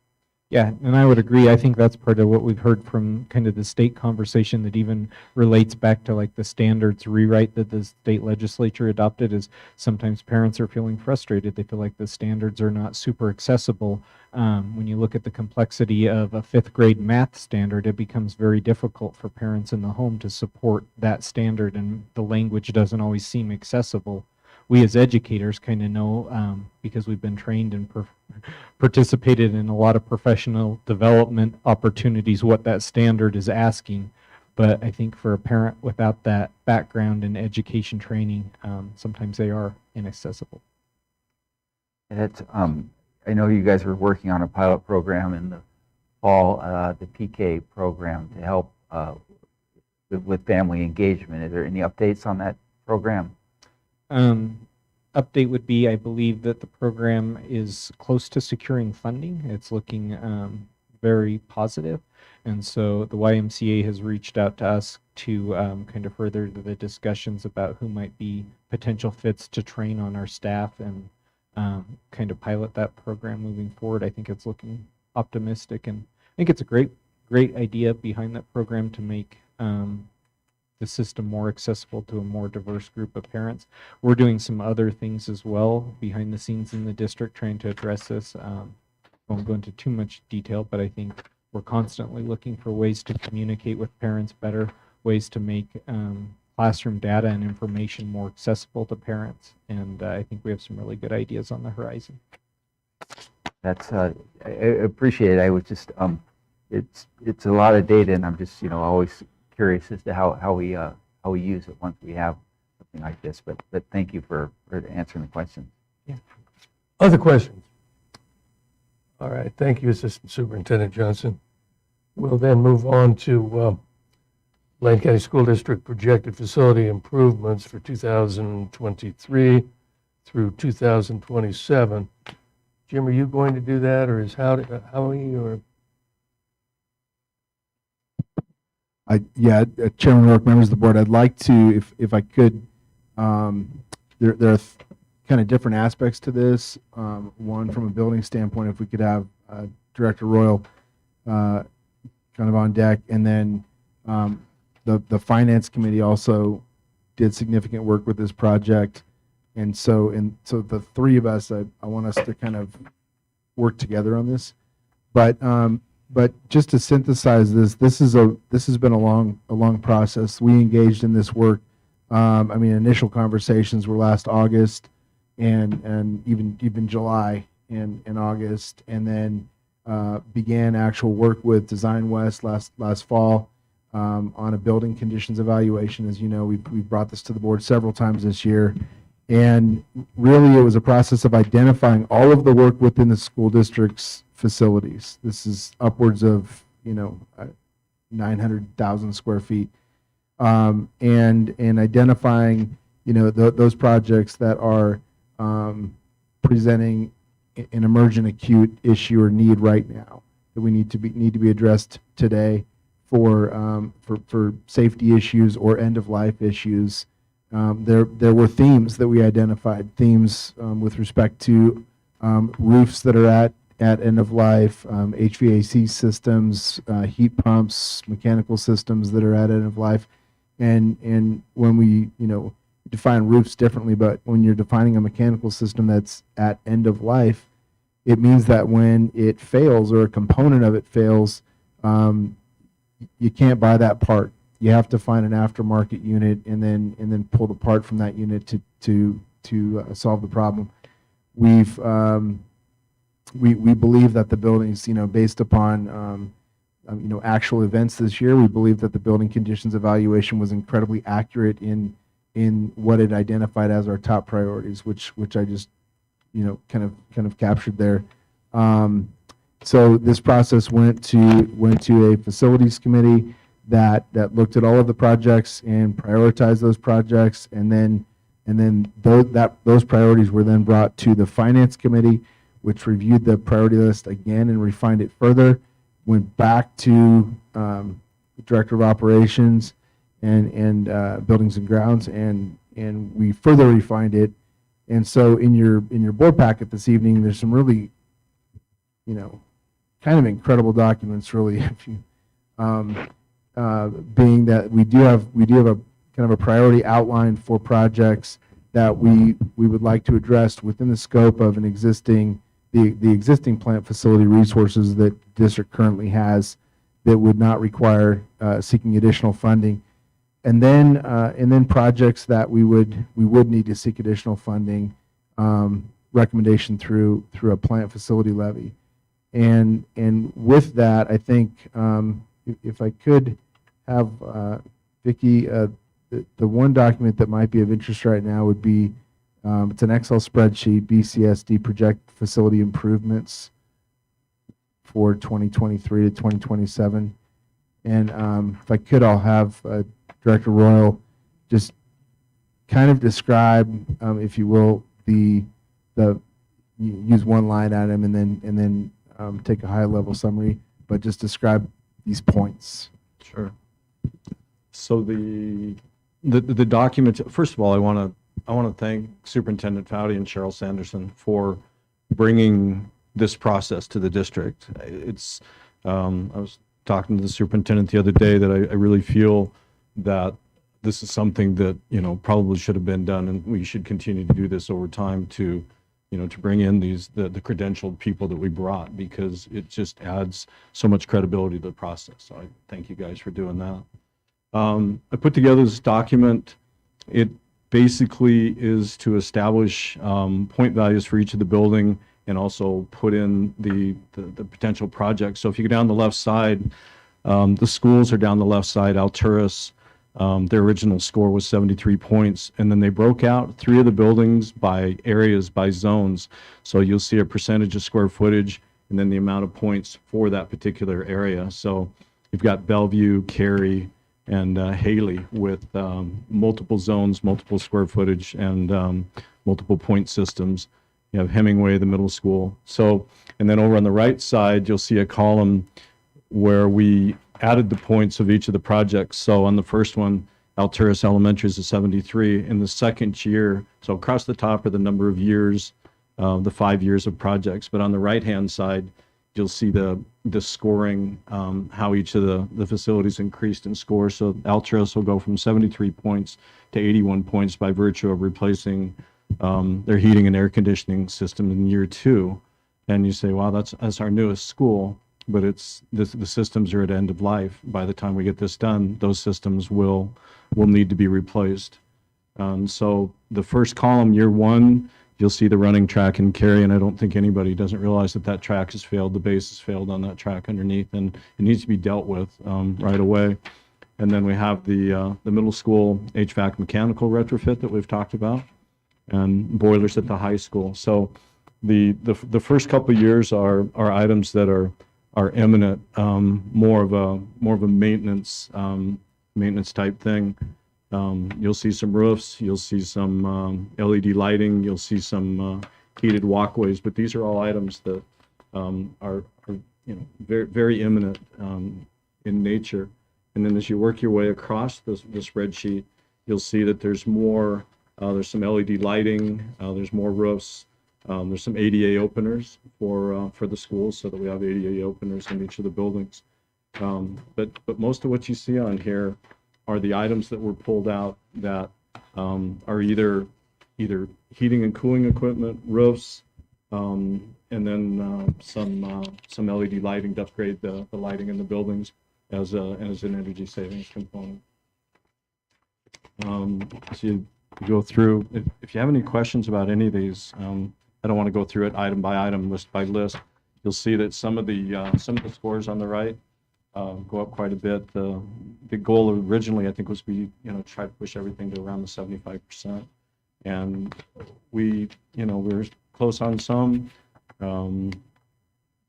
Yeah, and I would agree. I think that's part of what we've heard from kind of the state conversation that even relates back to like the standards rewrite that the state legislature adopted is sometimes parents are feeling frustrated. They feel like the standards are not super accessible. When you look at the complexity of a 5th grade math standard, it becomes very difficult for parents in the home to support that standard, and the language doesn't always seem accessible. We as educators kind of know, because we've been trained and participated in a lot of professional development opportunities, what that standard is asking. But I think for a parent without that background in education training, sometimes they are inaccessible. That's, I know you guys are working on a pilot program in the fall, the PK program to help with family engagement. Are there any updates on that program? Update would be, I believe that the program is close to securing funding. It's looking very positive. And so the YMCA has reached out to us to kind of further the discussions about who might be potential fits to train on our staff and kind of pilot that program moving forward. I think it's looking optimistic, and I think it's a great idea behind that program to make the system more accessible to a more diverse group of parents. We're doing some other things as well behind the scenes in the district trying to address this. I won't go into too much detail, but I think we're constantly looking for ways to communicate with parents better, ways to make classroom data and information more accessible to parents. And I think we have some really good ideas on the horizon. That's, I appreciate it. I was just, it's a lot of data, and I'm just, always curious as to how we use it once we have something like this. But thank you for answering the question. Yeah. Other questions? All right, thank you, Assistant Superintendent Johnson. We'll then move on to Blaine County School District projected facility improvements for 2023 through 2027. Jim, are you going to do that, or is Howie, or? Chairman Rourke, members of the board, I'd like to, if I could, there are kind of different aspects to this. One, from a building standpoint, if we could have Director Royal kind of on deck, and then the Finance Committee also did significant work with this project, and so the three of us, I want us to kind of work together on this, but just to synthesize this has been a long process. We engaged in this work. Initial conversations were last August, and even July and August, and then began actual work with Design West last fall on a building conditions evaluation. As you know, we've brought this to the board several times this year, and really it was a process of identifying all of the work within the school district's facilities. This is upwards of 900,000 square feet, and identifying those projects that are presenting an emergent acute issue or need right now that we need to be addressed today for safety issues or end of life issues. There were themes that we identified, with respect to roofs that are at end of life, HVAC systems, heat pumps, mechanical systems that are at end of life, and when we define roofs differently, but when you're defining a mechanical system that's at end of life, it means that when it fails or a component of it fails, you can't buy that part. You have to find an aftermarket unit and then pull the part from that unit to solve the problem. We believe that the buildings, based upon actual events this year, we believe that the building conditions evaluation was incredibly accurate in what it identified as our top priorities, which I just kind of captured there. So this process went to a facilities committee that looked at all of the projects and prioritized those projects, and then those priorities were then brought to the finance committee, which reviewed the priority list again and refined it further. Went back to the director of operations and buildings and grounds, and we further refined it. And so in your board packet this evening, there's some really kind of incredible documents, really. If you, being that we do have a kind of a priority outline for projects that we would like to address within the scope of an existing the existing plant facility resources that the district currently has that would not require seeking additional funding. And then projects that we would need to seek additional funding, recommendation through a plant facility levy. And with that, I think if I could have Vicki, the one document that might be of interest right now would be it's an Excel spreadsheet, BCSD project facility improvements for 2023 to 2027. And if I could, I'll have Director Royal just kind of describe, if you will, use one line item and then take a high level summary, but just describe these points. Sure. So the document. First of all, I want to thank Superintendent Foudy and Cheryl Sanderson for bringing this process to the district. It's I was talking to the superintendent the other day that I really feel that this is something that probably should have been done, and we should continue to do this over time to to bring in the credentialed people that we brought, because it just adds so much credibility to the process. So I thank you guys for doing that. I put together this document. It basically is to establish point values for each of the building and also put in the potential projects. So if you go down the left side, the schools are down the left side. Alturas, their original score was 73 points, and then they broke out 3 of the buildings by areas, by zones. So you'll see a percentage of square footage and then the amount of points for that particular area. So you've got Bellevue, Cary, and Haley with multiple zones, multiple square footage, and multiple point systems. You have Hemingway, the middle school. So, and then over on the right side, you'll see a column where we added the points of each of the projects. So on the first one, Alturas Elementary is a 73. In the second year, so across the top are the number of years, the 5 years of projects. But on the right-hand side, you'll see the scoring, how each of the facilities increased in score. So Alturas will go from 73 points to 81 points by virtue of replacing their heating and air conditioning system in year 2. And you say, wow, that's our newest school. But the systems are at end of life. By the time we get this done, those systems will need to be replaced. So the first column, year 1, you'll see the running track in Cary, and I don't think anybody doesn't realize that track has failed. The base has failed on that track underneath, and it needs to be dealt with right away. And then we have the middle school HVAC mechanical retrofit that we've talked about, and boilers at the high school. So the first couple of years are items that are imminent, more of a maintenance type thing. You'll see some roofs, you'll see some LED lighting, you'll see some heated walkways, but these are all items that are very, very imminent in nature. And then as you work your way across the spreadsheet, you'll see that there's more. There's some LED lighting, there's more roofs. There's some ADA openers for the schools, so that we have ADA openers in each of the buildings. But most of what you see on here are the items that were pulled out that are either heating and cooling equipment, roofs, and then some LED lighting to upgrade the lighting in the buildings as an energy savings component. So you go through. If you have any questions about any of these. I don't want to go through it item by item, list by list. You'll see that some of the scores on the right go up quite a bit. The goal originally, I think, was try to push everything to around the 75%, and we were close on some,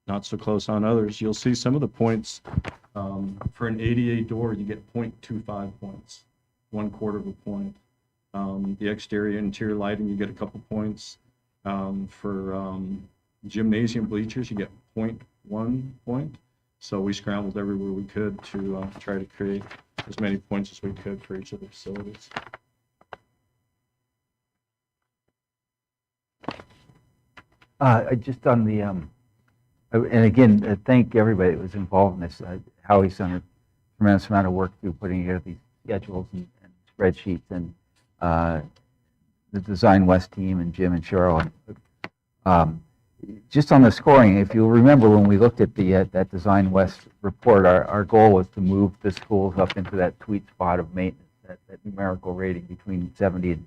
not so close on others. You'll see some of the points for an ADA door, you get 0.25 points, 1/4 of a point. The exterior interior lighting, you get a couple points. For gymnasium bleachers, you get 0.1 point. So we scrambled everywhere we could to try to create as many points as we could for each of the facilities. Just on the, And again, thank everybody that was involved in this. Howie's done a tremendous amount of work through putting together these schedules and spreadsheets, and the Design West team and Jim and Cheryl. Just on the scoring, if you'll remember when we looked at that Design West report, our goal was to move the schools up into that sweet spot of maintenance, that numerical rating between 70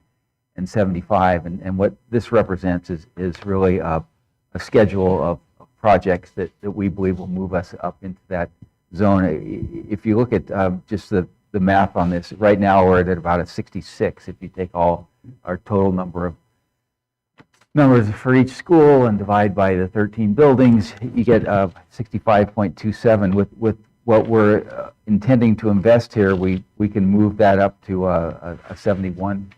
and 75. And what this represents is really a schedule of projects that we believe will move us up into that zone. If you look at just the math on this, right now we're at about a 66. If you take all our total numbers for each school and divide by the 13 buildings, you get 65.27. With what we're intending to invest here, we can move that up to a 71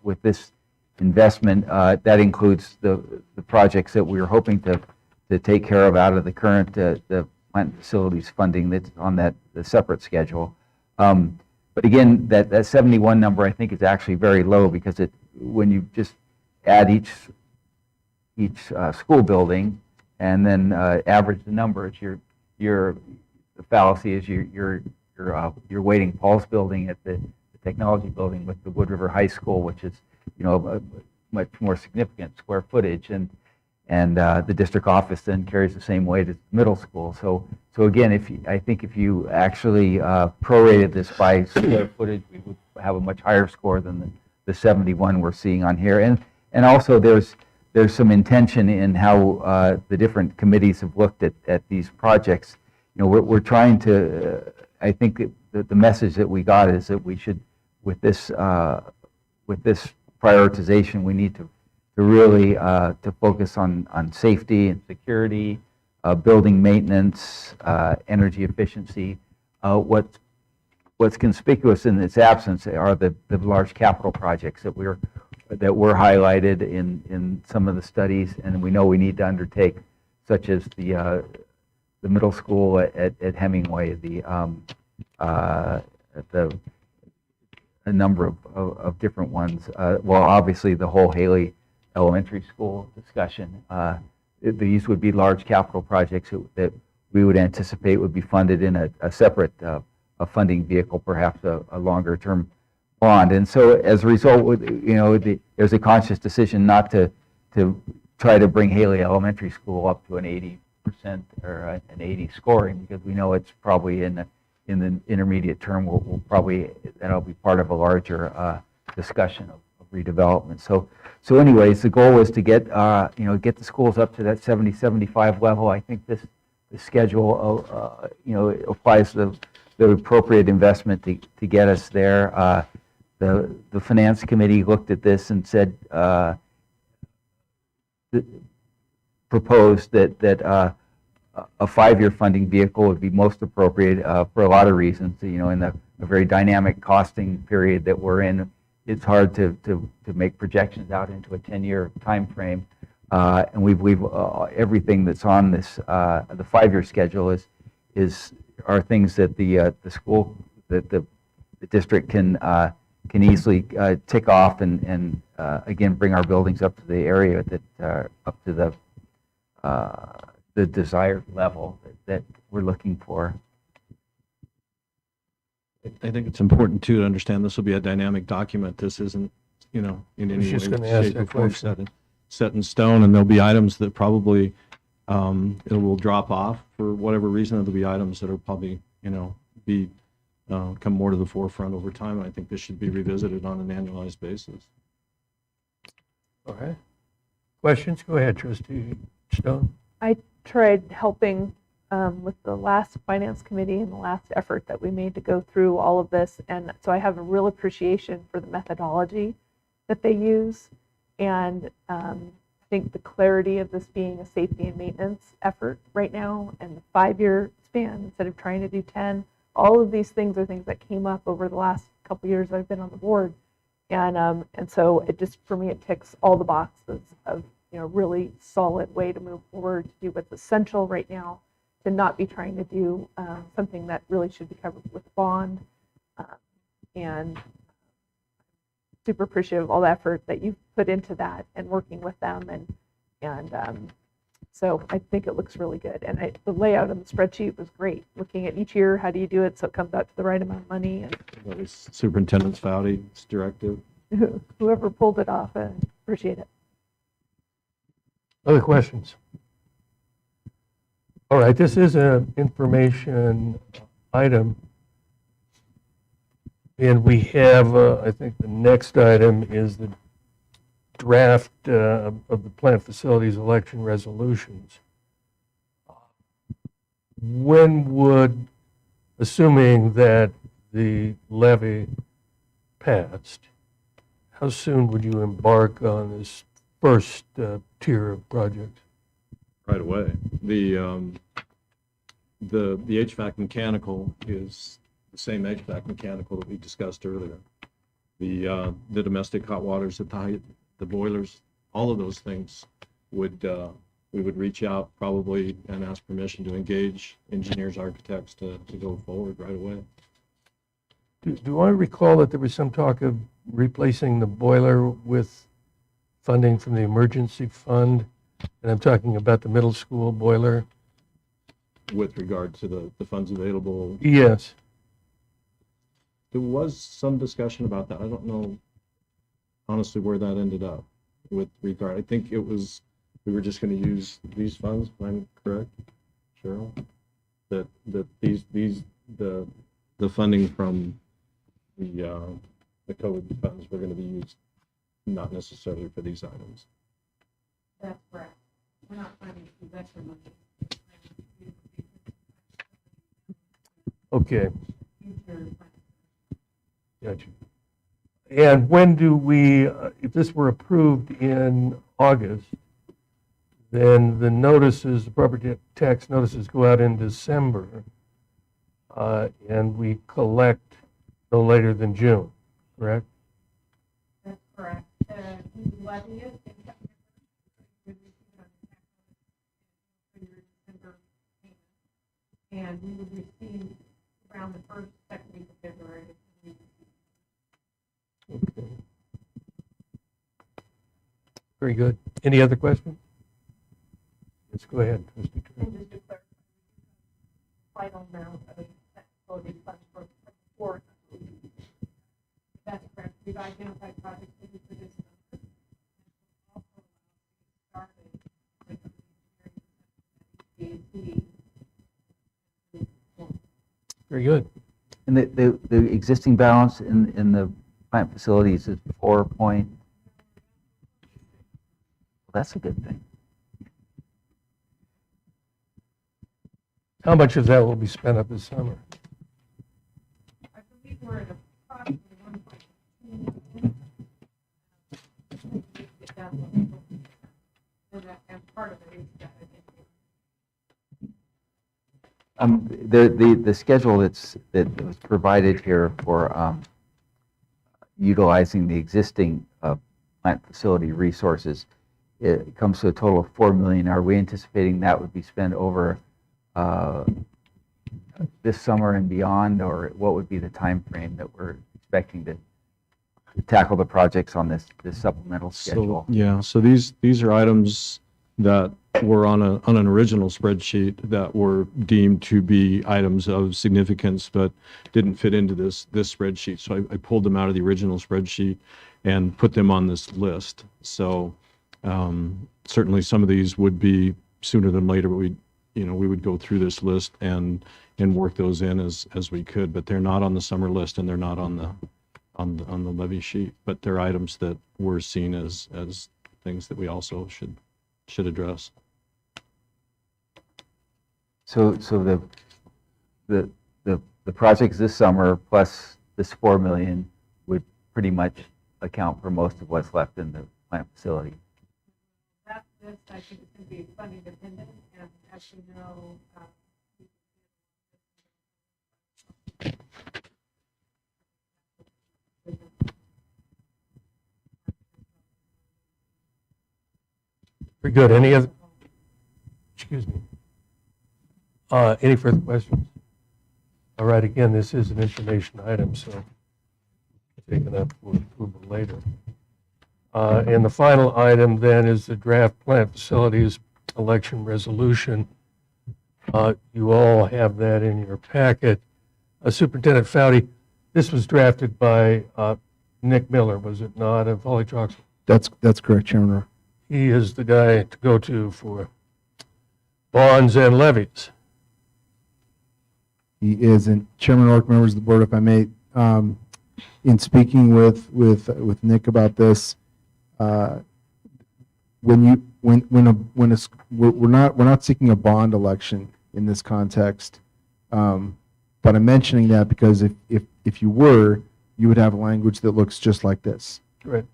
with this investment. That includes the projects that we were hoping to take care of out of the current the plant facilities funding that's on the separate schedule. But again, that 71 number I think is actually very low, because when you just add each school building and then average the numbers, the fallacy is you're weighting Paul's building at the technology building with the Wood River High School, which is a much more significant square footage, and the district office then carries the same weight as middle school. So again, I think if you actually prorated this by square footage, we would have a much higher score than the 71 we're seeing on here. And also there's some intention in how the different committees have looked at these projects. We're trying to. I think the message that we got is that we should, with this prioritization, we need to really to focus on safety and security, building maintenance, energy efficiency. What's conspicuous in its absence are the large capital projects that were highlighted in some of the studies, and we know we need to undertake, such as the middle school at Hemingway, a number of different ones. Well, obviously the whole Haley Elementary School discussion. These would be large capital projects that we would anticipate would be funded in a separate funding vehicle, perhaps a longer term bond. And so as a result, there's a conscious decision not to try to bring Haley Elementary School up to an 80% or an 80 scoring, because we know it's probably in the intermediate term we'll probably, that'll be part of a larger discussion of redevelopment. So anyways, the goal is to get get the schools up to that 70-75 level. I think the schedule applies the appropriate investment to get us there. The finance committee looked at this and said, proposed that a 5-year funding vehicle would be most appropriate for a lot of reasons. In a very dynamic costing period that we're in, it's hard to make projections out into a 10-year time frame. And we believe everything that's on this the 5-year schedule are things that the school, that the district can easily tick off and again bring our buildings up to the area that up to the desired level that we're looking for. I think it's important too to understand this will be a dynamic document. This isn't, in any way, just gonna ask shape, that or form question. set in stone, and there'll be items that probably it will drop off for whatever reason. There'll be items that are probably come more to the forefront over time. And I think this should be revisited on an annualized basis. Okay. Questions? Go ahead, Trustee Stone. I tried helping with the last finance committee and the last effort that we made to go through all of this, and so I have a real appreciation for the methodology that they use, and I think the clarity of this being a safety and maintenance effort right now, and the 5-year span instead of trying to do 10. All of these things are things that came up over the last couple years I've been on the board, and so it just, for me, it ticks all the boxes of really solid way to move forward, to do what's essential right now, to not be trying to do something that really should be covered with a bond, and super appreciative of all the effort that you've put into that and working with them, and So I think it looks really good. And the layout of the spreadsheet was great. Looking at each year, how do you do it so it comes out to the right amount of money? And That was Superintendent Foudy's directive. whoever pulled it off, I appreciate it. Other questions? All right, this is an information item. And we have, I think the next item is the draft of the plant facilities election resolutions. When would, assuming that the levy passed, how soon would you embark on this first tier of projects? Right away. The HVAC mechanical is the same HVAC mechanical that we discussed earlier. The domestic hot waters at the height, the boilers, all of those things would, we would reach out probably and ask permission to engage engineers, architects to go forward right away. Do I recall that there was some talk of replacing the boiler with funding from the emergency fund? And I'm talking about the middle school boiler. With regard to the funds available, Yes. there was some discussion about that. I don't know honestly where that ended up with regard. I think it was, we were just going to use these funds, am I correct, Cheryl? That the funding from the COVID funds were going to be used not necessarily for these items. That's correct. We're not planning to use extra money. Okay. Gotcha. And when do we, if this were approved in August, then the notices, the property tax notices go out in December, and we collect no later than June, correct? That's correct. We levy it in September. We receive it on the tax notice for your December payment. And we would receive around the first, second week of February. Okay. Very good. Any other questions? Let's go ahead, Trustee Turner. And just to clarify, final amount of facilities funds for four. That's correct. We've identified projects to do for this summer. Also started with the Very good. And the existing balance in the plant facilities is 4 point. Well, that's a good thing. How much of that will be spent up this summer? I believe we're at approximately 1.2 million. And part of it is that I think. The schedule that was provided here for utilizing the existing plant facility resources, it comes to a total of 4 million. Are we anticipating that would be spent over this summer and beyond, or what would be the time frame that we're expecting to tackle the projects on this supplemental schedule? So these are items that were on an original spreadsheet that were deemed to be items of significance, but didn't fit into this spreadsheet. So I pulled them out of the original spreadsheet and put them on this list. So certainly some of these would be sooner than later, but we would go through this list and work those in as we could, but they're not on the summer list and they're not on the levy sheet, but they're items that we're seen as things that we also should address. So the projects this summer plus this 4 million would pretty much account for most of what's left in the plant facility. That list, I think, is going to be funding dependent, and as you know, Very good. Any other, excuse me. Any further questions? All right, again, this is an information item, so taken up for approval later. And the final item then is the draft plant facilities election resolution. You all have that in your packet. Superintendent Foudy, this was drafted by Nick Miller, was it not, of Holly Troxel? That's correct, Chairman Rourke. He is the guy to go to for bonds and levies. He is, and Chairman Rourke, members of the board, if I may, in speaking with Nick about this, we're not seeking a bond election in this context, but I'm mentioning that because if you were, you would have language that looks just like this. Right.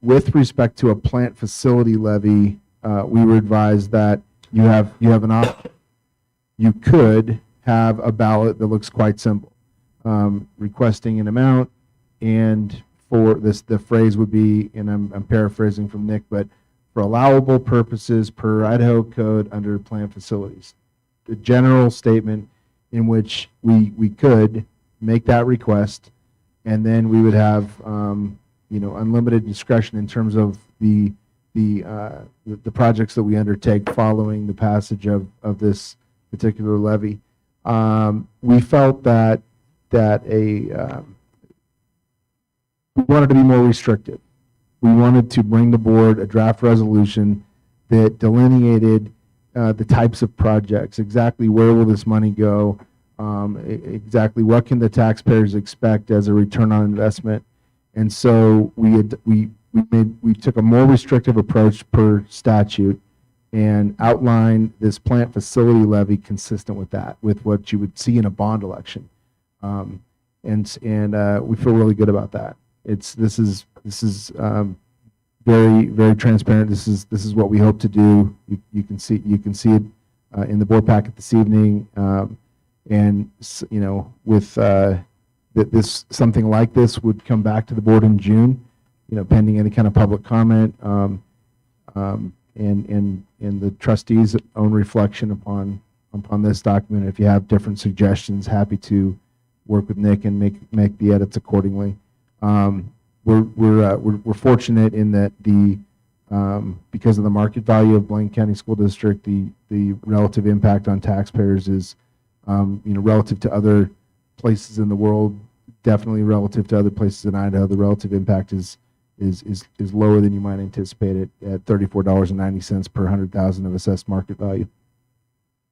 With respect to a plant facility levy, we were advised that you have an option. You could have a ballot that looks quite simple, requesting an amount, and for this, the phrase would be, and I'm paraphrasing from Nick, but for allowable purposes per Idaho code under plant facilities. A general statement in which we could make that request, and then we would have unlimited discretion in terms of the projects that we undertake following the passage of this particular levy. We felt that we wanted to be more restrictive. We wanted to bring the board a draft resolution that delineated the types of projects, exactly where will this money go, exactly what can the taxpayers expect as a return on investment. And so we took a more restrictive approach per statute and outlined this plant facility levy consistent with that, with what you would see in a bond election. And we feel really good about that. This is very, very transparent. This is what we hope to do. You can see it in the board packet this evening, and with this, something like this would come back to the board in June, pending any kind of public comment, and the trustees' own reflection upon this document. If you have different suggestions, happy to work with Nick and make the edits accordingly. We're fortunate in that because of the market value of Blaine County School District, the relative impact on taxpayers is relative to other places in the world, definitely relative to other places in Idaho, the relative impact is lower than you might anticipate it at $34.90 per 100,000 of assessed market value.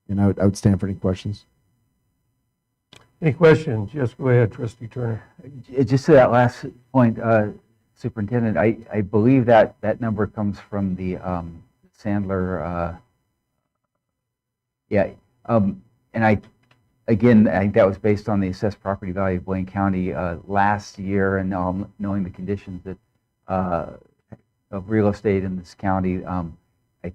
And I would stand for any questions. Any questions? Yes, go ahead, Trustee Turner. Just to that last point, Superintendent, I believe that number comes from the Sandler, and I think that was based on the assessed property value of Blaine County last year, and now knowing the conditions that of real estate in this county, I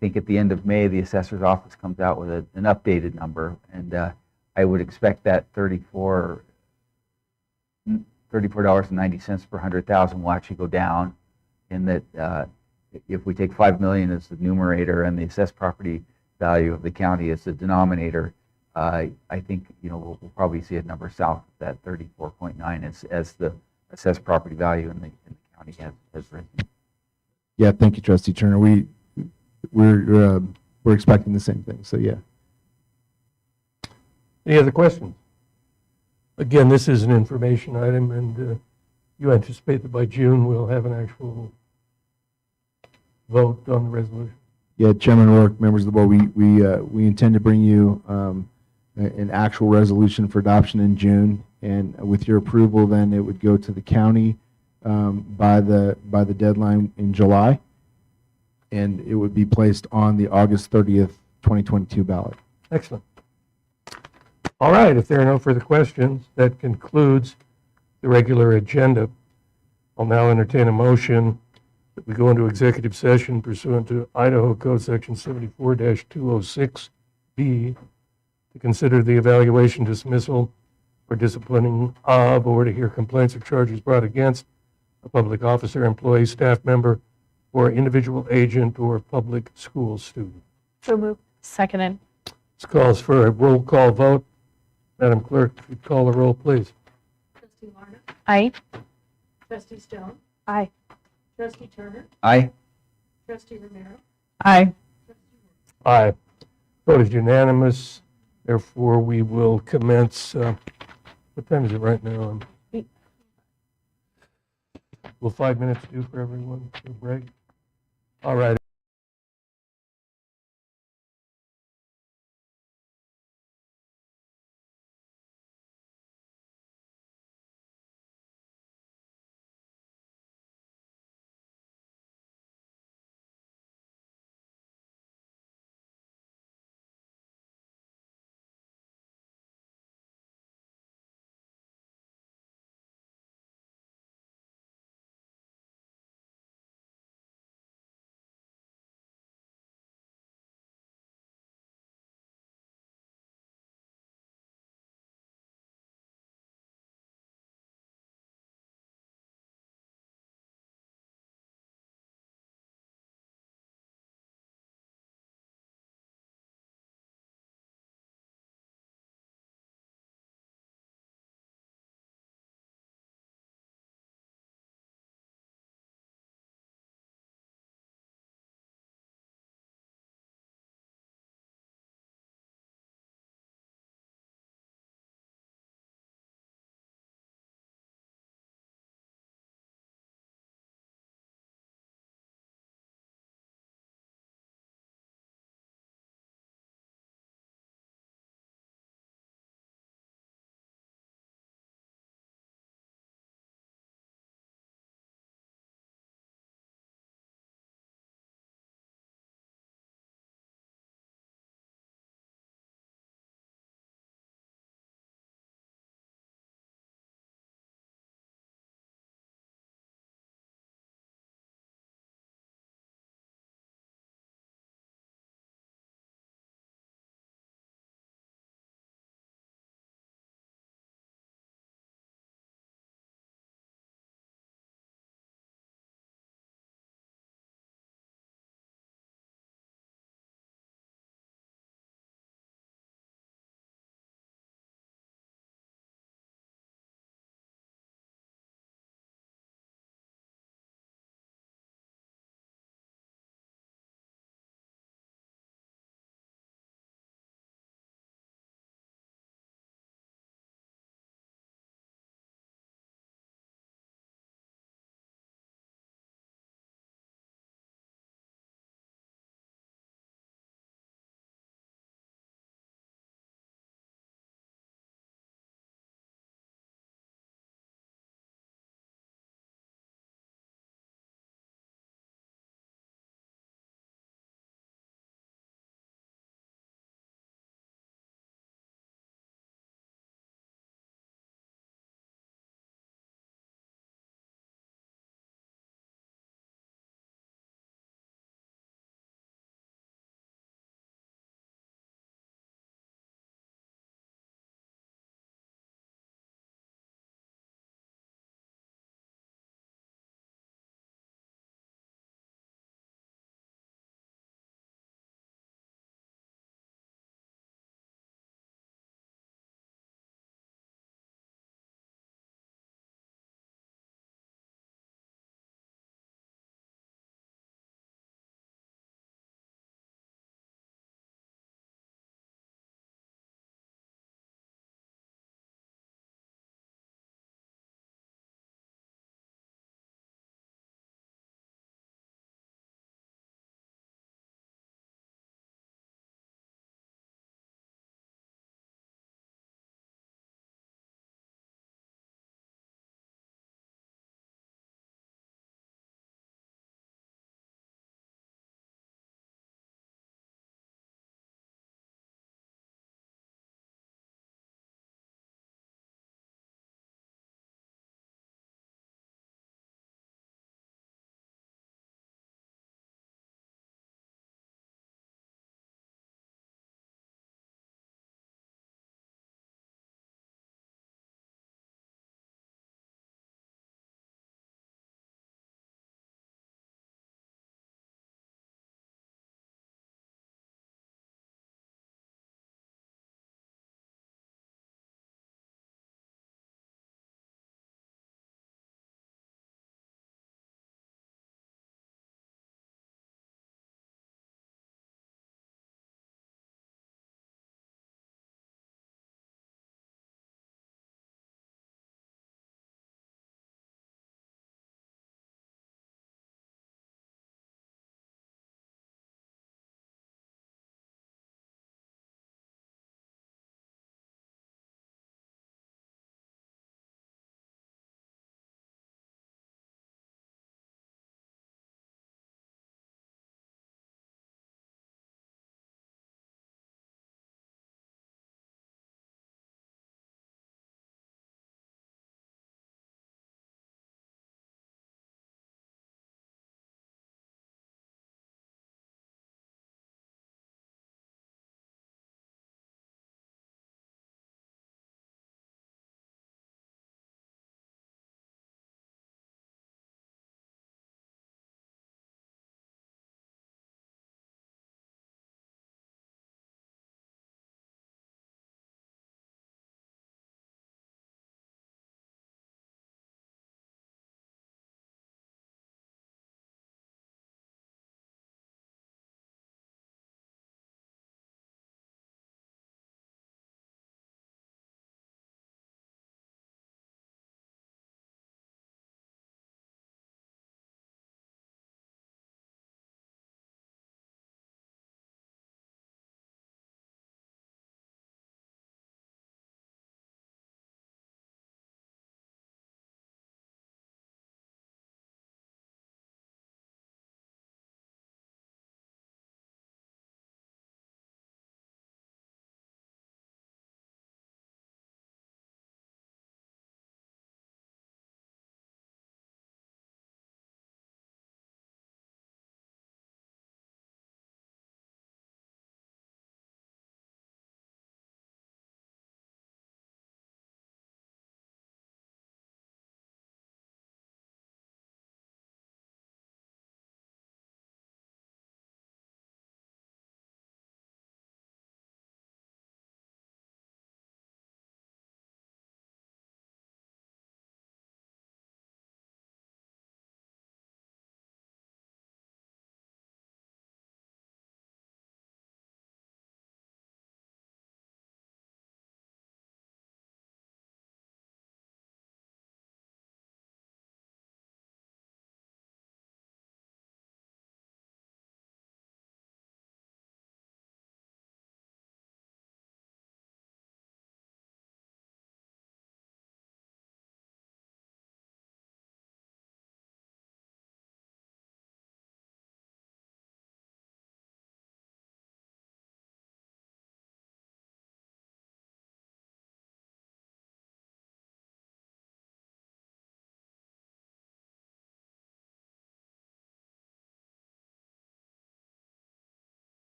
think at the end of May, the assessor's office comes out with an updated number, and I would expect that $34.90 per 100,000 will actually go down, in that if we take 5 million as the numerator and the assessed property value of the county as the denominator, I think we'll probably see a number south of that 34.9 as the assessed property value in the county has risen. Yeah, thank you, Trustee Turner. We're expecting the same thing. So yeah. Any other questions? Again, this is an information item, and you anticipate that by June we'll have an actual vote on the resolution? Yeah, Chairman Rourke, members of the board, we intend to bring you an actual resolution for adoption in June, and with your approval, then it would go to the county by the deadline in July, and it would be placed on the August 30th, 2022 ballot. Excellent. All right, if there are no further questions, that concludes the regular agenda. I'll now entertain a motion that we go into executive session pursuant to Idaho Code Section 74-206B to consider the evaluation, dismissal, or disciplining of, or to hear complaints or charges brought against a public officer, employee, staff member, or individual agent or public school student. So moved. Seconded. This calls for a roll call vote. Madam Clerk, if you'd call the roll, please. Trustee Larna, Aye. Trustee Stone, Aye. Trustee Turner, Aye. Trustee Romero, Aye. Aye. Vote is unanimous. Therefore, we will commence, what time is it right now? Will 5 minutes do for everyone for a break? All right.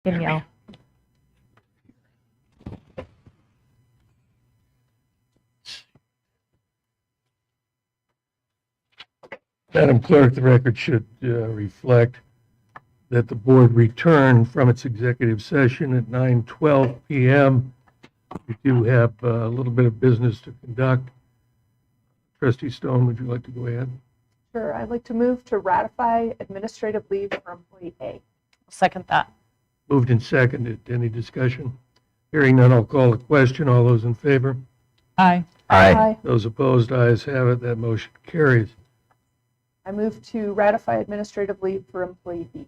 Danielle. Madam Clerk, the record should reflect that the board returned from its executive session at 9:12 PM. We do have a little bit of business to conduct. Trustee Stone, would you like to go ahead? Sure, I'd like to move to ratify administrative leave for employee A. Second that. Moved and seconded. Any discussion? Hearing none, I'll call the question. All those in favor? Aye. Aye. Those opposed, ayes have it. That motion carries. I move to ratify administrative leave for employee B.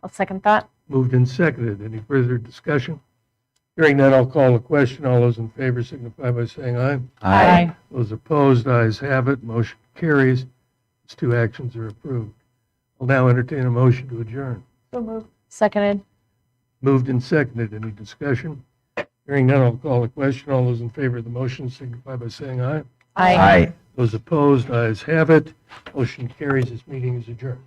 I'll second that. Moved and seconded. Any further discussion? Hearing none, I'll call the question. All those in favor signify by saying aye. Aye. Those opposed, ayes have it. Motion carries. These two actions are approved. I'll now entertain a motion to adjourn. So moved. Seconded. Moved and seconded. Any discussion? Hearing none, I'll call the question. All those in favor of the motion signify by saying aye. Aye. Those opposed, ayes have it. Motion carries. This meeting is adjourned.